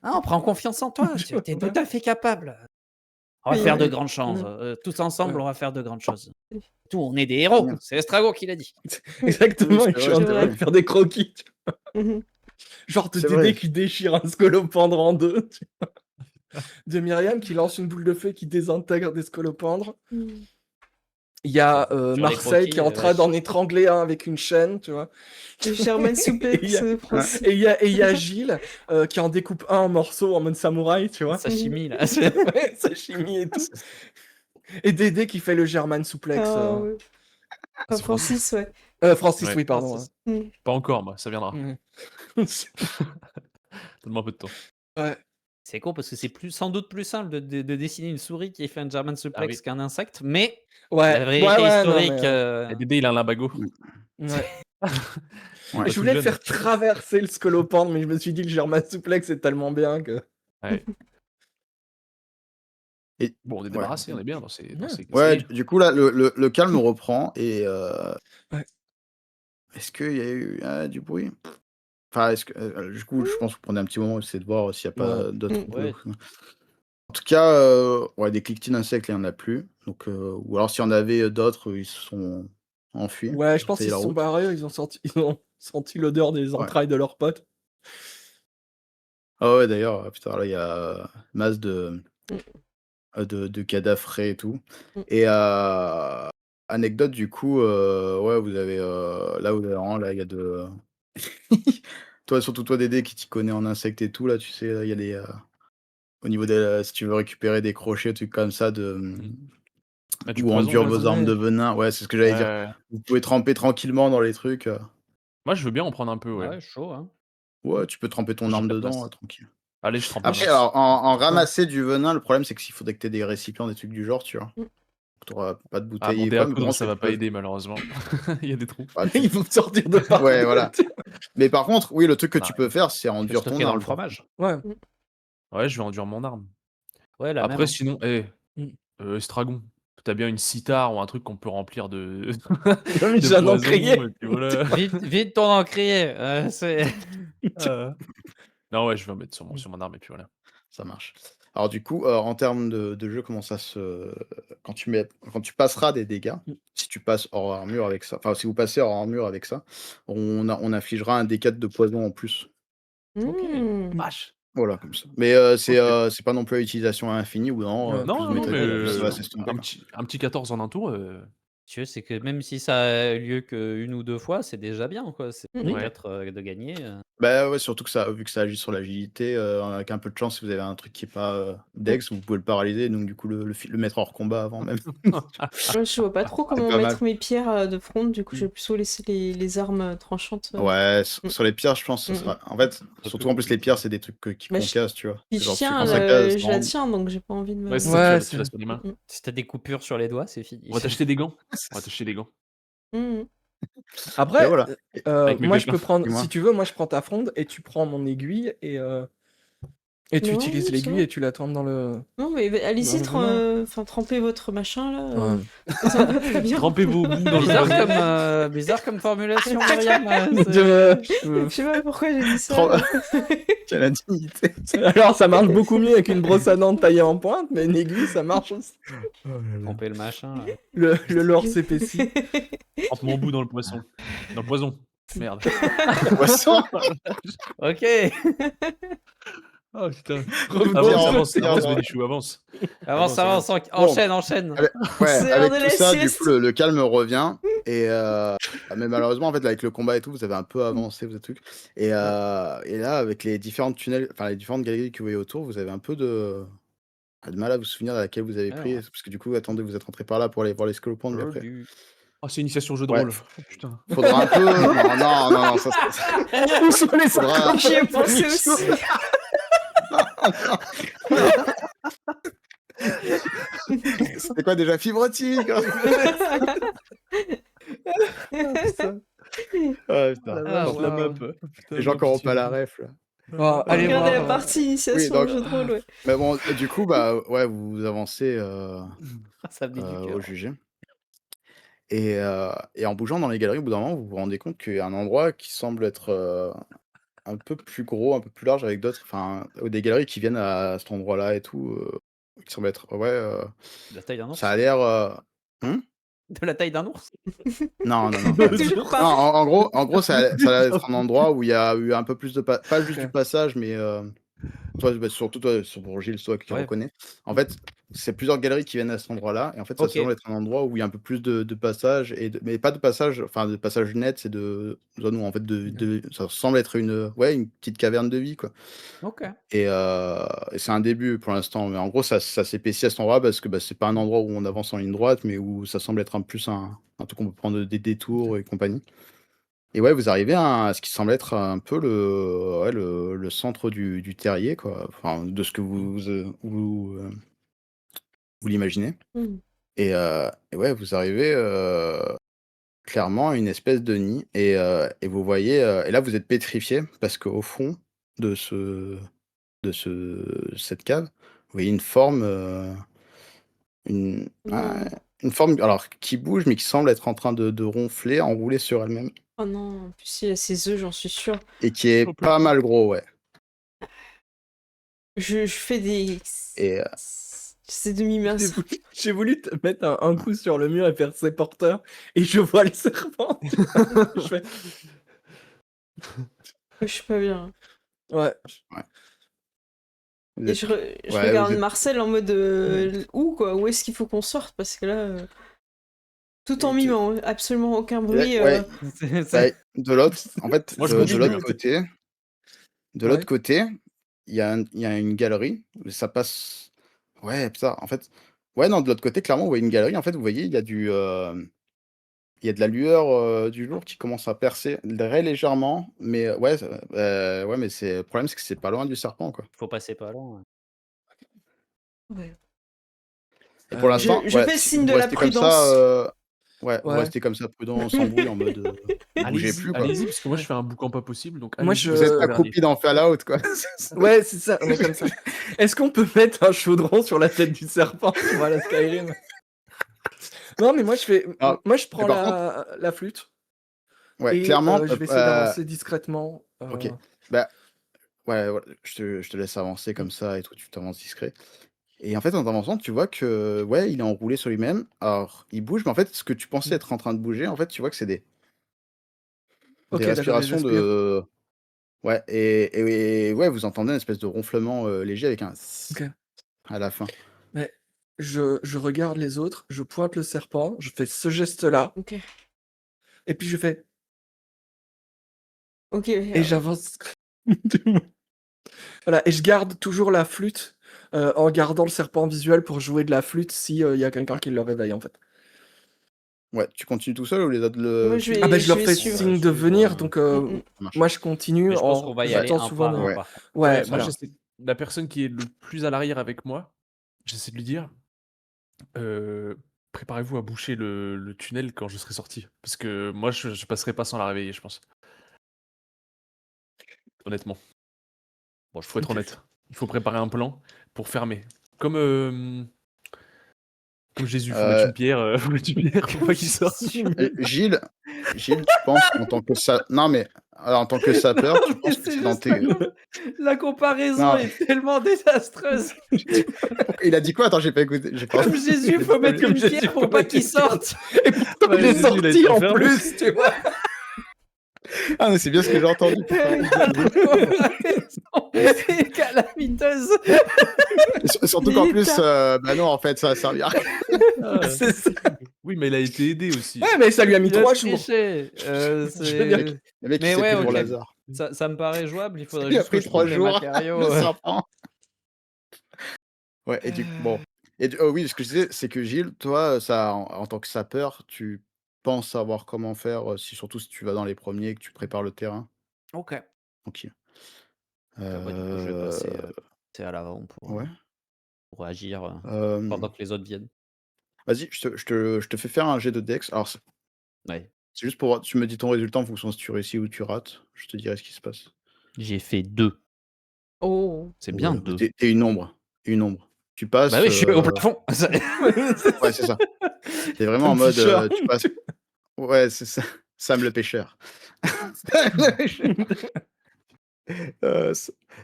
Speaker 2: Ah, on prend confiance en toi, tu es tout à fait capable. On va
Speaker 1: Oui,
Speaker 2: faire de
Speaker 1: oui.
Speaker 2: grandes choses. Tous ensemble,
Speaker 4: Ouais.
Speaker 2: on va faire de grandes choses. Tout, on est des héros.
Speaker 3: Bien.
Speaker 2: C'est Estragon qui l'a dit.
Speaker 4: Exactement,
Speaker 3: Oui,
Speaker 4: et je
Speaker 3: c'est
Speaker 4: suis
Speaker 3: vrai,
Speaker 4: en
Speaker 1: c'est
Speaker 4: train
Speaker 1: vrai.
Speaker 4: de faire des croquis.
Speaker 1: Mhm.
Speaker 4: Genre de
Speaker 3: C'est
Speaker 4: Dédé
Speaker 3: vrai.
Speaker 4: qui déchire un scolopendre en deux. De Myriam qui lance une boule de feu qui désintègre des scolopendres.
Speaker 1: Mhm.
Speaker 4: Il y a
Speaker 2: Sur les
Speaker 4: Marseille qui est en
Speaker 2: croquis,
Speaker 4: train
Speaker 2: ouais.
Speaker 4: d'en étrangler un avec une chaîne, tu vois.
Speaker 1: Le Sherman
Speaker 4: Et il y
Speaker 1: Suplex
Speaker 4: a,
Speaker 1: français.
Speaker 4: et il y a Gilles qui en découpe un en morceaux en mode samouraï, tu vois.
Speaker 2: Sashimi, là.
Speaker 4: Ouais, sashimi et tout. Et Dédé qui fait le German suplex.
Speaker 1: Ah, ouais.
Speaker 5: Ah,
Speaker 1: Enfin,
Speaker 5: c'est Francis.
Speaker 1: Francis, ouais.
Speaker 4: Francis,
Speaker 5: Ouais.
Speaker 4: oui, pardon.
Speaker 2: Francis.
Speaker 1: Mhm.
Speaker 5: Pas encore, moi, ça viendra.
Speaker 4: Ouais.
Speaker 5: Donne-moi un peu de temps.
Speaker 4: Ouais.
Speaker 2: C'est con parce que c'est sans doute plus simple de dessiner une souris qui fait un German
Speaker 5: Ah
Speaker 2: suplex
Speaker 5: oui.
Speaker 2: qu'un insecte, mais
Speaker 4: Ouais,
Speaker 2: la vérité
Speaker 4: ouais, non,
Speaker 2: historique.
Speaker 4: mais.
Speaker 5: Et Dédé, il a un limbago.
Speaker 4: Ouais.
Speaker 3: Ouais.
Speaker 4: Je
Speaker 5: tout
Speaker 4: voulais
Speaker 5: jeune.
Speaker 4: faire traverser le scolopendre, mais je me suis dit le German suplex c'est tellement bien que.
Speaker 5: Ouais.
Speaker 3: Et
Speaker 5: Bon, on est
Speaker 3: ouais.
Speaker 5: débarrassé, on est bien dans ces.
Speaker 4: Ouais.
Speaker 5: Ça y
Speaker 3: Ouais,
Speaker 5: est.
Speaker 3: du coup, là, le calme reprend et
Speaker 4: Ouais.
Speaker 3: est-ce qu'il y a eu du bruit? Enfin, est-ce que du coup, je pense que vous prenez un petit moment, essayez de voir s'il n'y a pas
Speaker 4: Ouais.
Speaker 3: d'autres
Speaker 1: Mm.
Speaker 2: Ouais.
Speaker 3: En tout cas, ouais, des cliquetis d'insectes, il n'y en a plus. Donc, ou alors s'il y en avait d'autres, ils se sont enfuis,
Speaker 4: Ouais, je pense
Speaker 3: frayaient
Speaker 4: qu'ils
Speaker 3: la
Speaker 4: se sont
Speaker 3: route.
Speaker 4: barrés, ils ont senti l'odeur des
Speaker 3: Ouais.
Speaker 4: entrailles de leurs potes.
Speaker 3: Ah ouais, d'ailleurs, putain, là, il y a masse de
Speaker 1: Mm.
Speaker 3: de cadavres frais et tout.
Speaker 1: Mm.
Speaker 3: Et anecdote, du coup, ouais, vous avez, là, vous avez vraiment, là, il y a de toi, surtout toi, Dédé, qui t'y connais en insectes et tout, là, tu sais, là, il y a des, au niveau des si tu veux récupérer des crochets, trucs comme ça de,
Speaker 5: Ah, du
Speaker 3: ou
Speaker 5: poison.
Speaker 3: enduire vos armes
Speaker 4: Empoisonné.
Speaker 3: de venin. Ouais, c'est ce que j'allais dire.
Speaker 5: Ouais.
Speaker 3: Vous pouvez tremper tranquillement dans les trucs,
Speaker 5: Moi, je veux bien en prendre un peu, ouais.
Speaker 2: Ouais, chaud, hein.
Speaker 3: Ouais, tu peux tremper ton
Speaker 5: J'ai
Speaker 3: arme
Speaker 5: de la
Speaker 3: dedans,
Speaker 5: place.
Speaker 3: tranquille.
Speaker 5: Allez, je trempe mon
Speaker 3: Après,
Speaker 5: lance.
Speaker 3: alors, en ramasser du venin, le problème, c'est qu'il faudrait que tu aies des récipients, des trucs du genre, tu vois?
Speaker 1: Mm.
Speaker 3: Tu auras pas de
Speaker 5: Ah,
Speaker 3: bouteille et
Speaker 5: monter
Speaker 3: quoi,
Speaker 5: à
Speaker 3: mais
Speaker 5: coudre,
Speaker 3: bon,
Speaker 5: ça
Speaker 3: c'est
Speaker 5: va
Speaker 3: tu
Speaker 5: pas
Speaker 3: peux
Speaker 5: aider, malheureusement. Il y a des trous.
Speaker 3: bah, tu
Speaker 4: Ils vont sortir de partout.
Speaker 3: ouais, voilà. Mais par contre, oui, le truc que
Speaker 5: Bah,
Speaker 3: tu peux faire, c'est
Speaker 2: Tu peux
Speaker 3: enduire ton
Speaker 2: stocker dans le
Speaker 3: arme, par contre.
Speaker 2: fromage.
Speaker 4: Ouais.
Speaker 5: ouais, je vais enduire mon arme.
Speaker 2: Ouais, la même.
Speaker 5: Après,
Speaker 2: Hein.
Speaker 5: sinon, Estragon, t'as bien une cithare ou un truc qu'on peut remplir de,
Speaker 4: Comme
Speaker 5: de
Speaker 4: j'ai un
Speaker 5: poison,
Speaker 4: encrier.
Speaker 5: et puis voilà.
Speaker 2: Vite ton encrier. C'est.
Speaker 5: Non, ouais, je vais en mettre sur mon arme, et puis voilà.
Speaker 3: Ça marche. Alors du coup, en termes de jeu, comment ça se quand tu passeras des dégâts, si tu passes hors armure avec ça, enfin, si vous passez hors armure avec ça, on infligera un D4 de poison en plus.
Speaker 5: Ok.
Speaker 1: Mm.
Speaker 5: Vache.
Speaker 3: Voilà, comme ça. Mais c'est pas non plus à utilisation infinie ou non,
Speaker 4: Ouais.
Speaker 3: plus
Speaker 5: Non,
Speaker 3: vous
Speaker 5: non,
Speaker 3: mettez
Speaker 5: mais
Speaker 3: de plus ça va
Speaker 1: sûr.
Speaker 3: s'estomper, quoi.
Speaker 5: un petit 14 en un tour.
Speaker 2: Tu vois, c'est que même si ça a lieu qu'une ou deux fois, c'est déjà bien, quoi. C'est
Speaker 1: Mm.
Speaker 2: les
Speaker 5: Ouais.
Speaker 2: 4 de gagner.
Speaker 3: Bah, ouais, surtout que ça vu que ça agit sur l'agilité, avec un peu de chance, si vous avez un truc qui est pas, dex, vous pouvez le paralyser, donc du coup le mettre hors combat avant même.
Speaker 1: Ouais, je vois pas trop comment
Speaker 3: pas mal.
Speaker 1: mettre mes pierres de front, du coup je vais plutôt laisser les armes tranchantes.
Speaker 3: Ouais,
Speaker 1: Mm.
Speaker 3: sur les pierres, je pense que ce
Speaker 1: Mm.
Speaker 3: sera en fait, surtout en plus les pierres, c'est des trucs qui
Speaker 1: Bah,
Speaker 3: concassent, tu vois?
Speaker 1: Puis
Speaker 3: C'est genre, tu
Speaker 1: chien,
Speaker 3: quand ça casse,
Speaker 1: je la
Speaker 3: vraiment
Speaker 1: tiens, donc j'ai pas envie de me.
Speaker 5: Ouais, c'est
Speaker 4: Ouais,
Speaker 5: ça, tu
Speaker 4: c'est-
Speaker 5: l'as sur les mains.
Speaker 2: Si t'as des coupures sur les doigts, c'est fini.
Speaker 5: On va t'acheter des gants. On va t'acheter des gants.
Speaker 1: Mm.
Speaker 3: et
Speaker 4: Après,
Speaker 3: voilà.
Speaker 5: Avec mes
Speaker 4: moi je
Speaker 5: pépins.
Speaker 4: peux prendre,
Speaker 3: Dis-moi.
Speaker 4: si tu veux, moi je prends ta fronde et tu prends mon aiguille et tu
Speaker 1: Non,
Speaker 4: utilises
Speaker 1: ça
Speaker 4: l'aiguille
Speaker 1: va.
Speaker 4: et tu la tombes dans le.
Speaker 1: Non, mais allez-y,
Speaker 4: Dans le
Speaker 1: trempez votre machin là.
Speaker 4: Ouais.
Speaker 1: Ça va très bien.
Speaker 5: Trempez vos bouts dans le
Speaker 2: Bizarre comme formulation, Myriam.
Speaker 1: Je sais pas pourquoi j'ai dit ça.
Speaker 3: Trop quelle indignité.
Speaker 4: Alors ça marche beaucoup mieux avec une brosse à dents taillée en pointe, mais une aiguille ça marche aussi.
Speaker 2: Tromper le machin. Là.
Speaker 4: Le lore s'épaissit.
Speaker 5: Trempe mon bout dans le poisson. Dans le poison. Merde.
Speaker 3: Poisson.
Speaker 2: Ok.
Speaker 5: Oh putain.
Speaker 3: Revenons
Speaker 5: Avance, Bénichou, avance.
Speaker 2: Avance,
Speaker 5: Avance,
Speaker 2: enchaîne.
Speaker 3: Ouais,
Speaker 1: C'est
Speaker 3: avec
Speaker 1: l'heure de la
Speaker 3: tout ça, du
Speaker 1: sieste.
Speaker 3: coup, le calme revient et mais malheureusement, en fait, là, avec le combat et tout, vous avez un peu avancé, vous êtes trucs et là, avec les différentes tunnels, enfin, les différentes galeries que vous voyez autour, vous avez un peu de mal à vous souvenir à laquelle vous avez pris,
Speaker 2: Alors.
Speaker 3: parce que du coup, attendez, vous êtes rentrés par là pour aller voir les scolopendres, mais après
Speaker 5: Oh, c'est initiation jeu de
Speaker 3: Ouais.
Speaker 5: rôle. Oh, putain.
Speaker 3: faudra un peu non, ça
Speaker 4: Où sont les
Speaker 3: Faudra-
Speaker 1: J'y ai pensé aussi.
Speaker 3: c'était quoi déjà? Fibre tigre? Ah putain.
Speaker 2: Ah,
Speaker 5: la
Speaker 2: wow.
Speaker 5: map.
Speaker 3: Les gens qui auront pas la ref, là.
Speaker 4: Oh, allez
Speaker 1: Regardez
Speaker 4: voir.
Speaker 1: la partie initiation
Speaker 3: Oui,
Speaker 1: au
Speaker 3: donc-
Speaker 1: jeu de rôle, ouais.
Speaker 3: Mais bon, du coup, bah, ouais, vous avancez,
Speaker 2: Ça venait du
Speaker 3: au
Speaker 2: cœur.
Speaker 3: jugé. Et en bougeant dans les galeries, au bout d'un moment, vous vous rendez compte qu'il y a un endroit qui semble être, un peu plus gros, un peu plus large avec d'autres enfin, des galeries qui viennent à cet endroit-là et tout, qui semblent être ouais,
Speaker 2: De la taille d'un
Speaker 3: ça
Speaker 2: ours?
Speaker 3: a l'air, mmh?
Speaker 2: De la taille d'un ours?
Speaker 3: Non, non, non, pas du tout.
Speaker 1: Toujours
Speaker 3: Non,
Speaker 1: pas.
Speaker 3: en gros, ça a l'air d'être un endroit où il y a eu un peu plus de pas juste du
Speaker 4: Ok.
Speaker 3: passage, mais toi, bah, surtout toi, pour Gilles, toi qui
Speaker 2: Ouais.
Speaker 3: reconnais. En fait, c'est plusieurs galeries qui viennent à cet endroit-là et en fait, ça
Speaker 2: OK.
Speaker 3: semble être un endroit où il y a un peu plus de passages mais pas de passage, enfin de passage net, c'est de zone où en fait ça semble être une petite caverne de vie, quoi.
Speaker 2: OK.
Speaker 3: Et c'est un début pour l'instant, mais en gros, ça s'épaissit à cet endroit parce que, bah, c'est pas un endroit où on avance en ligne droite, mais où ça semble être un truc qu'on peut prendre des détours et compagnie. Et ouais, vous arrivez à ce qui semble être un peu le centre du terrier, quoi, enfin, de ce que vous l'imaginez.
Speaker 1: Mm.
Speaker 3: Et ouais, vous arrivez, clairement à une espèce de nid et vous voyez, et là, vous êtes pétrifié parce qu'au fond de cette cave, vous voyez une forme,
Speaker 1: Non.
Speaker 3: une forme alors qui bouge, mais qui semble être en train de ronfler, enroulée sur elle-même
Speaker 1: Oh non, en plus il a ses œufs, j'en suis sûre.
Speaker 3: et qui est
Speaker 5: Hop là.
Speaker 3: pas mal gros, ouais.
Speaker 1: Je fais des...
Speaker 3: Et
Speaker 1: J'essaie de mimer un
Speaker 4: J'ai
Speaker 1: serpent.
Speaker 4: voulu, j'ai voulu te mettre un coup sur le mur et faire ses porteurs, et je vois le serpent. Je fais,
Speaker 1: Je suis pas bien.
Speaker 4: ouais.
Speaker 3: vous
Speaker 1: Et
Speaker 3: êtes
Speaker 1: je
Speaker 3: ouais, vous
Speaker 1: regarde
Speaker 3: êtes
Speaker 1: Marcel en mode où quoi? Où est-ce qu'il faut qu'on sorte? Parce que là, tout en
Speaker 3: et tu
Speaker 1: mimant, hein, absolument aucun
Speaker 3: et là
Speaker 1: bruit.
Speaker 3: ouais,
Speaker 2: C'est
Speaker 3: bah,
Speaker 2: c'est
Speaker 3: de l'autre en fait,
Speaker 5: Moi, je
Speaker 3: de
Speaker 5: bouge
Speaker 3: l'autre
Speaker 5: plus.
Speaker 3: côté
Speaker 4: Ouais.
Speaker 3: il y a une galerie, ça passe ouais, putain, en fait ouais, non, de l'autre côté, clairement, vous voyez une galerie, en fait, vous voyez, il y a de la lueur, du jour qui commence à percer très légèrement, mais ouais, ouais, mais le problème, c'est que c'est pas loin du serpent, quoi.
Speaker 2: faut passer pas loin, ouais.
Speaker 1: Ouais.
Speaker 3: Et pour l'instant,
Speaker 1: Je
Speaker 3: ouais,
Speaker 1: fais le
Speaker 3: si
Speaker 1: signe
Speaker 3: vous
Speaker 1: de la
Speaker 3: restez comme ça,
Speaker 1: prudence.
Speaker 3: ouais, vous
Speaker 4: Ouais.
Speaker 3: restez comme ça prudent, sans bruit, en mode, vous bougez
Speaker 5: Allez-y,
Speaker 3: plus, quoi.
Speaker 5: allez-y, parce que moi, je fais un boucan pas possible, donc
Speaker 4: Moi,
Speaker 5: allez-y.
Speaker 3: Vous êtes
Speaker 4: je.
Speaker 3: accroupi dans Fallout, quoi.
Speaker 4: Ouais, c'est ça, on est comme ça. Est-ce qu'on peut mettre un chaudron sur la tête du serpent pour à la Skyrim? Non, mais moi,
Speaker 3: Ah,
Speaker 4: moi, je
Speaker 3: mais
Speaker 4: prends
Speaker 3: par contre,
Speaker 4: la flûte
Speaker 3: ouais,
Speaker 4: et
Speaker 3: clairement,
Speaker 4: je vais essayer d'avancer discrètement.
Speaker 3: OK. Bah, ouais, je te laisse avancer comme ça et tout, tu t'avances discret. Et en fait, en avançant, tu vois que, ouais, il est enroulé sur lui-même. Alors, il bouge, mais en fait, ce que tu pensais être en train de bouger, en fait, tu vois que c'est des
Speaker 4: Ok, d'accord, il
Speaker 3: respirations
Speaker 4: respire.
Speaker 3: de ouais et ouais, vous entendez une espèce de ronflement, léger avec un
Speaker 4: Ok.
Speaker 3: à la fin.
Speaker 4: Mais je regarde les autres, je pointe le serpent, je fais ce geste-là,
Speaker 1: Ok.
Speaker 4: et puis je fais.
Speaker 1: Ok.
Speaker 4: Et j'avance. Voilà, et je garde toujours la flûte en gardant le serpent visuel pour jouer de la flûte si il y a quelqu'un qui le réveille en fait.
Speaker 3: Ouais, tu continues tout seul ou les autres
Speaker 1: Moi,
Speaker 3: le
Speaker 1: je
Speaker 3: suivent?
Speaker 4: Ah bah
Speaker 1: vais,
Speaker 4: je
Speaker 1: je
Speaker 4: leur
Speaker 1: vais
Speaker 4: fais
Speaker 1: suivre.
Speaker 4: signe de venir, donc
Speaker 1: Mm.
Speaker 3: Ça marche.
Speaker 4: moi je continue
Speaker 2: Mais je pense qu'on
Speaker 4: en
Speaker 2: va y
Speaker 3: Ouais.
Speaker 2: aller
Speaker 4: jetant
Speaker 2: un
Speaker 4: souvent
Speaker 2: par un,
Speaker 3: Ouais.
Speaker 2: par contre.
Speaker 4: Ouais,
Speaker 3: Ouais,
Speaker 5: Moi,
Speaker 4: voilà.
Speaker 5: j'essaie. La personne qui est le plus à l'arrière avec moi, j'essaie de lui dire préparez-vous à boucher le tunnel quand je serai sorti. Parce que moi, je passerai pas sans la réveiller, je pense. Honnêtement.
Speaker 2: Bon, je
Speaker 5: Faut être
Speaker 4: Ok.
Speaker 5: honnête. Il faut préparer un plan pour fermer. Comme Jésus, faut mettre
Speaker 3: Heu,
Speaker 5: une pierre, faut mettre une pierre pour pas qu'il sorte.
Speaker 3: Gilles, tu penses en tant que non, mais alors, en tant que sapeur, tu penses que
Speaker 2: C'est
Speaker 3: c'est dans
Speaker 2: juste
Speaker 3: tes
Speaker 2: la comparaison
Speaker 3: non,
Speaker 2: est tellement désastreuse.
Speaker 3: pourquoi il a dit quoi? Attends, j'ai pas écouté, j'ai pas
Speaker 2: Comme Jésus, faut mettre
Speaker 4: Comme
Speaker 2: une
Speaker 4: Jésus,
Speaker 2: pierre
Speaker 4: faut
Speaker 2: pour pas
Speaker 4: mettre
Speaker 2: qu'il
Speaker 4: une pierre.
Speaker 2: sorte.
Speaker 4: Et pourtant
Speaker 5: Ouais,
Speaker 4: il est
Speaker 5: Jésus, il a
Speaker 4: sorti
Speaker 5: été
Speaker 4: en
Speaker 5: enfermé.
Speaker 4: plus, tu vois.
Speaker 3: Ah, mais c'est bien ce que j'ai entendu, putain.
Speaker 2: C'est calamiteuse.
Speaker 3: Surtout qu'en plus,
Speaker 1: L'état.
Speaker 3: bah non, en fait, ça a servi à rien.
Speaker 5: Ah,
Speaker 4: C'est ça.
Speaker 5: oui, mais il a été aidé aussi.
Speaker 4: Ouais, mais ça lui a mis
Speaker 2: Il a
Speaker 4: 3 jours.
Speaker 2: triché.
Speaker 4: Je veux dire,
Speaker 3: Le mec, il
Speaker 2: Mais
Speaker 3: s'est
Speaker 2: ouais,
Speaker 3: pris pour
Speaker 2: ok.
Speaker 3: Lazare.
Speaker 2: Ça me paraît jouable. Il faudrait
Speaker 3: Il a
Speaker 2: juste que
Speaker 3: pris
Speaker 2: je
Speaker 3: 3
Speaker 2: trouve les
Speaker 3: jours,
Speaker 2: matériaux.
Speaker 3: le serpent. Ouais, et bon, et oui, ce que je disais, c'est que Gilles, toi, ça en tant que sapeur, tu penses savoir comment faire, surtout si tu vas dans les premiers et que tu prépares le terrain?
Speaker 2: Ok.
Speaker 3: OK.
Speaker 2: Bah, du coup, je vais passer
Speaker 3: Heu,
Speaker 2: à l'avant
Speaker 3: ouais,
Speaker 2: pour agir
Speaker 3: hem,
Speaker 2: pendant que les autres viennent.
Speaker 3: vas-y, je te fais faire un jet de dex. Alors
Speaker 2: Ouais.
Speaker 3: c'est juste pour voir, tu me dis ton résultat en fonction si tu réussis ou tu rates, je te dirai ce qui se passe.
Speaker 2: J'ai fait 2.
Speaker 1: Oh.
Speaker 2: C'est bien
Speaker 3: Ouais, bah,
Speaker 2: 2.
Speaker 3: tu es une ombre, une ombre. tu passes.
Speaker 2: Bah oui, je suis au plafond.
Speaker 3: Ouais, c'est ça. T'es vraiment en mode. Tu passes. Ouais, c'est ça. Sam le pêcheur.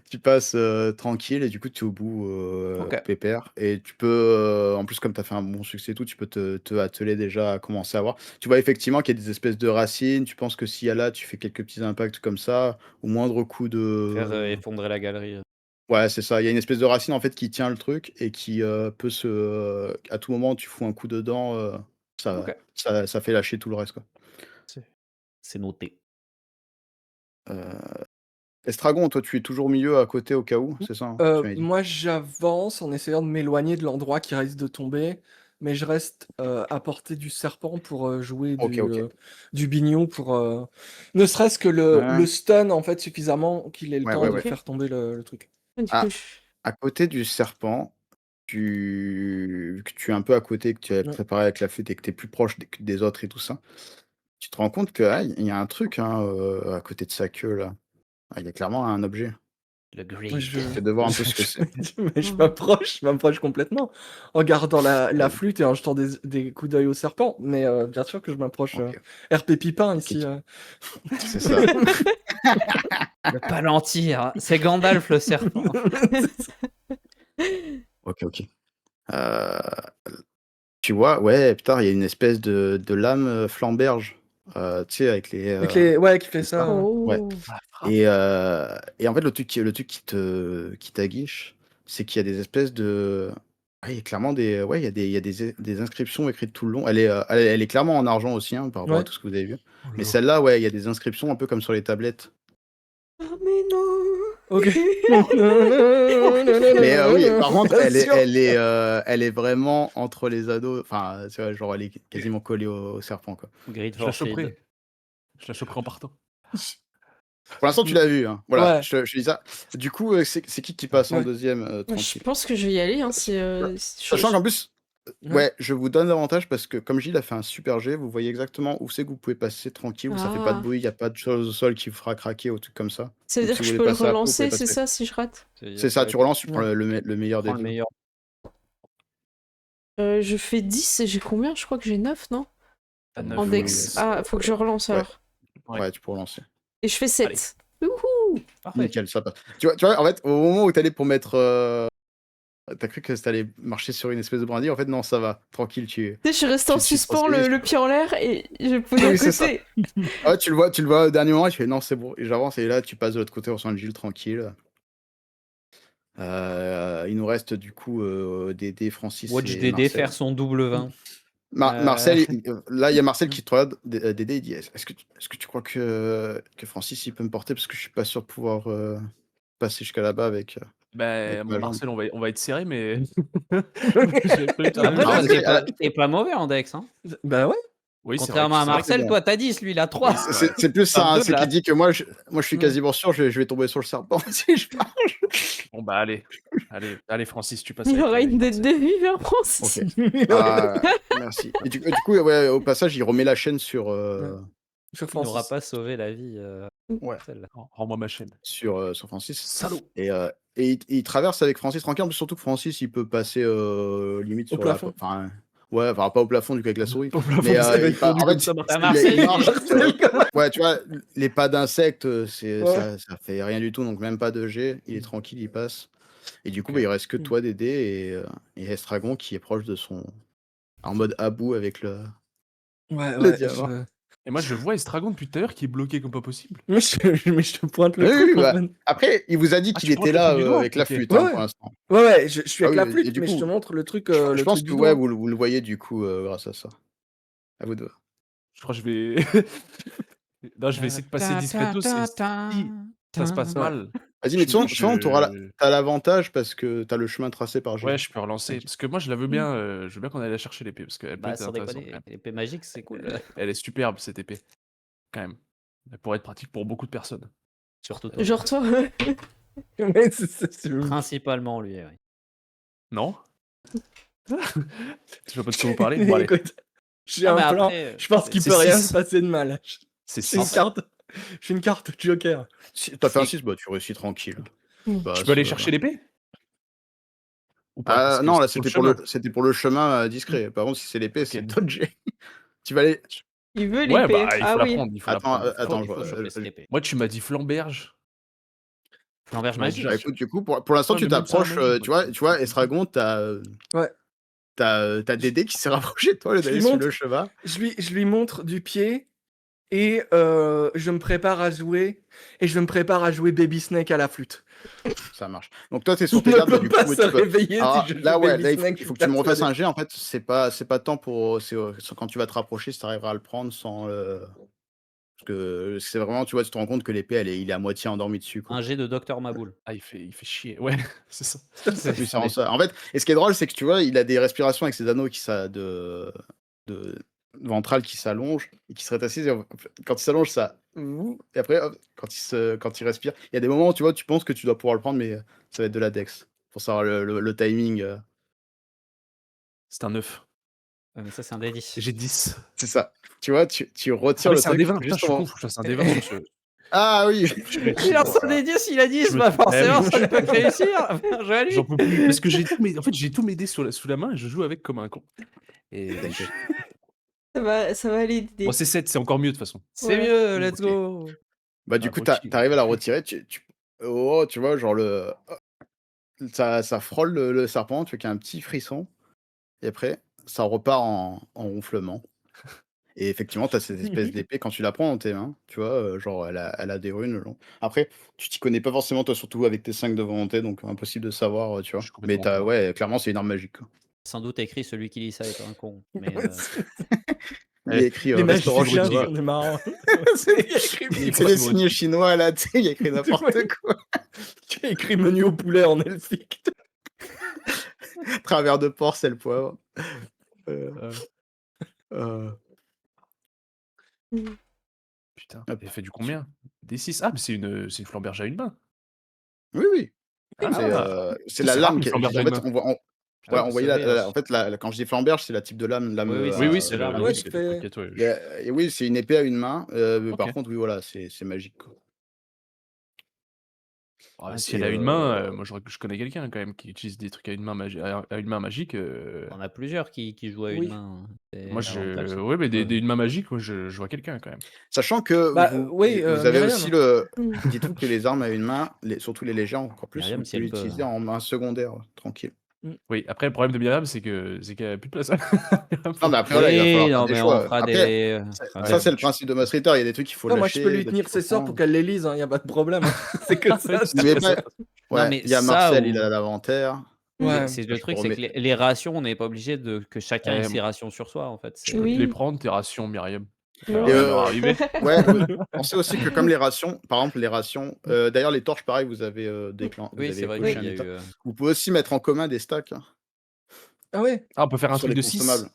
Speaker 3: Tu passes tranquille et du coup tu es au bout
Speaker 2: Ok.
Speaker 3: pépère et tu peux en plus comme tu as fait un bon succès et tout tu peux te atteler déjà à commencer à voir. Tu vois effectivement qu'il y a des espèces de racines, tu penses que s'il y a là tu fais quelques petits impacts comme ça au moindre coup
Speaker 2: Faire
Speaker 3: de
Speaker 2: effondrer la galerie.
Speaker 3: ouais c'est ça, il y a une espèce de racine en fait qui tient le truc et qui peut à tout moment tu fous un coup dedans
Speaker 2: Ok.
Speaker 3: ça fait lâcher tout le reste quoi.
Speaker 2: C'est noté.
Speaker 3: Estragon, toi tu es toujours au milieu à côté au cas où, c'est ça hein, tu m'avais dit.
Speaker 4: Moi, j'avance en essayant de m'éloigner de l'endroit qui risque de tomber, mais je reste à portée du serpent pour jouer
Speaker 3: Ok.
Speaker 4: du bignou pour ne serait-ce que le
Speaker 3: Ouais.
Speaker 4: stun en fait suffisamment qu'il ait le temps de
Speaker 3: Ouais.
Speaker 4: faire tomber le truc.
Speaker 1: Du
Speaker 3: Ah.
Speaker 1: coup,
Speaker 3: À côté du serpent, vu que tu es un peu à côté, que tu as
Speaker 4: Ouais.
Speaker 3: préparé avec la flûte et que tu es plus proche des autres et tout ça, tu te rends compte que il y a un truc hein, à côté de sa queue là. Ah, il y a clairement un objet.
Speaker 2: Le
Speaker 4: Moi,
Speaker 2: greed.
Speaker 3: Fais de voir un peu ce que c'est.
Speaker 4: Mais je m'approche complètement en gardant la flûte et en jetant des coups d'œil au serpent. Mais bien sûr que je m'approche.
Speaker 3: Ok.
Speaker 4: RP Pipin ici.
Speaker 3: C'est ça.
Speaker 2: Le palantir. C'est Gandalf le serpent.
Speaker 3: Ok. Tu vois, ouais, putain, il y a une espèce de lame flamberge. Tu sais, avec les.
Speaker 4: Ouais, qui fait
Speaker 3: c'est
Speaker 4: ça.
Speaker 1: Oh.
Speaker 3: Ouais. Et en fait, le truc qui t'aguiche, c'est qu'il y a des espèces de. Ah, il y a clairement des. Ouais, il y a des inscriptions écrites tout le long. Elle est clairement en argent aussi, hein, par rapport à
Speaker 4: Ouais.
Speaker 3: tout ce que vous avez vu.
Speaker 5: Oh là
Speaker 3: Mais
Speaker 5: là.
Speaker 3: celle-là, ouais, il y a des inscriptions un peu comme sur les tablettes.
Speaker 1: Ah, mais non.
Speaker 4: Ok.
Speaker 3: Mais oui, par contre,
Speaker 4: Bien sûr.
Speaker 3: elle est vraiment entre les ados. Enfin, tu vois, genre, elle est quasiment collée au serpent, quoi.
Speaker 2: Greed
Speaker 5: Je la
Speaker 2: for feed.
Speaker 5: choperai. Je la choperai en partant.
Speaker 3: Pour l'instant, tu l'as vu, hein. Voilà,
Speaker 4: Ouais.
Speaker 3: je dis ça. Du coup, c'est qui passe en
Speaker 4: Ouais.
Speaker 3: deuxième,
Speaker 1: Je
Speaker 3: tranquille.
Speaker 1: pense que je vais y aller. Hein,
Speaker 3: Sachant qu'en plus,
Speaker 4: Ouais.
Speaker 3: ouais, je vous donne l'avantage parce que comme Gilles a fait un super jet, vous voyez exactement où c'est que vous pouvez passer tranquille, où ça fait pas de
Speaker 1: Ah.
Speaker 3: bruit, il n'y a pas de chose au sol qui vous fera craquer ou truc comme ça.
Speaker 1: Ça veut
Speaker 3: Donc
Speaker 1: dire
Speaker 3: si
Speaker 1: que
Speaker 3: vous
Speaker 1: je
Speaker 3: voulez
Speaker 1: peux le
Speaker 3: passer à fond, vous pouvez
Speaker 1: relancer, c'est
Speaker 3: passer.
Speaker 1: ça, si je rate?
Speaker 3: C'est ça, tu relances, tu prends
Speaker 4: Ouais.
Speaker 3: le meilleur des
Speaker 2: Prends le
Speaker 3: deux.
Speaker 2: meilleur.
Speaker 1: Je fais 10 et j'ai combien? Je crois que j'ai 9, non?
Speaker 5: T'as neuf,
Speaker 1: En
Speaker 5: ouais.
Speaker 1: dex. Ah, faut que je relance
Speaker 3: Ouais.
Speaker 1: alors.
Speaker 5: Ouais.
Speaker 3: Ouais, tu peux relancer.
Speaker 1: Et je fais 7. Youhou!
Speaker 2: Parfait.
Speaker 3: Nickel, ça passe. Tu vois, en fait, au moment où t'allais pour mettre. T'as cru que t'allais marcher sur une espèce de brindille, en fait, non, ça va. Tranquille, tu.
Speaker 1: Tu sais, je suis restée en
Speaker 3: Tu te
Speaker 1: suspens,
Speaker 3: tranquillises.
Speaker 1: le pied en l'air, et je posais à
Speaker 3: Oui, c'est ça.
Speaker 1: côté.
Speaker 3: Ah, tu le vois au dernier moment, et tu fais non, c'est bon. Et j'avance, et là, tu passes de l'autre côté, on sent le Gilles tranquille. Il nous reste du coup Dédé, Francis
Speaker 2: Watch
Speaker 3: et
Speaker 2: Dédé
Speaker 3: Marcel.
Speaker 2: faire son double 20.
Speaker 3: Marcel, là il y a Marcel qui te regarde, Dédé il dit est-ce que tu crois que Francis il peut me porter parce que je suis pas sûr de pouvoir passer jusqu'à là-bas avec
Speaker 5: Ben,
Speaker 3: ma jambe.
Speaker 5: Marcel, on va être serré, mais. J'ai pas du tout la
Speaker 2: Après,
Speaker 3: Non,
Speaker 5: même
Speaker 3: mais
Speaker 2: t'es pas mauvais en dex. Hein.
Speaker 4: Bah ouais.
Speaker 5: Oui,
Speaker 2: Contrairement à
Speaker 3: c'est vrai que
Speaker 2: Marcel,
Speaker 3: bon.
Speaker 2: toi t'as 10, lui il a 3.
Speaker 3: C'est plus ça, hein,
Speaker 2: 22,
Speaker 3: c'est
Speaker 2: là.
Speaker 3: qu'il dit que moi je suis quasiment sûr je vais tomber sur le serpent si je pars.
Speaker 5: Bon, bah, allez, Francis, tu passes.
Speaker 1: Il y
Speaker 5: avec
Speaker 1: aura
Speaker 5: les
Speaker 1: une dette de
Speaker 5: Marcel.
Speaker 1: vie vers Francis.
Speaker 3: Merci. Et du coup ouais, au passage il remet la chaîne sur
Speaker 4: Sur
Speaker 2: Il n'aura
Speaker 4: Francis.
Speaker 2: pas sauvé la vie.
Speaker 3: ouais,
Speaker 2: Celle-là.
Speaker 5: Rends-moi ma chaîne.
Speaker 3: sur Francis.
Speaker 5: Salaud.
Speaker 3: Et il traverse avec Francis tranquille, en plus surtout que Francis il peut passer limite
Speaker 4: Au
Speaker 3: sur
Speaker 4: plafond.
Speaker 3: enfin ouais, enfin pas au plafond du coup avec la souris.
Speaker 5: Au plafond,
Speaker 3: Mais
Speaker 5: ça va
Speaker 3: il
Speaker 5: être fondu
Speaker 3: en fait,
Speaker 5: comme ça,
Speaker 2: Ça
Speaker 5: Marcel.
Speaker 3: il
Speaker 2: marche.
Speaker 3: marche ouais, tu vois, les pas d'insectes,
Speaker 4: Ouais.
Speaker 3: ça fait rien du tout, donc même pas de jet, il est tranquille, il passe. Et du coup,
Speaker 5: Ok.
Speaker 3: bah, il reste que toi, Dédé, et Estragon qui est proche de son en mode à bout avec le
Speaker 4: Ouais,
Speaker 3: diamant.
Speaker 5: Et moi, je vois Estragon depuis tout à l'heure qui est bloqué comme pas possible.
Speaker 4: mais je te pointe le
Speaker 3: Oui,
Speaker 4: truc.
Speaker 3: oui,
Speaker 4: en
Speaker 3: bah,
Speaker 4: fait.
Speaker 3: après, il vous a dit
Speaker 5: Ah,
Speaker 3: qu'il
Speaker 5: tu pointes
Speaker 3: était
Speaker 5: le
Speaker 3: là
Speaker 5: truc du doigt?
Speaker 3: avec la
Speaker 5: Ok.
Speaker 3: flûte
Speaker 4: Ouais,
Speaker 3: hein,
Speaker 4: ouais.
Speaker 3: pour l'instant.
Speaker 4: Ouais, je suis
Speaker 3: Ah
Speaker 4: avec
Speaker 3: oui,
Speaker 4: la
Speaker 3: et
Speaker 4: flûte,
Speaker 3: du
Speaker 4: mais je
Speaker 3: coup,
Speaker 4: te montre le truc,
Speaker 3: je
Speaker 4: le
Speaker 3: pense
Speaker 4: truc
Speaker 3: que
Speaker 4: du
Speaker 3: ouais,
Speaker 4: doigt.
Speaker 3: vous le voyez du coup grâce à ça. À vous deux.
Speaker 5: Je crois que je vais. Non, je vais essayer de passer discretos. Et si ça se passe
Speaker 4: Ouais.
Speaker 5: mal,
Speaker 3: Vas-y, mais de toute façon,
Speaker 5: je.
Speaker 3: t'as l'avantage parce que t'as le chemin tracé par Gilles.
Speaker 5: Ouais, je peux relancer.
Speaker 3: T'inquiète.
Speaker 5: Parce que moi, je la veux bien. Je veux bien qu'on aille la chercher l'épée. Parce qu'elle peut
Speaker 2: Bah,
Speaker 5: être
Speaker 2: sans
Speaker 5: intéressante quand
Speaker 2: déconner.
Speaker 5: même.
Speaker 2: L'épée magique, c'est cool.
Speaker 5: Elle est superbe, cette épée. Quand même. Elle pourrait être pratique pour beaucoup de personnes.
Speaker 2: Surtout toi.
Speaker 1: Genre toi.
Speaker 4: Ouais, c'est
Speaker 2: Principalement lui, ouais.
Speaker 5: Non? Je vois pas de quoi vous parlez. Bon, allez.
Speaker 4: Écoute, j'ai
Speaker 2: Ah, mais
Speaker 4: un plan.
Speaker 2: après,
Speaker 4: Je pense qu'il
Speaker 5: c'est
Speaker 4: peut rien
Speaker 5: six.
Speaker 4: se passer de mal.
Speaker 5: C'est
Speaker 4: J'ai une
Speaker 5: 6.
Speaker 4: carte. J'ai une carte Joker.
Speaker 3: Si t'as fait un
Speaker 2: C'est-
Speaker 3: 6, bah tu réussis tranquille.
Speaker 1: Mm.
Speaker 3: Bah,
Speaker 5: Je peux aller chercher l'épée? Ou pas? Parce que
Speaker 3: Non, là,
Speaker 5: c'est sur
Speaker 3: c'était
Speaker 5: le chemin.
Speaker 3: c'était pour le chemin discret. Par contre, si c'est l'épée, c'est dodger. Tu vas aller.
Speaker 1: Il veut
Speaker 5: Ouais,
Speaker 1: l'épée.
Speaker 5: bah, il
Speaker 1: Ah
Speaker 5: faut la
Speaker 1: oui.
Speaker 5: prendre, il faut la
Speaker 3: Attends,
Speaker 5: prendre.
Speaker 3: attends,
Speaker 2: Il faut
Speaker 3: je-
Speaker 2: choper cette épée.
Speaker 5: Moi, tu m'as dit flamberge.
Speaker 2: Flamberge
Speaker 5: Ouais,
Speaker 2: magique.
Speaker 3: Bah, écoute, du coup, pour l'instant,
Speaker 5: Ouais,
Speaker 3: tu
Speaker 5: mais même sans la
Speaker 3: t'approches,
Speaker 5: magie,
Speaker 3: tu vois, Estragon,
Speaker 4: Ouais.
Speaker 3: t'as Dédé qui s'est rapproché de toi, au lieu
Speaker 4: Je lui
Speaker 3: d'aller sur
Speaker 4: montre.
Speaker 3: le cheval.
Speaker 4: Je lui montre du pied et je me prépare à jouer. Et je me prépare à jouer Baby Snake à la flûte.
Speaker 3: Ça marche. Donc toi, t'es
Speaker 4: Il
Speaker 3: sur tes
Speaker 4: ne
Speaker 3: gardes, bah,
Speaker 4: peut
Speaker 3: du
Speaker 4: pas
Speaker 3: coup,
Speaker 4: se
Speaker 3: tu peux.
Speaker 4: réveiller
Speaker 3: Alors,
Speaker 4: si je joue
Speaker 3: là, ouais,
Speaker 4: Baby
Speaker 3: là,
Speaker 4: Snake.
Speaker 3: il faut que
Speaker 4: je
Speaker 3: tu me
Speaker 4: suis
Speaker 3: refasses
Speaker 4: persuadé.
Speaker 3: un jet. En fait, c'est pas tant pour. Quand tu vas te rapprocher, si tu arriveras à le prendre sans. Parce que c'est vraiment, tu vois, tu te rends compte que l'épée, il est à moitié endormi dessus, quoi.
Speaker 2: Un jet de Docteur Maboul.
Speaker 5: Ah, il fait chier. Ouais, c'est ça.
Speaker 3: Oui, c'est vraiment ça. En fait, et ce qui est drôle, c'est que tu vois, il a des respirations avec ses anneaux de ventrales qui s'allongent et qui se rétrécissent. Et quand il s'allonge, ça. Et après, hop, quand il respire, il y a des moments où tu vois, tu penses que tu dois pouvoir le prendre, mais ça va être de la dex. Pour savoir le timing.
Speaker 5: C'est un 9.
Speaker 2: Ouais, mais ça, c'est un D10.
Speaker 5: J'ai 10.
Speaker 3: C'est ça. Tu vois, tu
Speaker 5: Ah,
Speaker 3: retires
Speaker 5: mais
Speaker 3: le
Speaker 5: c'est un
Speaker 3: truc.
Speaker 5: D20. Putain, je suis con. Faut que je fasse un D20 sur ce.
Speaker 3: Ah oui.
Speaker 2: Il lance un D10, il a 10,
Speaker 5: Je me
Speaker 2: bah
Speaker 5: trompe.
Speaker 2: forcément,
Speaker 5: Ah oui.
Speaker 2: ça ne peut que réussir. Bien joué à lui.
Speaker 5: J'en peux plus. Parce que j'ai tous mes dés sous la main et je joue avec comme un con. Et
Speaker 1: Ça va aller Dédé.
Speaker 5: bon, c'est 7, c'est encore mieux de toute façon.
Speaker 2: C'est
Speaker 1: Ouais.
Speaker 2: mieux, let's
Speaker 3: Ok.
Speaker 2: go.
Speaker 3: Bah, du
Speaker 5: Ah,
Speaker 3: coup,
Speaker 5: ok.
Speaker 3: t'arrives à la retirer. Oh, tu vois, genre ça frôle le serpent, tu vois qu'il y a un petit frisson. Et après, ça repart en ronflement. Et effectivement, tu as cette espèce d'épée, quand tu la prends dans tes mains, tu vois, genre, elle a des runes le long. Après, tu t'y connais pas forcément, toi, surtout avec tes 5 de volonté, donc impossible de savoir, tu
Speaker 5: Je
Speaker 3: vois.
Speaker 5: suis
Speaker 3: Mais
Speaker 5: complètement con.
Speaker 3: ouais, clairement, c'est une arme magique, quoi.
Speaker 2: Sans doute écrit celui qui lit ça est un con. Mais
Speaker 3: Il est écrit
Speaker 4: Les
Speaker 3: restaurant
Speaker 4: magiciens
Speaker 3: chinois.
Speaker 4: sont des marrants.
Speaker 3: C'est des signes chinois, là, tu sais, il y a écrit n'importe quoi.
Speaker 4: Tu as écrit menu au poulet en elfique.
Speaker 3: Travers de porc, c'est le poivre. Euh,
Speaker 5: Putain,
Speaker 3: Hop.
Speaker 5: elle fait du combien? Des 6. Ah, mais c'est une flamberge à une main.
Speaker 3: Oui, oui.
Speaker 5: Ah.
Speaker 3: C'est la
Speaker 5: C'est rare
Speaker 3: lame
Speaker 5: une
Speaker 3: qui est. En
Speaker 5: flamberge à une
Speaker 3: fait,
Speaker 5: main.
Speaker 3: on voyait en fait, quand je dis flamberge, c'est la type de lame.
Speaker 2: Oui,
Speaker 5: Oui,
Speaker 2: c'est
Speaker 5: c'est
Speaker 2: l'arme.
Speaker 5: la.
Speaker 4: Ouais,
Speaker 5: Oui,
Speaker 4: tu
Speaker 5: c'est
Speaker 4: fais-
Speaker 5: t'inquiète, ouais.
Speaker 3: Et oui, c'est une épée à une main. Par
Speaker 5: Ok.
Speaker 3: contre, oui, voilà, c'est magique, quoi.
Speaker 5: Ah,
Speaker 3: Ah,
Speaker 5: si
Speaker 3: c'est,
Speaker 5: elle a une main, moi je connais quelqu'un quand même qui utilise des trucs à une main, à une main magique.
Speaker 2: On a plusieurs qui jouent à une
Speaker 4: Oui.
Speaker 2: main. C'est
Speaker 5: Moi,
Speaker 2: l'avantage, c'est
Speaker 5: ouais, mais
Speaker 3: Ouais.
Speaker 5: une main magique, moi je vois quelqu'un quand même.
Speaker 3: Sachant que
Speaker 4: Bah,
Speaker 3: vous,
Speaker 4: oui,
Speaker 3: vous avez
Speaker 4: Myriam.
Speaker 3: aussi dites-vous que les armes à une main, surtout les légères encore plus,
Speaker 2: Myriam,
Speaker 3: vous
Speaker 2: si
Speaker 3: pouvez
Speaker 2: elle peut,
Speaker 3: l'utiliser en main secondaire, tranquille.
Speaker 5: Oui, après, le problème de Myriam, c'est qu'elle a plus de place.
Speaker 3: Non, mais après, voilà, il va falloir
Speaker 2: Oui,
Speaker 3: faire
Speaker 2: non,
Speaker 3: des
Speaker 2: mais on
Speaker 3: choix.
Speaker 2: fera
Speaker 3: Après,
Speaker 2: des.
Speaker 3: ça, c'est le principe de Mass Ritter. Il y a des trucs qu'il faut
Speaker 4: Non,
Speaker 3: lâcher.
Speaker 4: moi je peux lui
Speaker 3: d'autres
Speaker 4: tenir
Speaker 3: qu'il faut
Speaker 4: ses sorts
Speaker 3: prendre.
Speaker 4: pour qu'elle les lise, il n'y a pas de problème. C'est que ça.
Speaker 3: Mais pas- Ouais,
Speaker 2: mais
Speaker 3: il y a
Speaker 2: ça
Speaker 3: Marcel,
Speaker 2: ou-
Speaker 3: il a l'inventaire.
Speaker 4: Ouais.
Speaker 2: C'est
Speaker 3: Je
Speaker 2: le truc, c'est que
Speaker 3: remets-
Speaker 2: les rations, on n'est pas obligé que chacun ait ses rations sur soi, en fait.
Speaker 5: Je peux
Speaker 1: Oui.
Speaker 5: te les prendre, tes rations, Myriam. Ça
Speaker 1: Ouais.
Speaker 5: va leur arriver.
Speaker 3: Ouais, pensez aussi que comme les rations, par exemple les rations, d'ailleurs les torches pareil, vous avez
Speaker 2: Oui, c'est vrai
Speaker 3: coché
Speaker 2: qu'il y
Speaker 3: un
Speaker 2: a
Speaker 3: état.
Speaker 2: eu.
Speaker 3: Vous pouvez aussi mettre en commun des stacks
Speaker 4: Ah ouais.
Speaker 5: Ah, on peut faire un
Speaker 3: sur
Speaker 5: truc
Speaker 3: les
Speaker 5: de 6.
Speaker 3: consommables.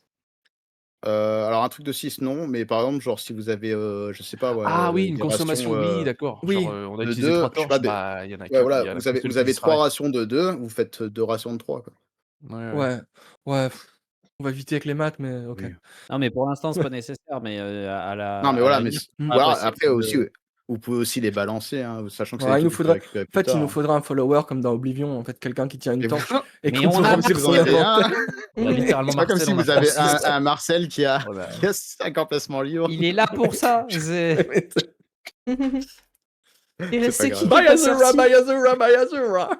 Speaker 3: Alors un truc de 6 non, mais par exemple genre si vous avez je sais pas ouais,
Speaker 5: Ah oui, une
Speaker 3: des
Speaker 5: consommation,
Speaker 3: rations
Speaker 5: oui, d'accord.
Speaker 4: oui.
Speaker 5: Genre, on a
Speaker 3: de
Speaker 5: utilisé
Speaker 3: 2,
Speaker 5: 3
Speaker 3: je sais pas,
Speaker 5: torches, bah, il y en a
Speaker 3: ouais
Speaker 5: qu'un, il
Speaker 3: voilà,
Speaker 5: y en a
Speaker 3: vous
Speaker 5: qu'une
Speaker 3: avez
Speaker 5: seule
Speaker 3: vous
Speaker 5: qui
Speaker 3: avez 3
Speaker 5: disparaît.
Speaker 3: rations de 2, vous faites 2 rations de 3 quoi.
Speaker 5: Ouais.
Speaker 4: Ouais. Ouais. On va éviter avec les maths, mais ok.
Speaker 3: Oui.
Speaker 2: Non, mais pour l'instant, c'est pas nécessaire, mais
Speaker 3: Non mais
Speaker 2: à
Speaker 3: voilà,
Speaker 2: la
Speaker 3: mais
Speaker 2: limite,
Speaker 3: voilà,
Speaker 2: possible
Speaker 3: après aussi
Speaker 2: de-
Speaker 3: vous pouvez aussi les balancer hein, sachant que c'est
Speaker 4: Ouais,
Speaker 3: des
Speaker 4: il nous
Speaker 3: trucs que vous pouvez
Speaker 4: faudrait.
Speaker 3: récupérer
Speaker 4: En
Speaker 3: plus
Speaker 4: fait, il nous
Speaker 3: tard.
Speaker 4: faudra un follower comme dans Oblivion, en fait, quelqu'un qui tient une
Speaker 3: Et
Speaker 4: torche
Speaker 3: vous-
Speaker 4: et
Speaker 2: Mais
Speaker 4: qu'on
Speaker 2: on
Speaker 4: peut
Speaker 2: a
Speaker 4: remplir
Speaker 3: vous
Speaker 4: son
Speaker 3: en avez
Speaker 4: inventaire.
Speaker 3: un.
Speaker 5: On a littéralement
Speaker 3: C'est pas comme
Speaker 5: Marcel,
Speaker 3: si
Speaker 5: on a
Speaker 3: vous avez
Speaker 5: Francis.
Speaker 3: un Marcel qui a
Speaker 5: Voilà.
Speaker 3: 5 emplacements libres.
Speaker 2: Il est là pour ça. c'est-
Speaker 1: Il
Speaker 3: C'est
Speaker 1: reste
Speaker 3: pas
Speaker 1: qui
Speaker 3: grave.
Speaker 1: qui est pas
Speaker 4: Bayazura,
Speaker 1: sorti.
Speaker 4: Bayazura, Bayazura.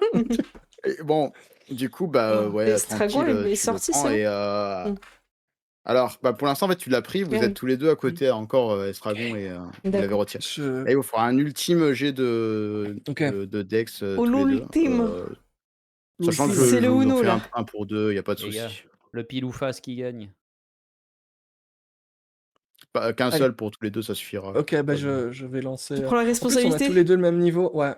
Speaker 3: Et bon, du coup, bah
Speaker 1: Oh,
Speaker 3: ouais,
Speaker 1: Estragon,
Speaker 3: tranquille,
Speaker 1: il est
Speaker 3: tu
Speaker 1: sorti,
Speaker 3: le prends
Speaker 1: ça
Speaker 3: et alors, bah, pour l'instant, en fait, tu l'as pris, vous
Speaker 1: Merde.
Speaker 3: êtes tous les deux à côté encore, Estragon et vous l'avez
Speaker 1: D'accord.
Speaker 3: retiré. Là, il vous fera un ultime jet de
Speaker 4: Ok.
Speaker 3: de dex,
Speaker 1: Oh,
Speaker 3: tous les deux.
Speaker 1: l'ultime.
Speaker 3: Sachant que
Speaker 1: C'est le
Speaker 3: je vous
Speaker 1: Uno,
Speaker 3: fais
Speaker 1: là.
Speaker 3: un pour deux, il y a pas de
Speaker 2: Les gars,
Speaker 3: souci.
Speaker 2: le pile ou face qui gagne.
Speaker 3: Pas qu'un
Speaker 4: Allez.
Speaker 3: seul pour tous les deux, ça suffira.
Speaker 4: Ok, bah
Speaker 3: Pas de-
Speaker 4: je vais lancer.
Speaker 1: Tu prends la
Speaker 4: En plus, on a
Speaker 1: responsabilité
Speaker 4: tous les deux le même niveau. Ouais.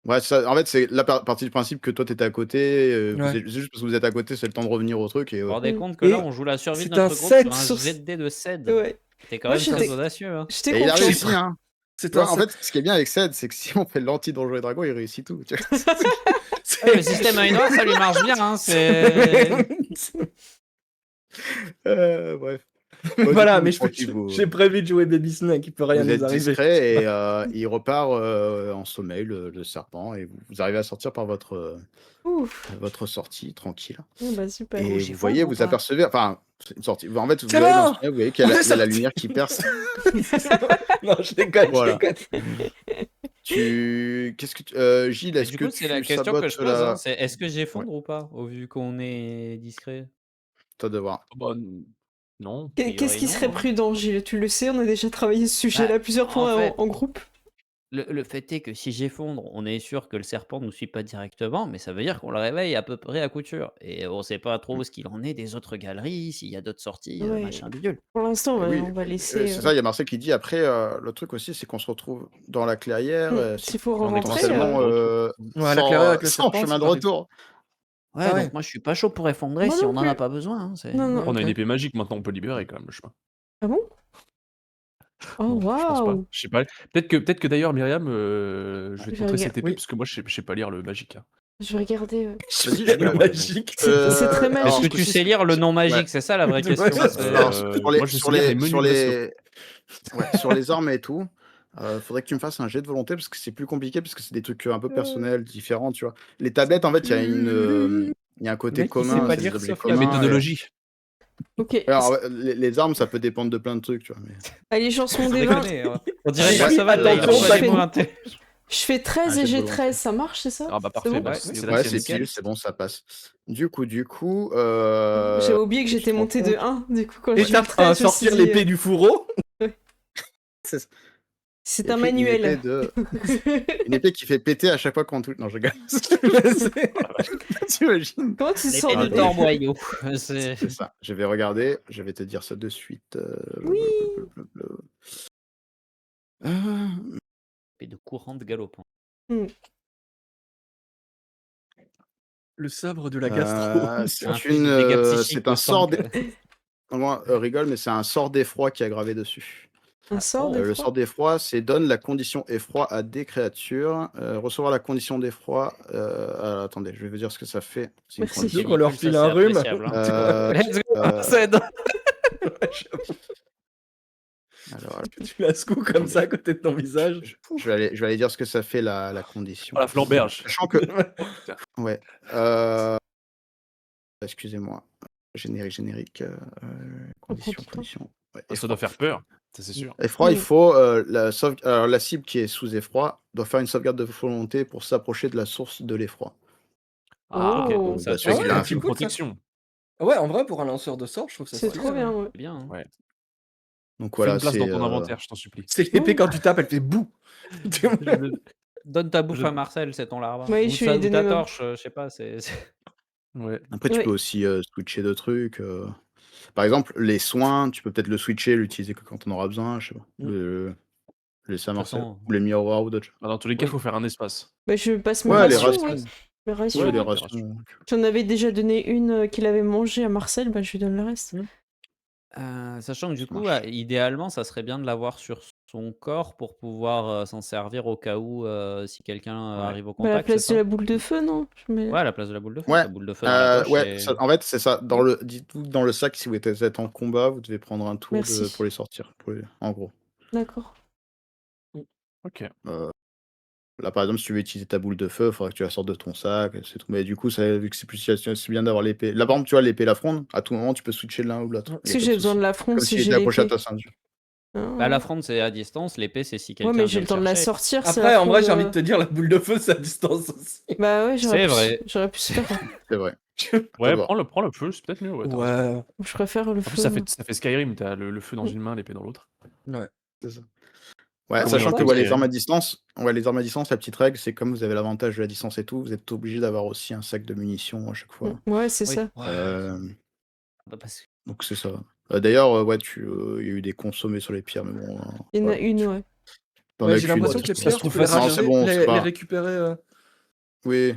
Speaker 3: Ouais, ça en fait, c'est la partie du principe que toi, tu étais à côté,
Speaker 4: Ouais.
Speaker 3: c'est juste parce que vous êtes à côté, c'est le temps de revenir au truc et
Speaker 2: Vous vous rendez
Speaker 1: Mm.
Speaker 2: compte que
Speaker 1: Et
Speaker 2: là, on joue la survie de
Speaker 4: c'est un
Speaker 2: notre groupe
Speaker 4: 7
Speaker 2: sur un
Speaker 4: sur-
Speaker 2: jet de dés de CED.
Speaker 1: Ouais.
Speaker 2: T'es quand
Speaker 1: Moi,
Speaker 2: même très
Speaker 1: j'étais-
Speaker 2: audacieux. Hein.
Speaker 1: J'étais
Speaker 3: et il a
Speaker 1: confiant.
Speaker 3: réussi, hein.
Speaker 4: C'est
Speaker 3: Tu vois,
Speaker 4: un
Speaker 3: en
Speaker 4: 7.
Speaker 3: fait, ce qui est bien avec Ced, c'est que si on fait l'anti-Donjons et Dragons, il réussit tout, tu vois?
Speaker 2: Ouais, le système à une heure, ça lui marche bien. Hein, c'est...
Speaker 3: Bref. du
Speaker 4: Voilà,
Speaker 3: coup,
Speaker 4: mais
Speaker 3: tranquille, vous
Speaker 4: j'ai prévu de jouer Baby Snake, il peut rien
Speaker 3: vous
Speaker 4: nous
Speaker 3: êtes
Speaker 4: arriver.
Speaker 3: discret et il repart, en sommeil, le serpent et vous arrivez à sortir par
Speaker 1: Ouf.
Speaker 3: votre sortie tranquille
Speaker 1: Bon, bah super.
Speaker 3: et
Speaker 6: j'ai
Speaker 3: vous voyez,
Speaker 6: fondre ou
Speaker 3: vous
Speaker 6: pas
Speaker 3: apercevez enfin, c'est une sortie en fait, vous
Speaker 4: C'est
Speaker 3: allez dans
Speaker 4: bon!
Speaker 3: ce tunnel, vous voyez qu'il y a
Speaker 4: On
Speaker 3: la
Speaker 4: est
Speaker 3: il y a la
Speaker 4: sorti!
Speaker 3: lumière qui perce.
Speaker 4: Non, je déconne,
Speaker 3: Voilà.
Speaker 4: je déconne.
Speaker 3: Qu'est-ce que tu Gilles,
Speaker 2: Et
Speaker 3: est-ce
Speaker 2: du
Speaker 3: que
Speaker 2: coup, c'est la
Speaker 3: tu
Speaker 2: question que je
Speaker 3: sabotes
Speaker 2: pose, hein,
Speaker 3: la
Speaker 2: c'est est-ce que
Speaker 3: ouais,
Speaker 2: j'effondre ou pas, au vu qu'on est discret?
Speaker 3: toi de voir.
Speaker 5: Bah, non.
Speaker 2: A
Speaker 1: Qu'est-ce
Speaker 2: priori,
Speaker 1: qui
Speaker 2: non,
Speaker 1: serait
Speaker 2: hein.
Speaker 1: prudent, Gilles? Tu le sais, on a déjà travaillé ce
Speaker 2: Bah,
Speaker 1: sujet-là plusieurs
Speaker 2: en
Speaker 1: fois
Speaker 2: fait,
Speaker 1: en groupe.
Speaker 2: le fait est que si j'effondre, on est sûr que le serpent nous suit pas directement, mais ça veut dire qu'on le réveille à peu près à coup sûr et on sait pas trop ce qu'il en est des autres galeries, s'il y a d'autres sorties,
Speaker 1: Ouais.
Speaker 2: machin bidule.
Speaker 1: Pour l'instant,
Speaker 3: Oui,
Speaker 1: on va laisser.
Speaker 3: c'est ça, il y a Marcel qui dit après, le truc aussi, c'est qu'on se retrouve dans la clairière,
Speaker 1: S'il faut
Speaker 5: on est
Speaker 1: rentrer.
Speaker 3: potentiellement,
Speaker 4: Ouais, la clairière avec le
Speaker 3: sans
Speaker 4: serpent,
Speaker 3: chemin
Speaker 4: c'est
Speaker 3: de
Speaker 4: pas
Speaker 3: retour.
Speaker 2: Ouais,
Speaker 4: Ah
Speaker 2: donc
Speaker 4: ouais.
Speaker 2: moi je suis pas chaud pour effondrer
Speaker 1: Moi
Speaker 2: si
Speaker 1: non
Speaker 2: on en a
Speaker 1: plus.
Speaker 2: pas besoin, hein, c'est
Speaker 1: Non, non.
Speaker 5: On a une
Speaker 4: Ok.
Speaker 5: épée magique, maintenant on peut libérer quand même le chemin.
Speaker 1: Ah bon? Oh,
Speaker 5: Non, je pense pas.
Speaker 1: waouh!
Speaker 5: Je sais pas. Peut-être que d'ailleurs, Myriam, je vais te
Speaker 1: Je
Speaker 5: montrer
Speaker 1: regarde.
Speaker 5: cette épée
Speaker 4: Oui.
Speaker 5: parce que moi je sais pas lire le magique, hein.
Speaker 1: Je vais regarder.
Speaker 3: Vas-y,
Speaker 4: Le
Speaker 3: Gilles.
Speaker 4: magique.
Speaker 1: C'est très
Speaker 3: Alors,
Speaker 2: Est-ce que
Speaker 1: magique.
Speaker 2: tu sais lire le nom
Speaker 3: ouais.
Speaker 2: magique? C'est ça la vraie
Speaker 4: Ouais,
Speaker 2: question.
Speaker 4: c'est
Speaker 3: Alors,
Speaker 4: ça.
Speaker 5: Moi je sais lire les menus
Speaker 3: sur
Speaker 5: de vaisseau.
Speaker 3: sur les armes et tout, faudrait que tu me fasses un jet de volonté parce que c'est plus compliqué parce que c'est des trucs un peu personnels, différents, tu vois. Les tablettes, en fait, il y a un côté
Speaker 2: Mec, il sait
Speaker 3: commun,
Speaker 2: pas
Speaker 3: c'est des
Speaker 2: lire
Speaker 3: objets
Speaker 2: sauf la
Speaker 5: La
Speaker 3: communs.
Speaker 5: méthodologie.
Speaker 1: Ok.
Speaker 3: Alors, ouais, les armes, ça peut dépendre de plein de trucs, tu vois. Mais...
Speaker 1: Allez, j'en
Speaker 2: Sans
Speaker 1: des 20.
Speaker 2: déconner, hein. On dirait
Speaker 1: Ouais,
Speaker 2: que ça va de
Speaker 4: attention,
Speaker 2: la
Speaker 4: ça
Speaker 2: il
Speaker 1: compte.
Speaker 2: inté
Speaker 1: Je fais 13
Speaker 3: Un
Speaker 1: et
Speaker 3: jet de
Speaker 1: j'ai
Speaker 3: volonté.
Speaker 1: 13, ça marche, c'est ça?
Speaker 5: Ah bah
Speaker 1: C'est
Speaker 5: parfait,
Speaker 1: bon?
Speaker 5: bah,
Speaker 2: Ouais,
Speaker 5: c'est la
Speaker 3: Ouais,
Speaker 5: tienne.
Speaker 3: c'est pile, c'est bon, ça passe. Du coup,
Speaker 1: J'avais oublié que
Speaker 3: tu te
Speaker 1: j'étais
Speaker 3: rends
Speaker 1: montée de
Speaker 3: compte-
Speaker 1: 1, du coup, quand
Speaker 4: Et
Speaker 1: j'ai
Speaker 4: t'as
Speaker 1: eu 13, je me suis
Speaker 4: sortir
Speaker 1: dit,
Speaker 4: l'épée du fourreau.
Speaker 3: c'est
Speaker 1: c'est
Speaker 3: et
Speaker 1: un
Speaker 3: puis une
Speaker 1: manuel.
Speaker 3: épée une épée qui fait péter à chaque fois qu'on touche. Non, je rigole. T'imagines?
Speaker 1: Comment tu sors
Speaker 2: L'épée
Speaker 1: de
Speaker 2: de
Speaker 3: Attends.
Speaker 2: Torboyau. C'est
Speaker 3: C'est ça. Je vais regarder, je vais te dire ça de suite.
Speaker 1: Oui.
Speaker 2: l'épée de courante galopant.
Speaker 4: Le sabre de la gastro.
Speaker 2: Un
Speaker 3: c'est
Speaker 2: fils de dégâts psychiques
Speaker 3: c'est
Speaker 2: de
Speaker 3: un sort.
Speaker 2: 5.
Speaker 3: Moi, rigole, mais c'est un sort d'effroi qui est gravé dessus.
Speaker 1: Un sort
Speaker 2: Oh,
Speaker 1: d'effroi.
Speaker 3: Le sort d'effroi, c'est donne la condition effroi à des créatures. Recevoir la condition d'effroi. Attendez, je vais vous dire ce que ça fait. C'est une
Speaker 1: Merci.
Speaker 3: condition.
Speaker 4: Donc on leur file un rhume.
Speaker 2: Let's go, Marcel.
Speaker 3: Alors,
Speaker 4: Tu la secoues comme ça à côté de ton visage.
Speaker 3: je vais aller dire ce que ça fait la condition.
Speaker 5: Oh, la flamberge.
Speaker 3: Sachant que.
Speaker 5: Oh, putain.
Speaker 3: Ouais. Excusez-moi. Générique. Condition. Ouais,
Speaker 5: Ça doit faire peur, ça c'est sûr.
Speaker 3: Effroi, il faut alors, la cible qui est sous effroi doit faire une sauvegarde de volonté pour s'approcher de la source de l'effroi.
Speaker 5: Ah,
Speaker 1: Oh.
Speaker 2: donc ça
Speaker 3: Bah,
Speaker 2: tue.
Speaker 3: celui qui l'a
Speaker 4: ouais,
Speaker 3: un
Speaker 5: C'est une
Speaker 4: cool, ça.
Speaker 5: protection.
Speaker 4: Ouais, en vrai, pour un lanceur de sort, je trouve ça
Speaker 1: C'est
Speaker 4: stylé,
Speaker 1: trop
Speaker 4: hein.
Speaker 1: bien, ouais.
Speaker 2: Bien, hein.
Speaker 5: Ouais.
Speaker 3: Donc
Speaker 5: Fais
Speaker 3: voilà,
Speaker 5: une place
Speaker 3: c'est
Speaker 5: dans ton inventaire, je t'en supplie.
Speaker 4: C'est l'épée quand tu tapes, elle fait bouh.
Speaker 2: Donne ta bouffe
Speaker 5: Je-
Speaker 2: à Marcel, c'est ton larva.
Speaker 1: Oui,
Speaker 2: Ou
Speaker 1: je
Speaker 2: ta-
Speaker 1: lui ai
Speaker 2: ou
Speaker 1: donné
Speaker 2: ta
Speaker 1: ma-
Speaker 2: torche, je sais pas, c'est...
Speaker 5: Ouais.
Speaker 3: Après, tu
Speaker 1: Ouais.
Speaker 3: peux aussi switcher de trucs. Par exemple, les soins, tu peux peut-être le switcher, l'utiliser que quand on aura besoin, je sais pas. Le laisser à
Speaker 2: toute
Speaker 3: Marcel.
Speaker 2: façon-
Speaker 3: Ou les miroirs ou d'autres choses.
Speaker 5: Bah, dans tous les cas, il faut faire un espace.
Speaker 1: Bah, je passe mes
Speaker 3: Ouais, les
Speaker 1: rations,
Speaker 3: rations.
Speaker 1: ouais. Les rations.
Speaker 3: Ouais, les
Speaker 5: ouais,
Speaker 3: rations.
Speaker 1: J'en avais déjà donné une qu'il avait mangée à Marcel, bah, je lui donne le reste.
Speaker 2: Sachant que du
Speaker 3: Ça
Speaker 2: coup,
Speaker 3: marche.
Speaker 2: idéalement, ça serait bien de l'avoir sur son corps pour pouvoir s'en servir au cas où si quelqu'un
Speaker 5: Ouais.
Speaker 2: arrive au
Speaker 1: Bah, à la
Speaker 2: contact.
Speaker 1: place
Speaker 2: c'est
Speaker 1: de
Speaker 2: ça
Speaker 1: la boule de feu, non? Je mets-
Speaker 2: Ouais, à la place de la boule de feu.
Speaker 3: Ouais,
Speaker 2: La boule de feu dans la poche.
Speaker 3: ouais,
Speaker 2: et-
Speaker 3: en fait, c'est ça. Dites-vous que dans le sac, si vous êtes en combat, vous devez prendre un tour
Speaker 1: Merci.
Speaker 3: pour les sortir. En gros.
Speaker 1: D'accord.
Speaker 5: Ok.
Speaker 3: Là, par exemple, si tu veux utiliser ta boule de feu, il faudra que tu la sortes de ton sac. C'est tout. Mais du coup, vu que c'est bien d'avoir l'épée. Là, par exemple, tu vois, l'épée la fronde, à tout moment, tu peux switcher l'un ou l'autre.
Speaker 1: Si j'ai besoin de la fronde,
Speaker 3: Comme
Speaker 1: si
Speaker 3: si
Speaker 1: j'ai
Speaker 3: était accroché à
Speaker 1: l'épée.
Speaker 3: ta ceinture.
Speaker 2: Bah, la fronde, c'est à distance. L'épée, c'est si quelqu'un.
Speaker 1: Ouais, mais
Speaker 2: vient
Speaker 1: j'ai le temps de la
Speaker 2: chercher.
Speaker 1: sortir. c'est
Speaker 4: Après,
Speaker 1: la
Speaker 4: en vrai,
Speaker 1: fronde,
Speaker 4: j'ai envie de te dire, la boule de feu, c'est à distance aussi.
Speaker 1: Bah ouais,
Speaker 2: C'est vrai.
Speaker 1: j'aurais pu se faire.
Speaker 3: C'est vrai.
Speaker 5: Ouais,
Speaker 3: D'abord.
Speaker 5: prends le feu, c'est peut-être mieux. Ouais, t'as raison.
Speaker 4: Ouais.
Speaker 1: Je préfère le
Speaker 5: En
Speaker 1: feu.
Speaker 5: plus, ça fait Skyrim, t'as le feu dans une main, l'épée dans l'autre.
Speaker 3: C'est ça. Ouais,
Speaker 1: Ah,
Speaker 3: sachant
Speaker 1: ouais.
Speaker 3: que
Speaker 1: Ouais,
Speaker 3: les armes à distance, la petite règle, c'est comme vous avez l'avantage de la distance et tout, vous êtes obligé d'avoir aussi un sac de munitions à chaque fois.
Speaker 1: Ouais, c'est
Speaker 2: Oui.
Speaker 1: ça.
Speaker 2: Bah, parce que-
Speaker 3: Donc c'est ça. D'ailleurs, ouais, il y a eu des consommés sur les pierres, mais bon.
Speaker 1: Il y en a
Speaker 3: voilà.
Speaker 1: une, ouais.
Speaker 3: T'en
Speaker 4: Ouais,
Speaker 3: as
Speaker 4: j'ai
Speaker 3: qu'une,
Speaker 4: l'impression
Speaker 3: ouais,
Speaker 4: que les
Speaker 3: c'est
Speaker 4: pierres,
Speaker 3: pas-
Speaker 4: tu peux
Speaker 5: Non,
Speaker 4: les
Speaker 3: c'est
Speaker 4: racheter,
Speaker 3: bon, c'est
Speaker 4: les
Speaker 3: pas-
Speaker 4: récupérer.
Speaker 3: Oui,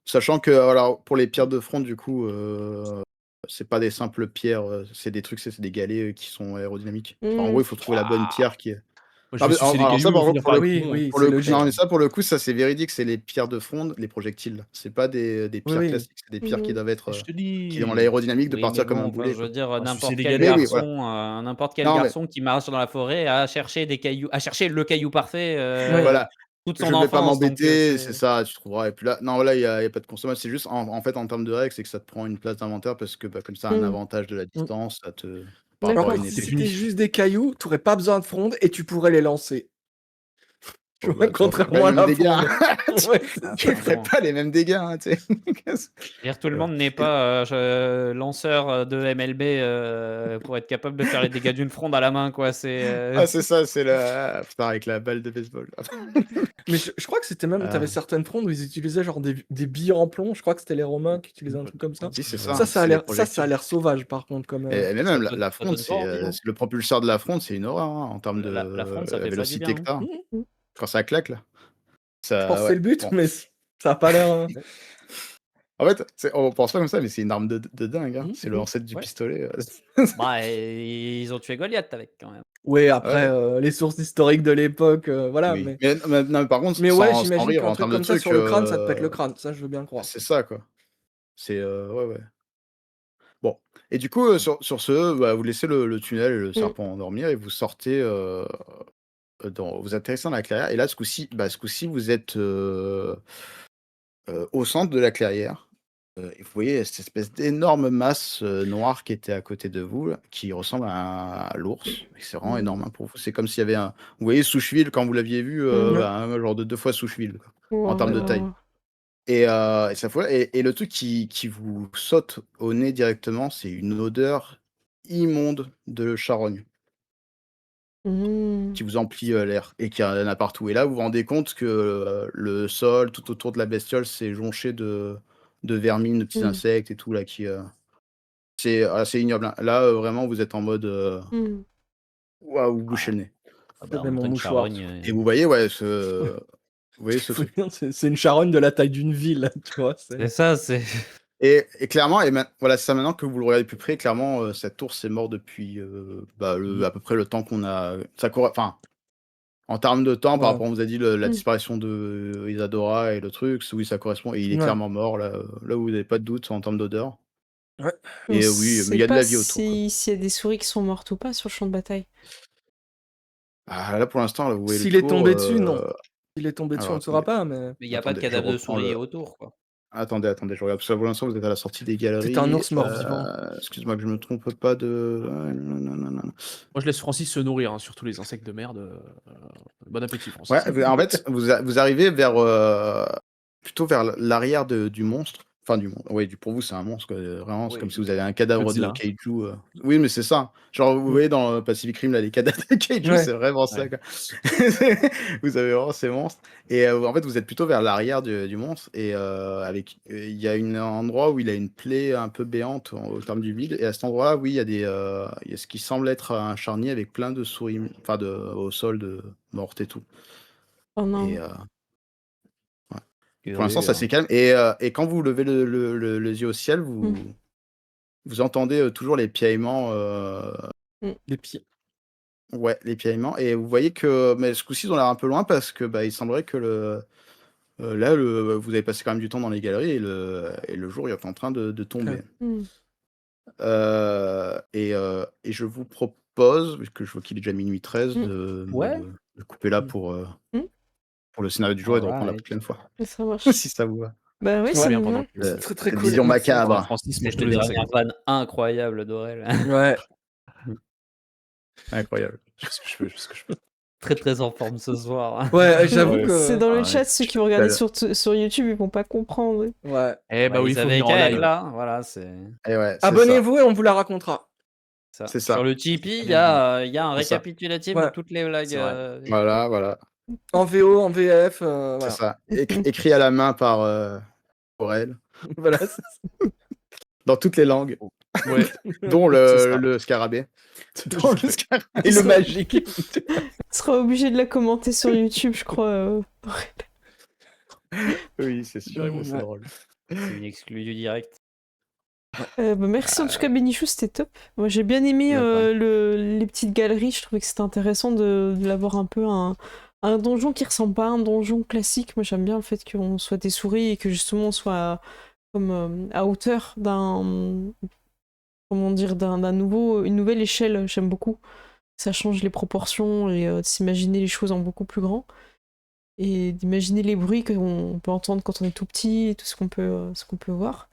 Speaker 3: sachant que alors, pour les pierres de front, du coup, c'est pas des simples pierres, c'est des trucs, c'est des galets qui sont aérodynamiques. Enfin, en
Speaker 1: Mm.
Speaker 3: gros, il faut trouver la bonne pierre qui est.
Speaker 5: Moi, je
Speaker 3: Non,
Speaker 5: vais
Speaker 3: mais
Speaker 5: sucer les
Speaker 3: alors ça,
Speaker 5: cailloux,
Speaker 3: par
Speaker 5: on
Speaker 3: contre,
Speaker 5: finir
Speaker 3: pour
Speaker 5: par
Speaker 3: le
Speaker 5: être
Speaker 4: Oui,
Speaker 5: con, hein.
Speaker 4: oui,
Speaker 3: pour
Speaker 4: c'est
Speaker 3: le coup,
Speaker 4: logique.
Speaker 3: non, mais ça, pour le coup, ça c'est véridique, c'est les pierres de fronde, les projectiles. C'est pas des pierres
Speaker 4: Oui, oui.
Speaker 3: classiques, c'est des pierres qui doivent être,
Speaker 5: Je te
Speaker 3: qui ont
Speaker 5: dis.
Speaker 3: l'aérodynamique de
Speaker 2: Oui, mais
Speaker 3: partir comme
Speaker 2: bon,
Speaker 3: un
Speaker 2: enfin,
Speaker 3: boulet,
Speaker 2: je veux
Speaker 3: quoi.
Speaker 2: dire,
Speaker 5: On va sucer les
Speaker 3: Oui,
Speaker 5: galets.
Speaker 3: oui, voilà.
Speaker 2: n'importe quel
Speaker 3: Non, mais
Speaker 2: garçon qui marche dans la forêt a cherché des cailloux, a cherché le caillou parfait
Speaker 4: Oui.
Speaker 3: voilà,
Speaker 2: toute
Speaker 3: je
Speaker 2: son
Speaker 3: ne vais pas
Speaker 2: enfance, donc
Speaker 3: m'embêter, c'est
Speaker 2: c'est
Speaker 3: ça, tu trouveras. Et puis là, non, là, il y a pas de consommation, c'est juste en fait, en termes de règles, c'est que ça te prend une place d'inventaire parce que, bah, comme ça a un
Speaker 1: Mm.
Speaker 3: avantage de la
Speaker 4: Mm.
Speaker 3: distance, ça te par
Speaker 4: Par
Speaker 3: rapport à
Speaker 1: D'accord.
Speaker 3: une
Speaker 4: contre, si
Speaker 3: épée.
Speaker 4: c'était juste des cailloux, t'aurais pas besoin de fronde et tu pourrais les lancer. Tu
Speaker 3: Bon,
Speaker 4: vois,
Speaker 3: bah, tu en ferais pas
Speaker 4: contrairement
Speaker 3: les
Speaker 4: à
Speaker 3: mêmes
Speaker 4: la
Speaker 3: dégâts,
Speaker 4: fronde.
Speaker 3: hein.
Speaker 4: Ouais,
Speaker 3: Tu
Speaker 2: Enfin,
Speaker 3: ferais
Speaker 2: bon.
Speaker 3: pas les mêmes dégâts, hein, tu sais?
Speaker 2: Dire tout le
Speaker 3: Voilà.
Speaker 2: monde n'est
Speaker 3: Et
Speaker 2: pas lanceur de MLB pour être capable de faire les dégâts d'une fronde à la main, quoi.
Speaker 3: ah, c'est ça, c'est la putain, avec la balle de baseball.
Speaker 4: Mais je crois que c'était même,
Speaker 3: Ah.
Speaker 4: t'avais certaines frondes où ils utilisaient genre des billes en plomb. Je crois que c'était les Romains qui utilisaient un truc comme ça.
Speaker 3: Si, c'est
Speaker 2: Ouais.
Speaker 3: ça,
Speaker 4: Ça,
Speaker 3: hein,
Speaker 4: ça a
Speaker 3: c'est les
Speaker 4: l'air, ça a
Speaker 3: projectiles.
Speaker 4: l'air sauvage par contre comme.
Speaker 3: Mais
Speaker 2: Ça
Speaker 3: même la
Speaker 2: donne,
Speaker 3: la
Speaker 2: ça
Speaker 3: fronde,
Speaker 2: donne pas envie, hein.
Speaker 3: c'est le propulseur de la fronde, c'est une horreur, hein, en termes
Speaker 2: La fronde, ça
Speaker 3: de
Speaker 2: fait pas du
Speaker 3: vélocité
Speaker 2: bien,
Speaker 3: que
Speaker 2: hein.
Speaker 3: tu as.
Speaker 4: Mhm.
Speaker 3: Quand ça claque là,
Speaker 4: Je pense que
Speaker 3: ça
Speaker 4: c'est le but,
Speaker 3: bon.
Speaker 4: mais ça a pas l'air.
Speaker 3: En fait, on pense pas comme ça, mais c'est une arme de dingue, hein.
Speaker 4: Mhm,
Speaker 3: C'est le
Speaker 4: mhm.
Speaker 3: ancêtre du
Speaker 2: Ouais.
Speaker 3: pistolet.
Speaker 2: Bah, et ils ont tué Goliath avec, quand même.
Speaker 4: Ouais, après
Speaker 3: Ouais.
Speaker 4: les sources historiques de l'époque, voilà.
Speaker 3: Oui. Mais non, mais par contre,
Speaker 4: Mais ouais,
Speaker 3: sans
Speaker 4: j'imagine
Speaker 3: rire,
Speaker 4: qu'un
Speaker 3: en
Speaker 4: truc
Speaker 3: termes de
Speaker 4: comme ça
Speaker 3: trucs,
Speaker 4: sur le crâne, ça te pète le crâne. Ça, je veux bien croire.
Speaker 3: c'est ça, quoi. C'est, ouais, ouais. Bon et du coup, sur ce, bah, vous laissez le tunnel et le serpent dormir et vous sortez, vous atterrissez dans la clairière et là, ce coup-ci, vous êtes, au centre de la clairière, et vous voyez cette espèce d'énorme masse, noire qui était à côté de vous là, qui ressemble à l'ours et c'est vraiment énorme, hein, pour vous. C'est comme s'il y avait un vous voyez Soucheville quand vous l'aviez vu,
Speaker 1: Mhm.
Speaker 3: bah, un genre de 2 fois Soucheville, quoi, en termes de taille
Speaker 1: Wow.
Speaker 3: et ça fois et le truc qui vous saute au nez directement, c'est une odeur immonde de charogne
Speaker 1: Mm.
Speaker 3: qui vous emplit, l'air et qui en a partout et là, vous vous rendez compte que, le sol tout autour de la bestiole, c'est jonché de vermines, de petits
Speaker 1: Mm.
Speaker 3: insectes et tout là c'est assez ignoble, hein. Là, vraiment, vous êtes en mode,
Speaker 1: Mm.
Speaker 3: waouh, vous
Speaker 2: Ah,
Speaker 3: bouchez le nez
Speaker 2: bah,
Speaker 4: J'avais
Speaker 2: en même
Speaker 4: mon
Speaker 2: temps, une
Speaker 4: mouchoir.
Speaker 2: charogne.
Speaker 3: et vous voyez, ouais, vous voyez
Speaker 4: Ce
Speaker 3: ce
Speaker 4: qu'il faut
Speaker 3: truc
Speaker 4: dire, c'est une charogne de la taille d'une ville, tu vois.
Speaker 2: C'est ça, c'est.
Speaker 3: et clairement voilà, c'est ça maintenant que vous le regardez de plus près, clairement, cet ours est mort depuis, bah, à peu près le temps qu'on a ça enfin, en termes de temps, par
Speaker 4: Ouais.
Speaker 3: rapport, on vous a dit la
Speaker 1: Mm.
Speaker 3: disparition de Isadora et le truc, oui, ça correspond et il est
Speaker 4: Ouais.
Speaker 3: clairement mort là, là où vous avez pas de doute en termes d'odeur
Speaker 4: Ouais.
Speaker 1: On
Speaker 3: et oui, mais il y
Speaker 1: sait
Speaker 3: a de
Speaker 1: pas
Speaker 3: la vie autour, quoi.
Speaker 1: s'il y a des souris qui sont mortes ou pas sur le champ de bataille.
Speaker 3: Ah là, pour l'instant, là, vous voyez le
Speaker 4: S'il est
Speaker 3: tour,
Speaker 4: tombé dessus, non. S'il est tombé dessus, on
Speaker 3: alors
Speaker 4: ne saura
Speaker 3: attendez
Speaker 4: pas, mais
Speaker 2: Mais il n'y a pas de cadavre de
Speaker 3: reprends
Speaker 2: souris autour, quoi.
Speaker 3: attendez, je regarde parce que pour l'instant, vous êtes à la sortie des
Speaker 4: c'est un
Speaker 3: galeries,
Speaker 4: ours mort-vivant.
Speaker 3: excuse-moi que je me trompe pas de
Speaker 5: Moi, je laisse Francis se nourrir, hein, sur tous les insectes de merde. Bon appétit, Francis.
Speaker 3: ouais, en fait, vous arrivez vers, plutôt vers l'arrière du monstre. Enfin, oui, pour vous, c'est un monstre, quoi, vraiment, c'est
Speaker 5: Oui,
Speaker 3: comme si vous avez un cadavre de
Speaker 5: Godzilla.
Speaker 3: kaiju. Oui, mais c'est ça. Genre, vous voyez dans Pacific Rim, là, les cadavres de kaiju,
Speaker 4: Ouais.
Speaker 3: c'est vraiment ça,
Speaker 2: Ouais.
Speaker 3: quoi. Vous avez vraiment ces monstres. Et en fait, vous êtes plutôt vers l'arrière du monstre. Et il y a un endroit où il a une plaie un peu béante au terme du vide. Et à cet endroit-là, oui, il y a ce qui semble être un charnier avec plein de souris, enfin, au sol, mortes et tout.
Speaker 1: Oh non.
Speaker 3: Et pour l'instant, ça c'est calme. Et quand vous levez les yeux au ciel, vous entendez toujours les piaillements.
Speaker 4: Les pieds.
Speaker 3: Ouais, les piaillements. Et vous voyez que, mais ce coup-ci, ils ont l'air un peu loin parce que bah, il semblerait que là, vous avez passé quand même du temps dans les galeries et le jour il est en train de tomber.
Speaker 1: Mm.
Speaker 3: Et je vous propose, puisque je vois qu'il est déjà minuit 13,
Speaker 2: Ouais.
Speaker 3: de couper là pour le scénario du jour et de reprendre la
Speaker 2: Alright.
Speaker 3: prochaine fois.
Speaker 1: Ça marche.
Speaker 3: Si ça vous va.
Speaker 1: Bah oui,
Speaker 4: Ouais.
Speaker 1: ça
Speaker 5: Bien
Speaker 1: me
Speaker 5: pendant
Speaker 1: va.
Speaker 5: que
Speaker 4: C'est très très
Speaker 3: Cette
Speaker 4: cool.
Speaker 3: vision
Speaker 4: Merci.
Speaker 3: macabre.
Speaker 5: Francis mange
Speaker 2: Cette
Speaker 5: tous les
Speaker 2: dernière
Speaker 5: insectes.
Speaker 2: vanne incroyable d'Aurel.
Speaker 4: Ouais.
Speaker 3: Incroyable.
Speaker 5: Je fais ce que je peux, je fais ce que je peux.
Speaker 2: Très très en forme ce soir.
Speaker 4: Ouais, j'avoue
Speaker 5: Ouais.
Speaker 4: que.
Speaker 1: C'est dans le
Speaker 3: Ouais,
Speaker 1: chat, ceux qui vont regarder sur YouTube, ils vont pas comprendre.
Speaker 4: Ouais.
Speaker 5: Eh bah
Speaker 2: Ouais,
Speaker 5: oui,
Speaker 2: ils
Speaker 5: il faut
Speaker 2: avaient
Speaker 5: venir en
Speaker 2: qu'à être
Speaker 5: live.
Speaker 2: là, voilà, c'est
Speaker 3: Et ouais, c'est
Speaker 4: Abonnez-vous et on vous la racontera.
Speaker 2: ça.
Speaker 3: C'est ça.
Speaker 2: Sur le Tipeee, il y
Speaker 5: Bien
Speaker 2: a un
Speaker 3: C'est ça.
Speaker 2: récapitulatif
Speaker 4: Ouais.
Speaker 2: de toutes les blagues.
Speaker 5: C'est vrai.
Speaker 3: ça. Voilà,
Speaker 4: En VO, en VF,
Speaker 3: c'est
Speaker 4: voilà.
Speaker 3: ça. Écrit à la main par Aurel,
Speaker 4: Voilà.
Speaker 3: dans toutes les langues,
Speaker 5: Ouais.
Speaker 3: dont
Speaker 5: C'est ça.
Speaker 3: le scarabée. Dont le scarabée.
Speaker 4: Et le magique.
Speaker 1: Tu seras obligé de la commenter sur YouTube, je crois.
Speaker 3: Oui, c'est sûr,
Speaker 4: Ouais.
Speaker 3: c'est drôle.
Speaker 2: C'est une exclue du direct.
Speaker 1: Merci en tout cas Bénichou, c'était top. Moi j'ai bien aimé les petites galeries, je trouvais que c'était intéressant d'avoir un peu un donjon qui ressemble pas à un donjon classique. Moi j'aime bien le fait qu'on soit des souris et que justement on soit comme à hauteur une nouvelle échelle. J'aime beaucoup. Ça change les proportions et de s'imaginer les choses en beaucoup plus grand. Et d'imaginer les bruits qu'on peut entendre quand on est tout petit et tout ce qu'on peut voir.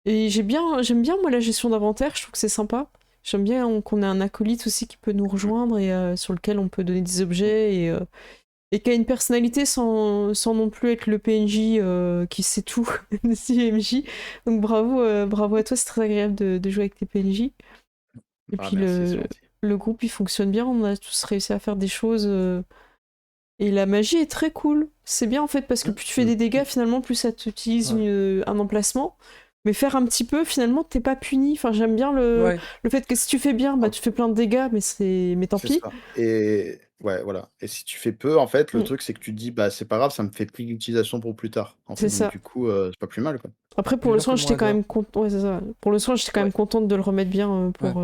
Speaker 1: Et j'aime bien moi la gestion d'inventaire, je trouve que c'est sympa. J'aime bien qu'on ait un acolyte aussi qui peut nous rejoindre et sur lequel on peut donner des objets et qui a une personnalité sans non plus être le PNJ qui sait tout des MJ. Donc bravo à toi, c'est très agréable de jouer avec tes PNJ. Et puis
Speaker 3: merci, c'est gentil.
Speaker 1: le groupe il fonctionne bien, on a tous réussi à faire des choses et la magie est très cool. C'est bien en fait parce que plus tu fais des dégâts finalement plus ça t'utilise un emplacement. Mais faire un petit peu, finalement, t'es pas puni. Enfin, j'aime bien le fait que si tu fais bien, bah tu fais plein de dégâts, mais tant pis.
Speaker 3: Ça. Et ouais, voilà. Et si tu fais peu, en fait, le truc, c'est que tu te dis, bah, c'est pas grave, ça me fait plus d'utilisation pour plus tard. En fait,
Speaker 1: C'est
Speaker 3: donc,
Speaker 1: ça.
Speaker 3: du coup, c'est pas plus mal, quoi.
Speaker 1: Après, pour le soin, j'étais quand même contente. Ouais, c'est ça. Pour le soin, j'étais quand même contente de le remettre bien pour.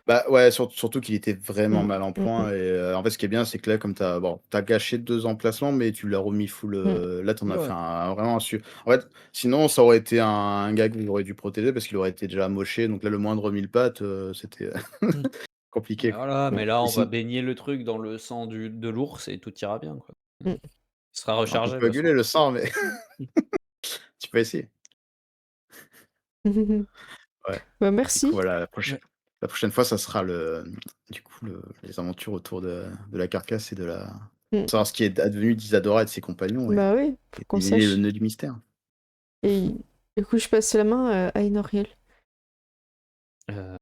Speaker 3: Bah ouais, surtout qu'il était vraiment mal en point. Et en fait, ce qui est bien, c'est que là, comme t'as gâché 2 emplacements, mais tu l'as remis full. Là, t'en as fait vraiment un su. En fait, sinon, ça aurait été un gars que vous auriez dû protéger parce qu'il aurait été déjà amoché. Donc là, le moindre 1000 pattes, c'était compliqué.
Speaker 2: Voilà, mais là, on va baigner le truc dans le sang de l'ours et tout ira bien, quoi. Il sera rechargé.
Speaker 3: Tu peux coaguler le sang, mais tu peux essayer. Ouais.
Speaker 1: Bah, merci.
Speaker 3: Du coup, voilà, la prochaine fois, ça sera les aventures autour de la carcasse et de la. Pour savoir ce qui est advenu d'Isadora et de ses compagnons.
Speaker 1: Bah oui, pour qu'on sache.
Speaker 3: Le nœud du mystère.
Speaker 1: Et du coup, je passe la main à Enoriel.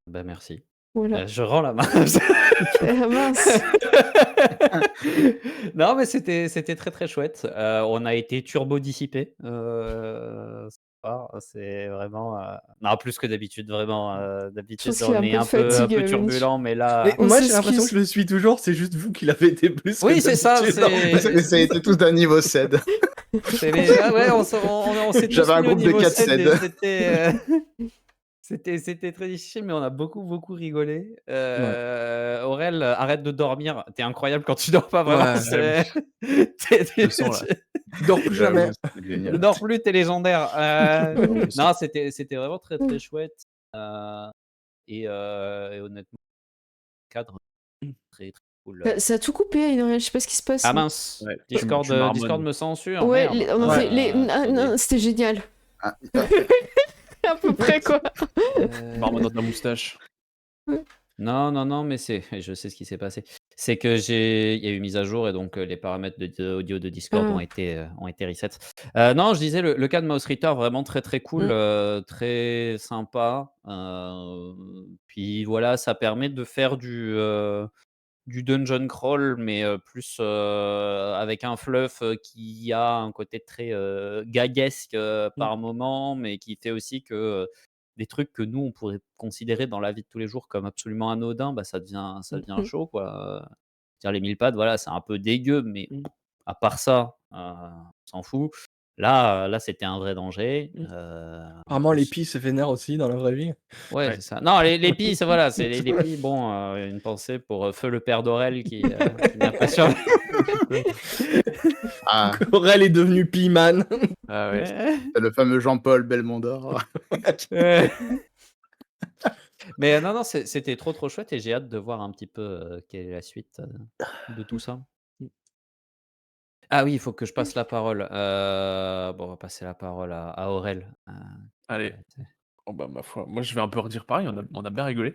Speaker 2: Bah merci.
Speaker 1: Voilà.
Speaker 2: Je rends la main.
Speaker 1: Mince.
Speaker 2: Non, mais c'était très très chouette. On a été turbo dissipé. C'est vraiment non, plus que d'habitude, vraiment. D'habitude, on est un peu turbulent, mais là.
Speaker 4: Mais moi, j'ai l'impression que je le suis toujours. C'est juste vous qui l'avez été plus.
Speaker 2: Oui, c'est ça.
Speaker 3: Ça a été tous d'un niveau CED.
Speaker 2: Ouais, on s'est tous
Speaker 3: J'avais un
Speaker 2: mis au
Speaker 3: groupe de
Speaker 2: niveau
Speaker 3: 4
Speaker 2: CED. C'était très difficile, mais on a beaucoup rigolé. Aurel, arrête de dormir. T'es incroyable quand tu dors pas, vraiment.
Speaker 5: Je sens, là.
Speaker 4: Dors plus jamais.
Speaker 2: Ne dors plus, t'es légendaire. Non, c'était vraiment très très chouette. Et honnêtement, cadre très très cool.
Speaker 1: Ça a tout coupé, Enoriel, je sais pas ce qui se passe.
Speaker 2: Ah mince, Discord me censure.
Speaker 1: Ouais,
Speaker 2: merde.
Speaker 1: c'était génial. À peu près, quoi.
Speaker 5: Marmonne dans ta moustache.
Speaker 2: Non, mais je sais ce qui s'est passé. C'est que il y a eu mise à jour et donc les paramètres audio de Discord ont été reset. Non, je disais le cas de Mouse Ritter, vraiment très très cool, très sympa. Puis voilà, ça permet de faire du dungeon crawl, mais plus avec un fluff qui a un côté très gaguesque par moment, mais qui fait aussi que des trucs que nous, on pourrait considérer dans la vie de tous les jours comme absolument anodins, bah, ça devient chaud, quoi. Dire les 1000 pattes, voilà, c'est un peu dégueu, mais à part ça, on s'en fout. Là, c'était un vrai danger.
Speaker 4: Apparemment, les pies se vénèrent aussi dans la vraie vie.
Speaker 2: Ouais, c'est ça. Non, les pies, voilà, c'est les pies. Bon, une pensée pour Feu le père d'Aurel qui m'impressionne.
Speaker 4: Aurel est devenu Pie-Man.
Speaker 5: Ah ouais.
Speaker 3: C'est le fameux Jean-Paul Belmondor.
Speaker 2: Mais non, c'était trop chouette et j'ai hâte de voir un petit peu quelle est la suite de tout ça. Ah oui, il faut que je passe la parole. Bon, on va passer la parole à Aurel.
Speaker 5: Allez. Oh bah, ma foi, moi je vais un peu redire pareil, on a bien rigolé.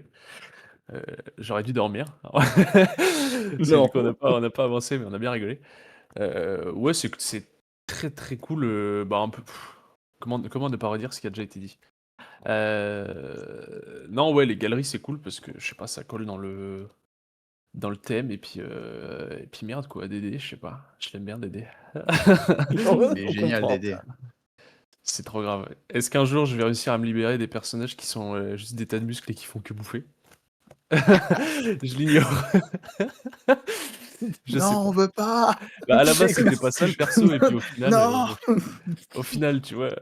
Speaker 5: J'aurais dû dormir.
Speaker 4: Non.
Speaker 5: On n'a pas avancé, mais on a bien rigolé. Ouais, c'est très très cool. Bah, un peu. Comment ne pas redire ce qui a déjà été dit. Non, ouais, les galeries c'est cool parce que je sais pas, ça colle dans le thème et puis merde quoi, Dédé, je sais pas, je l'aime bien Dédé.
Speaker 3: C'est génial, Dédé.
Speaker 5: C'est trop grave. Est-ce qu'un jour je vais réussir à me libérer des personnages qui sont juste des tas de muscles et qui font que bouffer? Je l'ignore.
Speaker 3: Non, on veut pas.
Speaker 5: Bah, à la base c'était pas ça le perso et puis au final,
Speaker 3: Non.
Speaker 5: au final tu vois,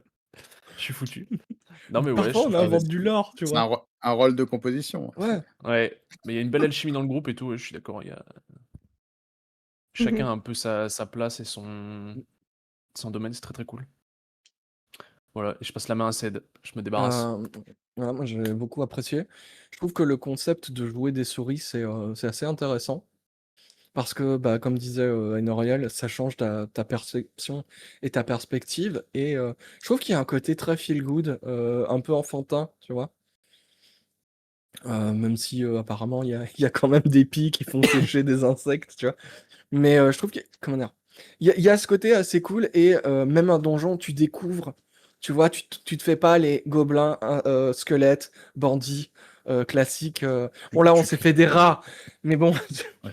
Speaker 5: je suis foutu. Non, mais ouais,
Speaker 4: Parfois, on
Speaker 3: Ah,
Speaker 4: invente du lore, tu
Speaker 3: c'est
Speaker 4: vois.
Speaker 3: un rôle de composition.
Speaker 4: Ouais.
Speaker 5: Ouais, mais il y a une belle alchimie dans le groupe et tout, ouais, je suis d'accord. Chacun a un peu sa place et son domaine, c'est très très cool. Voilà, et je passe la main à Ced, je me débarrasse.
Speaker 4: Voilà, moi j'ai beaucoup apprécié. Je trouve que le concept de jouer des souris, c'est assez intéressant. Parce que, bah, comme disait Enoriel, ça change ta perception et ta perspective. Et je trouve qu'il y a un côté très feel good, un peu enfantin, tu vois. Même si apparemment il y a quand même des pies qui font sécher des insectes, tu vois. Mais je trouve que, comment dire, il y a ce côté assez cool et même un donjon, tu découvres, tu vois, tu te fais pas les gobelins, squelettes, bandits classiques. Bon là, on s'est fait des rats, mais bon,
Speaker 3: Ouais.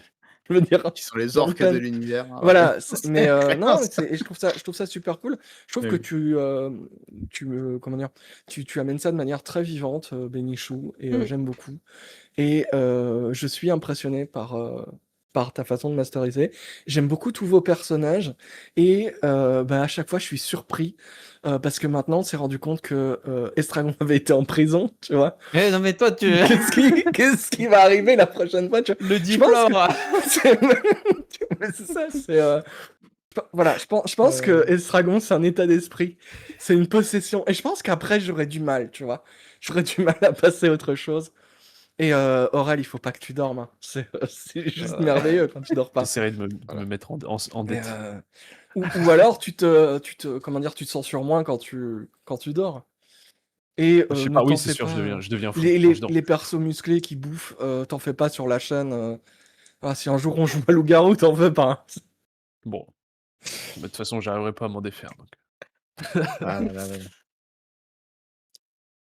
Speaker 4: je veux dire,
Speaker 3: Qui sont les
Speaker 4: dans le
Speaker 3: orques de
Speaker 4: thème.
Speaker 3: l'univers.
Speaker 4: Voilà,
Speaker 3: C'est
Speaker 4: mais
Speaker 3: clair,
Speaker 4: non,
Speaker 3: ça.
Speaker 4: et je trouve ça super cool. Je trouve que comment dire, tu amènes ça de manière très vivante, Bénichou, et
Speaker 1: Mm.
Speaker 4: j'aime beaucoup. Et je suis impressionné par ta façon de masteriser. J'aime beaucoup tous vos personnages et bah, à chaque fois je suis surpris parce que maintenant on s'est rendu compte que Estragon avait été en prison, tu vois.
Speaker 2: Eh, non, mais toi, tu.
Speaker 4: Qu'est-ce qui va arriver la prochaine fois, tu vois.
Speaker 2: Le
Speaker 4: Je pense
Speaker 2: diplôme.
Speaker 4: que c'est mais c'est ça, c'est voilà, je pense que Estragon c'est un état d'esprit, c'est une possession et je pense qu'après j'aurais du mal, tu vois. J'aurais du mal à passer à autre chose. Et Aurel, il faut pas que tu dormes, hein. C'est juste merveilleux quand tu dors pas.
Speaker 5: J'essaierai de me
Speaker 3: Voilà.
Speaker 5: mettre en
Speaker 4: Mais,
Speaker 5: dette.
Speaker 4: ou alors comment dire, tu te censures moins quand tu dors. Et
Speaker 5: Je sais
Speaker 4: ne
Speaker 5: pas, oui,
Speaker 4: t'en
Speaker 5: c'est
Speaker 4: fais
Speaker 5: sûr,
Speaker 4: pas.
Speaker 5: je deviens fou
Speaker 4: Les,
Speaker 5: quand
Speaker 4: les,
Speaker 5: je dors.
Speaker 4: les persos musclés qui bouffent, t'en fais pas sur la chaîne. Si un jour on joue à loup-garou, t'en veux pas, hein.
Speaker 5: Bon, de toute façon, j'arriverai pas à m'en défaire. Donc.
Speaker 3: Ah là là là là.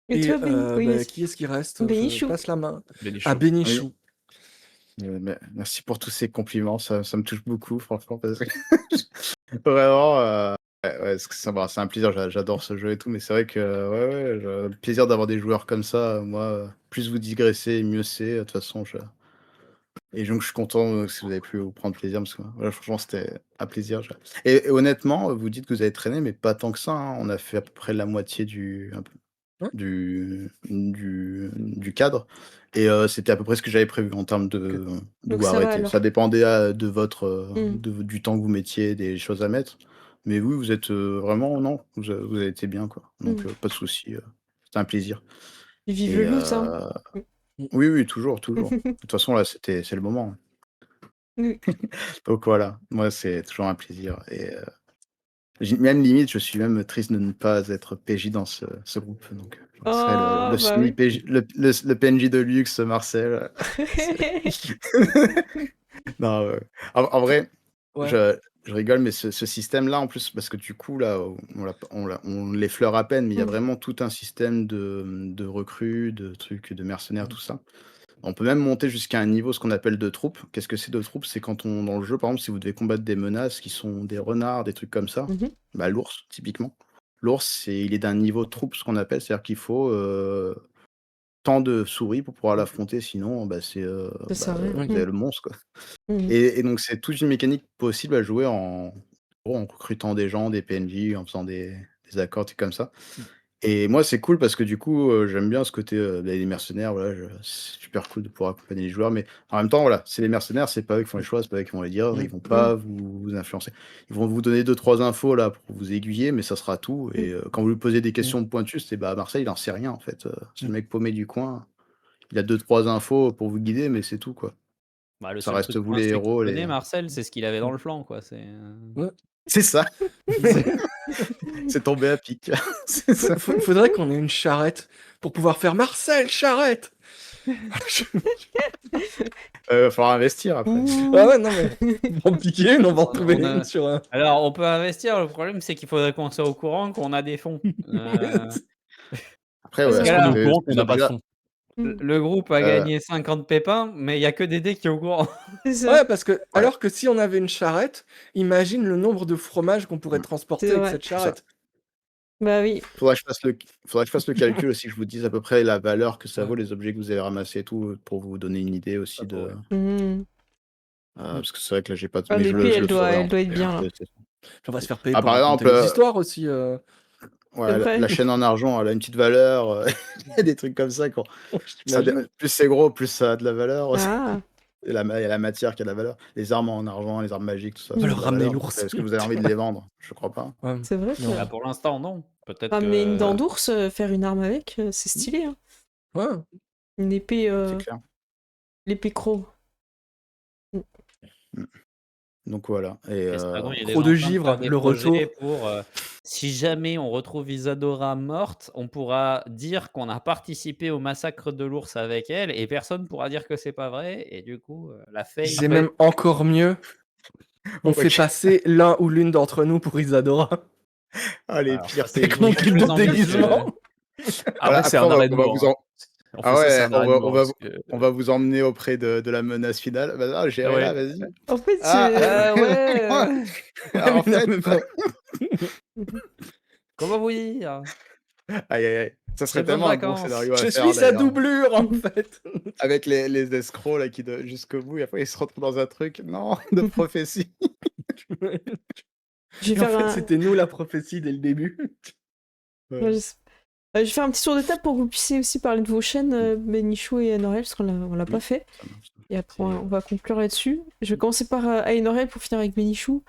Speaker 1: Et toi, oui,
Speaker 4: Bah,
Speaker 1: vas-y.
Speaker 4: qui est-ce qui reste? Je
Speaker 1: Bénichou.
Speaker 4: passe la main à
Speaker 5: Bénichou.
Speaker 3: Oui.
Speaker 4: Bénichou.
Speaker 3: Merci pour tous ces compliments, ça me touche beaucoup, franchement, parce que vraiment, ouais, c'est un plaisir, j'adore ce jeu et tout, mais c'est vrai que ouais, le plaisir d'avoir des joueurs comme ça, moi, plus vous digressez, mieux c'est, de toute façon, et donc je suis content que si vous avez pu vous prendre plaisir, parce que voilà, franchement, c'était un plaisir. Et honnêtement, vous dites que vous avez traîné, mais pas tant que ça, hein. On a fait à peu près la moitié un peu,
Speaker 4: Ouais.
Speaker 3: du cadre. Et c'était à peu près ce que j'avais prévu en termes de
Speaker 1: Donc
Speaker 3: vous
Speaker 1: ça va
Speaker 3: arrêter.
Speaker 1: alors.
Speaker 3: Ça dépendait de votre
Speaker 1: Mm.
Speaker 3: du temps que vous mettiez, des choses à mettre. Mais oui, vous êtes vraiment, non, vous avez été bien, quoi. Donc pas de souci. C'était un plaisir.
Speaker 1: Et vive
Speaker 3: Et
Speaker 1: le loot, hein.
Speaker 3: oui, toujours, toujours. De toute façon, là, c'est le moment.
Speaker 1: Oui.
Speaker 3: Donc voilà, moi, c'est toujours un plaisir. Et même limite, je suis même triste de ne pas être PJ dans ce groupe. Donc, je serai
Speaker 1: Oh,
Speaker 3: le
Speaker 1: bah
Speaker 3: semi-PJ, le PNJ de luxe, Marcel. Non, en vrai,
Speaker 4: Ouais.
Speaker 3: je rigole, mais ce système-là, en plus, parce que du coup, là, on l'effleure à peine, mais il y a
Speaker 1: Mm.
Speaker 3: vraiment tout un système de recrues, de trucs, de mercenaires, tout ça. On peut même monter jusqu'à un niveau, ce qu'on appelle de troupes. Qu'est-ce que c'est de troupes? C'est quand dans le jeu, par exemple, si vous devez combattre des menaces qui sont des renards, des trucs comme ça,
Speaker 1: Mhm.
Speaker 3: bah, l'ours, typiquement. L'ours, il est d'un niveau troupe, ce qu'on appelle, c'est-à-dire qu'il faut tant de souris pour pouvoir l'affronter, sinon, bah,
Speaker 1: Ça sert à rien.
Speaker 3: vous avez le monstre, quoi.
Speaker 1: Mm.
Speaker 3: Et donc, c'est toute une mécanique possible à jouer en recrutant des gens, des PNJ, en faisant des accords, des trucs comme ça. Et moi, c'est cool parce que du coup, j'aime bien ce côté, les mercenaires, voilà, c'est super cool de pouvoir accompagner les joueurs, mais en même temps, voilà, c'est les mercenaires, c'est pas eux qui font les choix, c'est pas eux qui vont les dire, ils vont pas vous influencer. Ils vont vous donner 2-3 infos là pour vous aiguiller, mais ça sera tout. Et quand vous lui posez des questions pointues, c'est bah Marseille, il en sait rien en fait. C'est le mec paumé du coin. Il a 2-3 infos pour vous guider, mais c'est tout quoi.
Speaker 2: Bah, le
Speaker 3: Ça
Speaker 2: seul
Speaker 3: reste
Speaker 2: truc
Speaker 3: vous les
Speaker 2: coincé qu'il
Speaker 3: héros,
Speaker 2: connaît, Marcel, c'est ce qu'il avait dans le flanc, quoi.
Speaker 4: Ouais.
Speaker 3: C'est ça. C'est tombé à pic. C'est ça.
Speaker 4: Faudrait qu'on ait une charrette pour pouvoir faire Marcel charrette.
Speaker 3: Va falloir investir après.
Speaker 4: Ah ouais, non mais on va en piquer une, on va en trouver
Speaker 2: On a-
Speaker 4: une sur un.
Speaker 2: Alors, on peut investir, le problème, c'est qu'il faudrait qu'on soit au courant qu'on a des fonds.
Speaker 3: Après,
Speaker 2: Parce
Speaker 3: ouais,
Speaker 2: que
Speaker 5: Est-ce qu'on est
Speaker 2: là,
Speaker 5: au courant qu'on n'a pas de
Speaker 3: déjà,
Speaker 5: fond?
Speaker 2: le groupe a gagné 50 pépins, mais il n'y a que Dédé qui est au courant.
Speaker 1: C'est ça.
Speaker 4: Ouais, parce que alors que si on avait une charrette, imagine le nombre de fromages qu'on pourrait transporter
Speaker 1: C'est
Speaker 4: avec
Speaker 1: vrai.
Speaker 4: cette charrette.
Speaker 1: Bah oui.
Speaker 3: faudrait que je fasse le calcul aussi, que je vous dise à peu près la valeur que ça vaut, les objets que vous avez ramassés et tout, pour vous donner une idée aussi de.
Speaker 1: Mhm.
Speaker 3: Parce que c'est vrai que là, j'ai pas.
Speaker 1: Ah,
Speaker 3: Mais je
Speaker 1: l'épée,
Speaker 3: le
Speaker 1: elle doit
Speaker 3: ferai en
Speaker 1: être bien là.
Speaker 3: fait.
Speaker 4: On va se faire payer
Speaker 3: Ah,
Speaker 4: pour
Speaker 3: par
Speaker 4: raconter
Speaker 3: exemple,
Speaker 4: les histoires aussi.
Speaker 3: Ouais, la
Speaker 1: vrai.
Speaker 3: la chaîne en argent, elle a une petite valeur, il y a des trucs comme ça ça
Speaker 4: T'imagines?
Speaker 3: plus c'est gros, plus ça a de la valeur.
Speaker 1: Ah.
Speaker 3: Et il y a la matière qui a de la valeur. Les armes en argent, les armes magiques, tout ça,
Speaker 4: On va
Speaker 3: ça a
Speaker 4: leur
Speaker 3: de la
Speaker 4: ramener
Speaker 3: valeur.
Speaker 4: l'ours.
Speaker 3: Est-ce que vous avez envie de les vendre? Je crois pas.
Speaker 4: Ouais.
Speaker 1: C'est vrai que
Speaker 4: Non.
Speaker 2: Bah, pour l'instant, non. Peut-être
Speaker 1: ramener une dent
Speaker 2: que.
Speaker 1: d'ours, faire une arme avec, c'est stylé. Hein.
Speaker 4: Ouais.
Speaker 1: Une épée,
Speaker 3: C'est clair.
Speaker 1: l'épée croc.
Speaker 3: Mmh. Donc voilà et
Speaker 2: Estragon, il est
Speaker 4: Trop
Speaker 2: déjà
Speaker 4: de
Speaker 2: en train de
Speaker 4: givre,
Speaker 2: faire des
Speaker 4: le
Speaker 2: projets
Speaker 4: retour.
Speaker 2: pour si jamais on retrouve Isadora morte, on pourra dire qu'on a participé au massacre de l'ours avec elle et personne pourra dire que c'est pas vrai. Et du coup, la fame.
Speaker 4: C'est même encore mieux. On fait
Speaker 3: Ok.
Speaker 4: passer l'un ou l'une d'entre nous pour Isadora.
Speaker 3: Ah les
Speaker 2: Alors,
Speaker 3: pires
Speaker 2: ça, c'est
Speaker 4: Avec mon
Speaker 3: techniques.
Speaker 4: kit
Speaker 2: plus
Speaker 4: de
Speaker 2: ambitieux.
Speaker 4: déguisement.
Speaker 5: Après, c'est un
Speaker 3: Après
Speaker 5: arrêt de
Speaker 3: on va
Speaker 5: mort.
Speaker 3: vous
Speaker 5: Hein.
Speaker 3: en
Speaker 5: On fait
Speaker 3: ah
Speaker 5: ça, c'est
Speaker 3: ouais,
Speaker 5: un arrêt de mort. Parce que...
Speaker 3: on va vous emmener auprès de la menace finale. Bah, ah, j'irai là,
Speaker 5: Ouais.
Speaker 3: vas-y.
Speaker 1: En fait,
Speaker 3: Ah,
Speaker 2: ouais.
Speaker 3: Ah, en
Speaker 4: Mais non,
Speaker 3: fait
Speaker 4: mais pas-
Speaker 2: Comment vous dire?
Speaker 3: aïe, aïe, aïe. Ça serait
Speaker 2: Très bonnes
Speaker 3: tellement un bon
Speaker 2: vacances.
Speaker 3: scénario à
Speaker 4: Je
Speaker 3: faire
Speaker 4: suis sa
Speaker 3: d'ailleurs.
Speaker 4: doublure en fait.
Speaker 3: Avec les escrocs là qui jusqu'au bout et après ils se retrouvent dans un truc, non, de prophétie.
Speaker 1: je vais
Speaker 4: Et en
Speaker 1: faire
Speaker 4: fait,
Speaker 1: un...
Speaker 4: c'était nous la prophétie dès le début.
Speaker 3: Ouais.
Speaker 1: Ouais, je vais faire un petit tour de table pour que vous puissiez aussi parler de vos chaînes, Benichou et Anorel, parce qu'on l'a pas fait.
Speaker 3: Ça marche.
Speaker 1: Et après, on va conclure là-dessus. Je vais commencer par Anorel pour finir avec Benichou.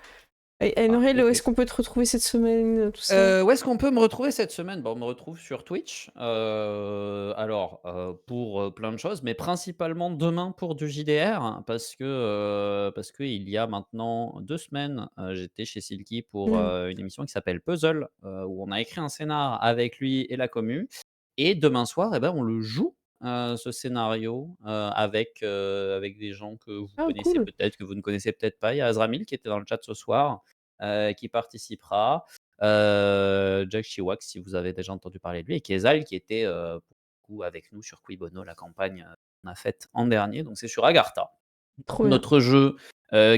Speaker 1: Anorel,
Speaker 2: ok.
Speaker 1: où est-ce qu'on peut te retrouver cette semaine, tout ça
Speaker 2: Où est-ce qu'on peut me retrouver cette semaine? On me retrouve sur Twitch. Pour plein de choses, mais principalement demain pour du JDR, parce que il y a maintenant 2 semaines, j'étais chez Silky pour une émission qui s'appelle Puzzle, où on a écrit un scénar avec lui et la commu. Et demain soir, eh ben, on le joue, ce scénario, avec des gens que vous
Speaker 1: Ah,
Speaker 2: connaissez
Speaker 1: cool.
Speaker 2: peut-être, que vous ne connaissez peut-être pas. Il y a Azramil qui était dans le chat ce soir, qui participera. Jack Chiwak, si vous avez déjà entendu parler de lui, et Kezal, qui était pour le coup avec nous sur Cui Bono, la campagne qu'on a faite en dernier. Donc c'est sur Agartha,
Speaker 1: Trop bien.
Speaker 2: notre jeu,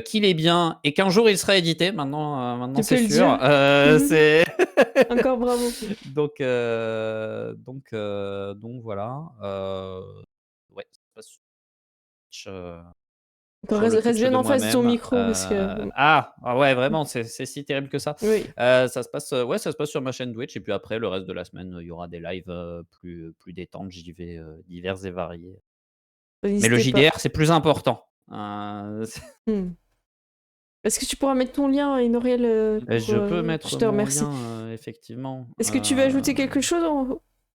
Speaker 2: qu'il est bien et qu'un jour il sera édité. Maintenant
Speaker 1: Tu
Speaker 2: c'est
Speaker 1: peux le
Speaker 2: sûr.
Speaker 1: dire.
Speaker 2: C'est
Speaker 1: Encore bravo.
Speaker 2: donc voilà. Ouais, ça passe sur Twitch,
Speaker 1: Attends,
Speaker 2: sur le
Speaker 1: reste
Speaker 2: Twitch
Speaker 1: bien
Speaker 2: de
Speaker 1: en face de ton
Speaker 2: moi-même.
Speaker 1: micro, parce que...
Speaker 2: Ah ouais, vraiment, c'est si terrible que ça.
Speaker 1: Oui.
Speaker 2: Ça se passe sur ma chaîne Twitch et puis après le reste de la semaine, il y aura des lives plus détentes, j'y vais divers et variés. Mais le
Speaker 1: N'hésitez pas.
Speaker 2: JDR, c'est plus important.
Speaker 1: Est-ce que tu pourras mettre ton lien, Anorel
Speaker 2: Je peux mettre
Speaker 1: je te
Speaker 2: mon
Speaker 1: remercie.
Speaker 2: lien, effectivement.
Speaker 1: Est-ce que tu veux ajouter quelque chose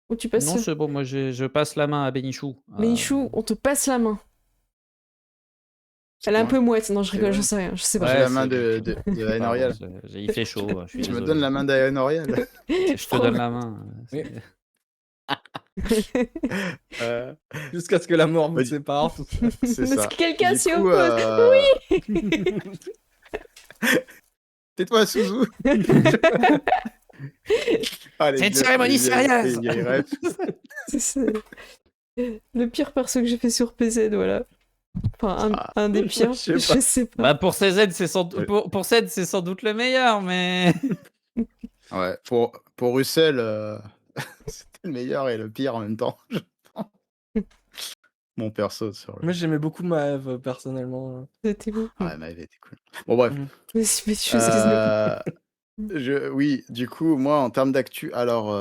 Speaker 1: ou tu passes
Speaker 2: Non, c'est bon, moi je passe la main à Benichou.
Speaker 1: Benichou, on te passe la main.
Speaker 3: C'est
Speaker 1: Elle est un
Speaker 3: moi.
Speaker 1: peu mouette. Non, je
Speaker 3: C'est
Speaker 1: rigole,
Speaker 3: vrai.
Speaker 1: j'en sais rien. Je sais pas.
Speaker 3: J'ai
Speaker 2: Ouais,
Speaker 3: la main
Speaker 2: c'est
Speaker 3: de Aenorial.
Speaker 2: Pardon, il fait chaud, je suis
Speaker 3: Tu me
Speaker 2: désolé.
Speaker 3: donnes la main d'Aenorial.
Speaker 2: Je te donne la main.
Speaker 4: Oui.
Speaker 3: Jusqu'à
Speaker 4: Jusqu'à ce que la mort nous
Speaker 3: Vas-y.
Speaker 4: sépare.
Speaker 3: C'est
Speaker 1: Est-ce
Speaker 3: ça.
Speaker 1: que quelqu'un
Speaker 3: Du
Speaker 1: s'y
Speaker 3: coup,
Speaker 1: oppose
Speaker 3: Tais-toi, Suzu. Allez,
Speaker 2: C'est une
Speaker 3: vieux-
Speaker 2: cérémonie
Speaker 3: les vieilles-
Speaker 2: sérieuse.
Speaker 3: les vieilles refs.
Speaker 1: C'est le pire perso que j'ai fait sur PZ, voilà. Enfin, un des pires.
Speaker 4: Je sais
Speaker 1: Je sais pas.
Speaker 2: Bah pour CZ, c'est pour CZ, c'est sans doute le meilleur, mais
Speaker 3: Ouais, pour Russell, c'était le meilleur et le pire en même temps. je pense. Mon perso sur le.
Speaker 4: Moi, j'aimais beaucoup Maëv, personnellement.
Speaker 1: C'était beau.
Speaker 3: Ouais, Maëv était cool. Bon, bref.
Speaker 1: Mais
Speaker 3: Oui, du coup, moi, en termes d'actu, alors,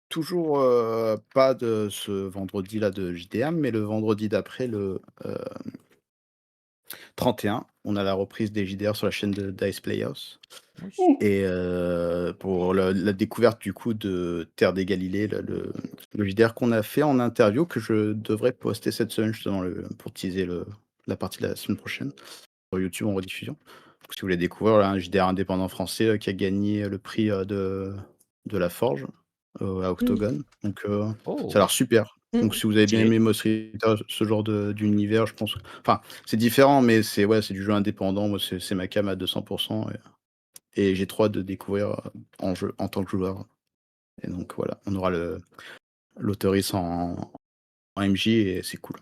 Speaker 3: toujours pas de ce vendredi-là de JDM, mais le vendredi d'après, le 31, on a la reprise des JDR sur la chaîne de Dice Playhouse. Et pour la découverte du coup de Terre des Galilées, le JDR qu'on a fait en interview, que je devrais poster cette semaine justement pour teaser la partie de la semaine prochaine sur YouTube en rediffusion. Donc, si vous voulez découvrir un JDR indépendant français qui a gagné le prix de la Forge à Octogone. Donc ça a l'air super. Donc si vous avez bien aimé Moss Ritter, ce genre d'univers, je pense. Enfin, c'est différent, mais c'est du jeu indépendant. Moi, c'est ma cam à 200%. Et j'ai trop hâte de découvrir en tant que joueur. Et donc voilà, on aura l'autoris en MJ et c'est cool.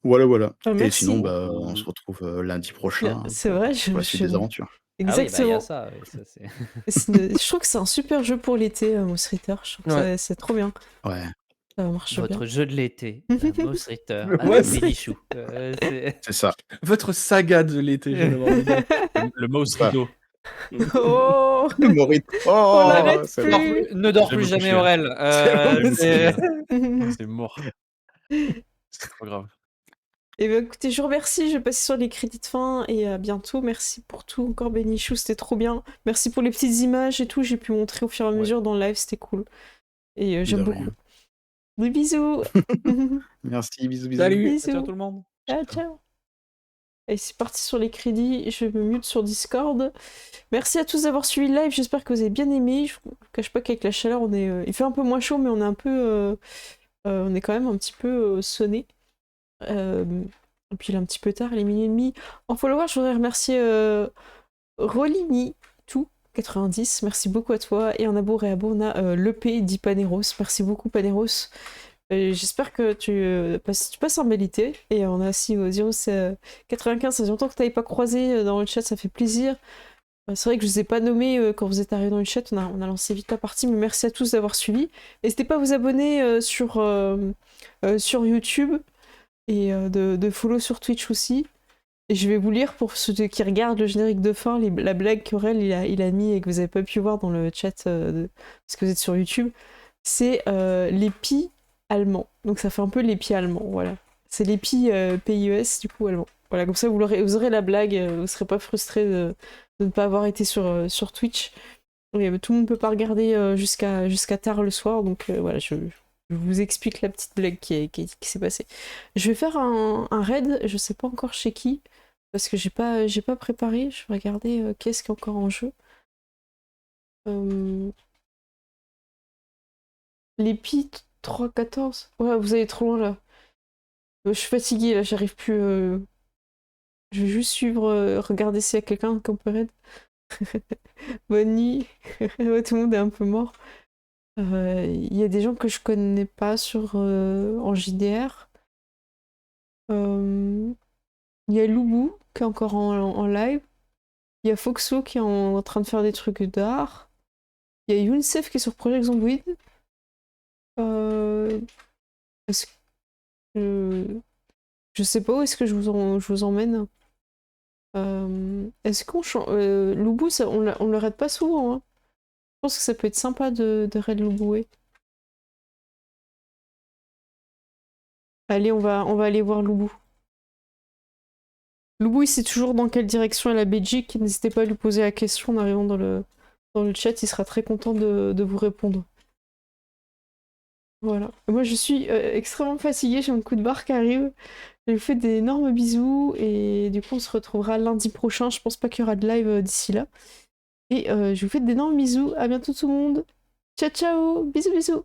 Speaker 3: Voilà.
Speaker 1: Ah,
Speaker 3: et
Speaker 1: merci.
Speaker 3: sinon, on se retrouve lundi prochain
Speaker 1: C'est vrai,
Speaker 3: pour la suite des aventures.
Speaker 1: Exactement.
Speaker 2: Ah oui, y a ça, c'est...
Speaker 1: Je trouve que c'est un super jeu pour l'été, Moss Ritter. Je trouve que c'est trop bien.
Speaker 3: Ouais.
Speaker 1: Ça marche bien.
Speaker 2: Votre jeu de l'été, Moss Ritter,
Speaker 4: Ouais,
Speaker 2: avec Benichou.
Speaker 3: C'est ça.
Speaker 4: Votre saga de l'été, j'ai envie de dire.
Speaker 5: Le mouse rideau.
Speaker 1: Oh,
Speaker 3: Maurice.
Speaker 1: on
Speaker 3: Oh,
Speaker 1: l'arrête
Speaker 3: c'est
Speaker 2: Ne dors
Speaker 1: plus.
Speaker 2: plus, ne dors
Speaker 5: Je vais
Speaker 2: plus
Speaker 5: me
Speaker 2: jamais,
Speaker 5: coucher.
Speaker 2: Aurel.
Speaker 5: C'est mort. C'est trop grave.
Speaker 1: Et bien écoutez, je vous remercie, je vais passer sur les crédits de fin et à bientôt. Merci pour tout encore Bénichou, c'était trop bien. Merci pour les petites images et tout, j'ai pu montrer au fur et à
Speaker 5: Ouais.
Speaker 1: mesure dans le live, c'était cool. Et
Speaker 3: de
Speaker 1: j'aime
Speaker 3: rien.
Speaker 1: beaucoup. Des bisous.
Speaker 3: Merci, bisous, bisous.
Speaker 4: Salut.
Speaker 1: Bisous.
Speaker 2: Ciao tout le monde.
Speaker 1: Ciao, ciao. Et c'est parti sur les crédits, je me mute sur Discord. Merci à tous d'avoir suivi le live, j'espère que vous avez bien aimé. Je vous cache pas qu'avec la chaleur, il fait un peu moins chaud, mais on est un peu... on est quand même un petit peu sonné. Et puis il est un petit peu tard, il est 12h30. En follower, je voudrais remercier Rolini, tout, 90, merci beaucoup à toi. Et en abo réabo, on a l'EP dit Paneros, merci beaucoup Paneros. J'espère que tu passes un bel été. Et on a aussi 95, ça fait longtemps que tu n'avais pas croisé dans le chat, ça fait plaisir. C'est vrai que je ne vous ai pas nommé quand vous êtes arrivés dans le chat, on a lancé vite la partie, mais merci à tous d'avoir suivi. N'hésitez pas à vous abonner sur YouTube et de follow sur Twitch aussi. Et je vais vous lire pour ceux qui regardent le générique de fin, la blague qu'Aurel il a mis et que vous n'avez pas pu voir dans le chat parce que vous êtes sur YouTube. C'est les pi allemands. Donc ça fait un peu les pi allemands, voilà. C'est les pi PIES du coup allemands. Voilà, comme ça vous aurez la blague, vous ne serez pas frustrés de ne pas avoir été sur Twitch. Et, tout le monde ne peut pas regarder jusqu'à tard le soir, donc voilà, je vous explique la petite blague qui s'est passée. Je vais faire un raid, je sais pas encore chez qui, parce que j'ai pas préparé. Je vais regarder qui est-ce qui est encore en jeu. Les pi 3-14. Ouais, vous allez trop loin là. Je suis fatiguée là, j'arrive plus. Je vais juste suivre, regarder s'il y a quelqu'un qui peut raid. Bonne nuit. Ouais, tout le monde est un peu mort. Il y a des gens que je connais pas en JDR. Il y a Loubou qui est encore en live. Il y a Foxo qui est en train de faire des trucs d'art. Il y a Younsef qui est sur Project Zomboid. Est-ce que... Je sais pas où est-ce que je vous emmène. Est-ce qu'on Loubou, on le raid pas souvent, hein. Je pense que ça peut être sympa de raid Louboué. Allez, on va aller voir Loubou. Loubou, il sait toujours dans quelle direction est la Belgique. N'hésitez pas à lui poser la question en arrivant dans le chat. Il sera très content de vous répondre. Voilà. Moi, je suis extrêmement fatiguée. J'ai mon coup de barre qui arrive. Je vous fais d'énormes bisous. Et du coup, on se retrouvera lundi prochain. Je pense pas qu'il y aura de live d'ici là. Et je vous fais d'énormes bisous. À bientôt tout le monde. Ciao, ciao. Bisous, bisous.